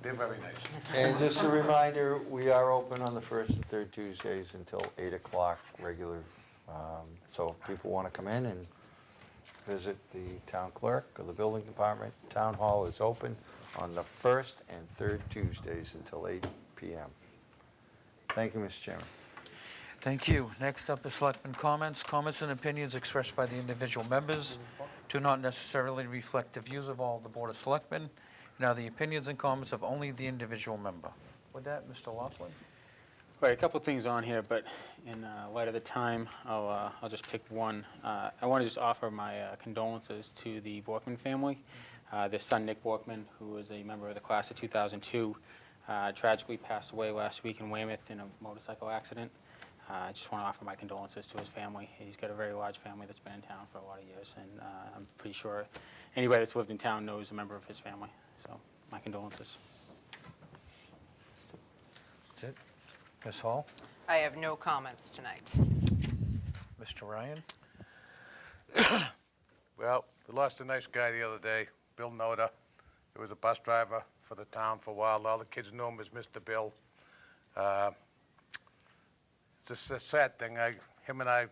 They're very nice. And just a reminder, we are open on the first and third Tuesdays until 8 o'clock regular. So if people want to come in and visit the town clerk or the building department, town hall is open on the first and third Tuesdays until 8 p.m. Thank you, Mr. Chairman. Thank you. Next up is selectmen comments. Comments and opinions expressed by the individual members do not necessarily reflect the views of all the Board of Selectmen, and are the opinions and comments of only the individual member. With that, Mr. Laughlin. Right, a couple of things on here, but in light of the time, I'll just pick one. I want to just offer my condolences to the Borkman family. Their son, Nick Borkman, who was a member of the class of 2002, tragically passed away last week in Weymouth in a motorcycle accident. I just want to offer my condolences to his family. He's got a very large family that's been in town for a lot of years, and I'm pretty sure anybody that's lived in town knows a member of his family. So, my condolences. That's it. Ms. Hall. I have no comments tonight. Mr. Ryan. Well, we lost a nice guy the other day, Bill Noda. He was a bus driver for the town for a while. All the kids knew him as Mr. Bill. It's a sad thing. Him and I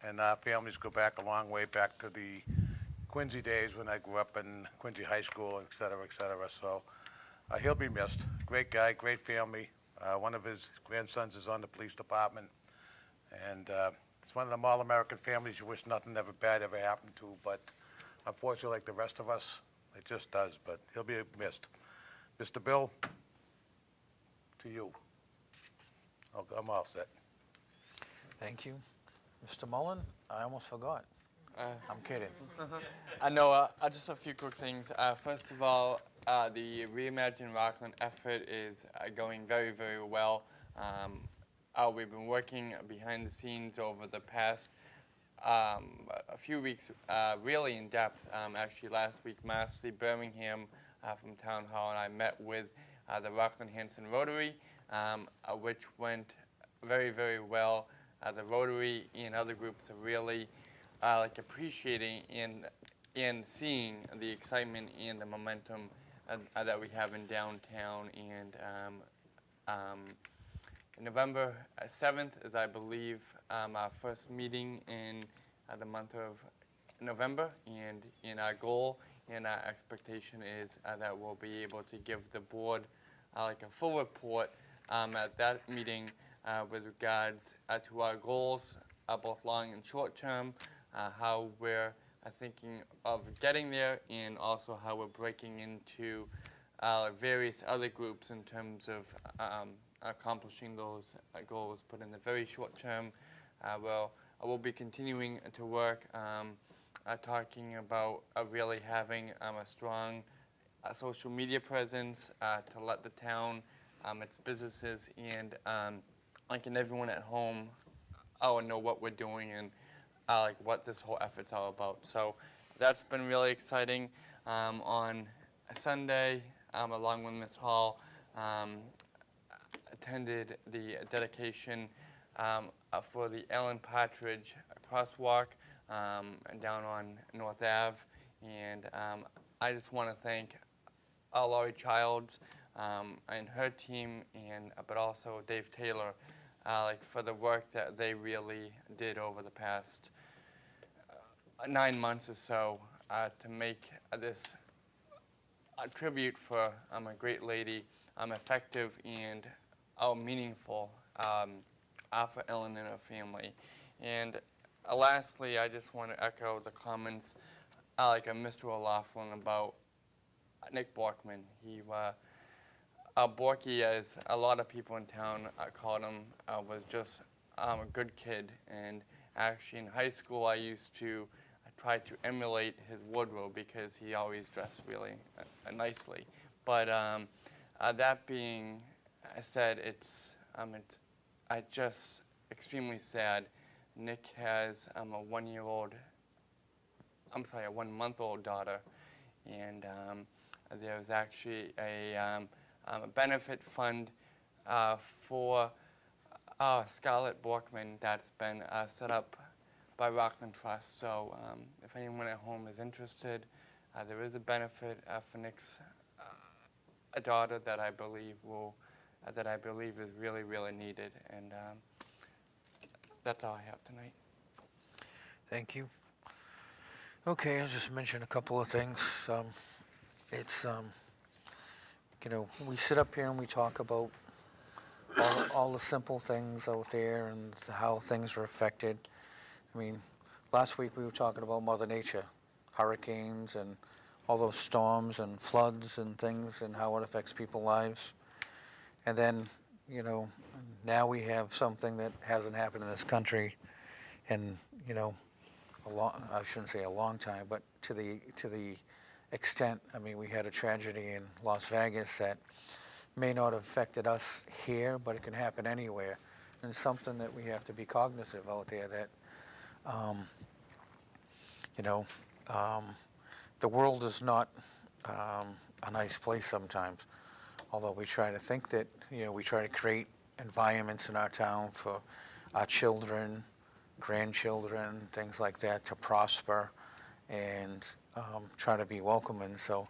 and our families go back a long way, back to the Quincy days when I grew up in Quincy High School, et cetera, et cetera. So he'll be missed. Great guy, great family. One of his grandsons is on the police department. And it's one of them all-American families you wish nothing ever bad ever happened to. But unfortunately, like the rest of us, it just does. But he'll be missed. Mr. Bill, to you. I'm all set. Thank you. Mr. Mullen, I almost forgot. I'm kidding. I know, just a few quick things. First of all, the Reimagine Rockland effort is going very, very well. We've been working behind the scenes over the past a few weeks really in depth. Actually, last week, Marcy Birmingham from Town Hall and I met with the Rockland Hanson Rotary, which went very, very well. The Rotary and other groups are really like appreciating and seeing the excitement and the momentum that we have in downtown. And November 7th is, I believe, our first meeting in the month of November, and our goal and our expectation is that we'll be able to give the board like a full report at that meeting with regards to our goals, both long and short term, how we're thinking of getting there, and also how we're breaking into various other groups in terms of accomplishing those goals. But in the very short term, we'll be continuing to work talking about really having a strong social media presence to let the town, its businesses, and everyone at home know what we're doing and like what this whole effort's all about. So that's been really exciting. On a Sunday, along with Ms. Hall, attended the dedication for the Ellen Partridge crosswalk down on North Ave, and I just want to thank Laurie Childs and her team, but also Dave Taylor, for the work that they really did over the past 9 months or so to make this a tribute for a great lady, effective and meaningful for Ellen and her family. And lastly, I just want to echo the comments of Mr. O'Laughlin about Nick Borkman. Borky, as a lot of people in town called him, was just a good kid. And actually in high school, I used to try to emulate his wardrobe because he always dressed really nicely. But that being said, it's just extremely sad. Nick has a 1-month-old daughter, and there's actually a benefit fund for Scarlett Borkman that's been set up by Rockland Trust. So if anyone at home is interested, there is a benefit for Nick's daughter that I believe is really, really needed. And that's all I have tonight. Thank you. Okay, I'll just mention a couple of things. We sit up here and we talk about all the simple things out there and how things are affected. I mean, last week we were talking about Mother Nature, hurricanes and all those storms and floods and things and how it affects people's lives. And then, now we have something that hasn't happened in this country in, I shouldn't say a long time, but to the extent, I mean, we had a tragedy in Las Vegas that may not have affected us here, but it can happen anywhere. And something that we have to be cognizant of out there that, the world is not a nice place sometimes. Although we try to think that, we try to create environments in our town for our children, grandchildren, things like that to prosper and try to be welcoming. So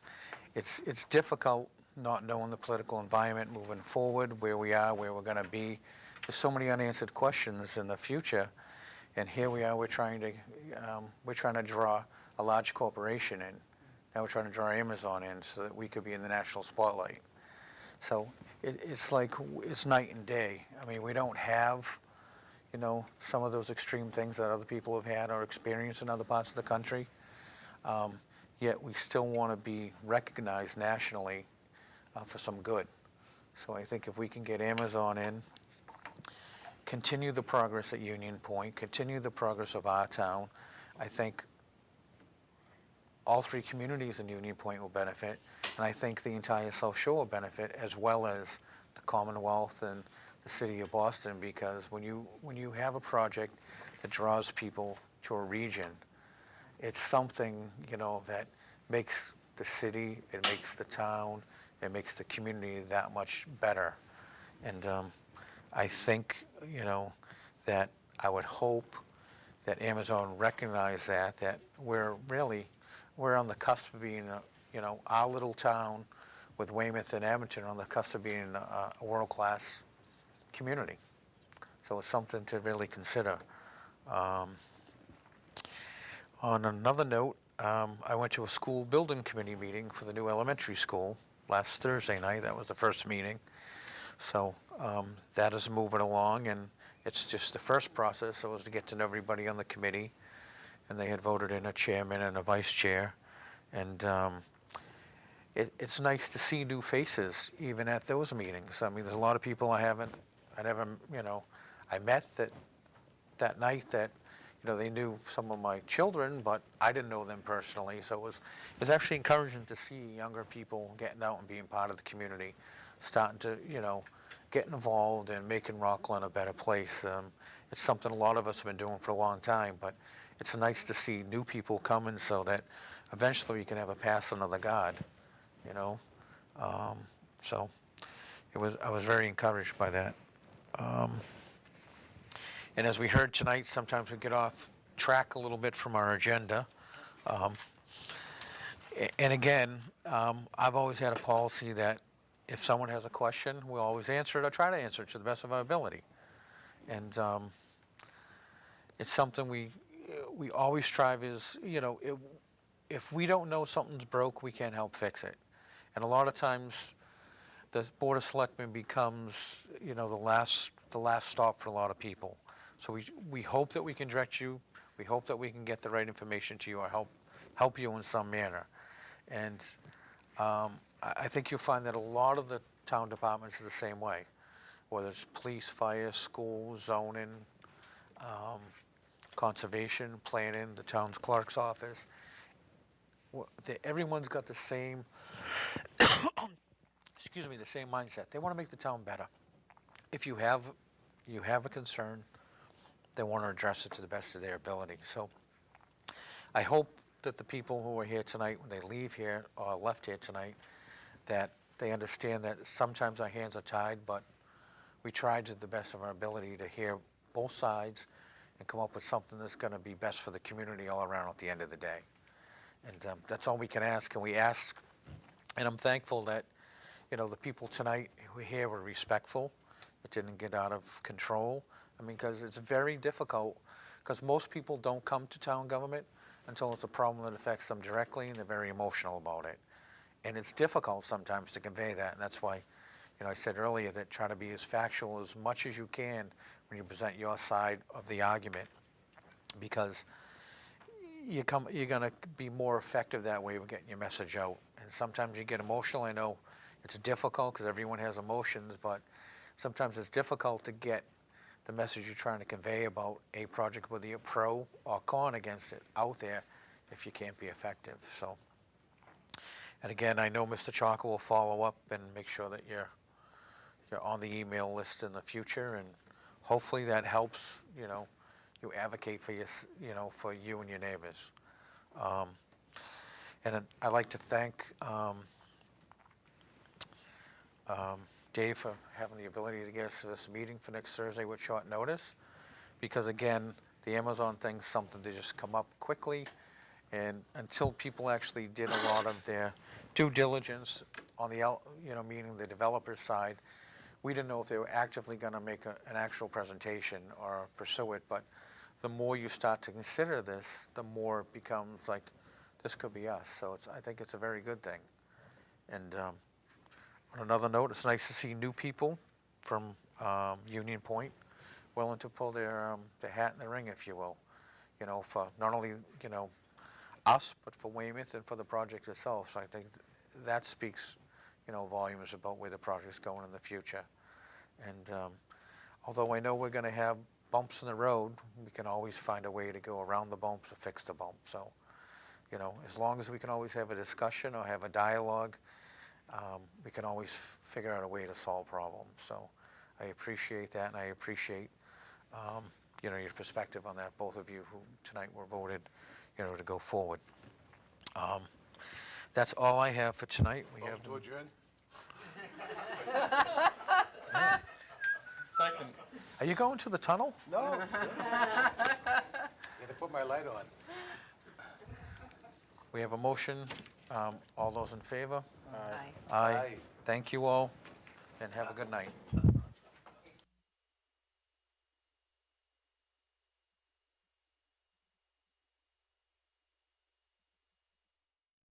it's difficult not knowing the political environment moving forward, where we are, where we're going to be. There's so many unanswered questions in the future, and here we are. We're trying to draw a large corporation in. Now we're trying to draw Amazon in so that we could be in the national spotlight. So it's like it's night and day. I mean, we don't have, some of those extreme things that other people have had or experienced in other parts of the country. Yet we still want to be recognized nationally for some good. So I think if we can get Amazon in, continue the progress at Union Point, continue the progress of our town, I think all three communities in Union Point will benefit, and I think the entire South Shore will benefit, as well as the Commonwealth and the city of Boston, because when you have a project that draws people to a region, it's something, that makes the city, it makes the town, it makes the community that much better. And I think, that I would hope that Amazon recognize that we're on the cusp of being, our little town with Weymouth and Edmonton are on the cusp of being a world-class community. So it's something to really consider. On another note, I went to a school building committee meeting for the new elementary school last Thursday night. That was the first meeting. So that is moving along, and it's just the first process. So it was to get to know everybody on the committee, and they had voted in a chairman and a vice chair. And it's nice to see new faces even at those meetings. I mean, there's a lot of people I never, I met that night that, they knew some of my children, but I didn't know them personally. So it was actually encouraging to see younger people getting out and being part of the community, starting to, get involved and making Rockland a better place. It's something a lot of us have been doing for a long time, but it's nice to see new people coming so that eventually we can have a passing of the guard, So I was very encouraged by that. And as we heard tonight, sometimes we get off track a little bit from our agenda. And again, I've always had a policy that if someone has a question, we'll always answer it or try to answer it to the best of our ability. And it's something we always strive is, if we don't know something's broke, we can't help fix it. And a lot of times, the Board of Selectmen becomes, the last stop for a lot of people. So we hope that we can direct you. We hope that we can get the right information to you or help you in some manner. And I think you'll find that a lot of the town departments are the same way, whether it's police, fire, school, zoning, conservation, planning, the town's clerk's office. Everyone's got the same, the same mindset. They want to make the town better. If you have a concern, they want to address it to the best of their ability. So I hope that the people who are here tonight, when they leave here or left here tonight, that they understand that sometimes our hands are tied, but we try to the best of our ability to hear both sides and come up with something that's going to be best for the community all around at the end of the day. And that's all we can ask. And we ask, and I'm thankful that, the people tonight who are here were respectful. It didn't get out of control. I mean, because it's very difficult, because most people don't come to town government until it's a problem that affects them directly, and they're very emotional about it. And it's difficult sometimes to convey that, and that's why, I said earlier that try to be as factual as much as you can when you present your side of the argument, because you're going to be more effective that way with getting your message out. And sometimes you get emotional. I know it's difficult because everyone has emotions, but sometimes it's difficult to get the message you're trying to convey about a project, whether you're pro or con against it, out there if you can't be effective. So, and again, I know Mr. Chalker will follow up and make sure that you're on the email list in the future, and hopefully that helps, you advocate for for you and your neighbors. And I'd like to thank Dave for having the ability to get us to this meeting for next Thursday with short notice, because again, the Amazon thing's something to just come up quickly, and until people actually did a lot of their due diligence on the, meaning the developer side, we didn't know if they were actively going to make an actual presentation or pursue it. But the more you start to consider this, the more it becomes like this could be us. So I think it's a very good thing. And on another note, it's nice to see new people from Union Point willing to pull their hat in the ring, if you will, for not only, us, but for Weymouth and for the project itself. So I think that speaks, volumes about where the project's going in the future. And although I know we're going to have bumps in the road, we can always find a way to go around the bumps or fix the bump. So, as long as we can always have a discussion or have a dialogue, we can always figure out a way to solve problems. So I appreciate that, and I appreciate your perspective on that, both of you who tonight were voted, to go forward. That's all I have for tonight. We have. To adjourn? Second. Are you going to the tunnel? No. Got to put my light on. We have a motion. All those in favor? Aye. Aye. Thank you all, and have a good night.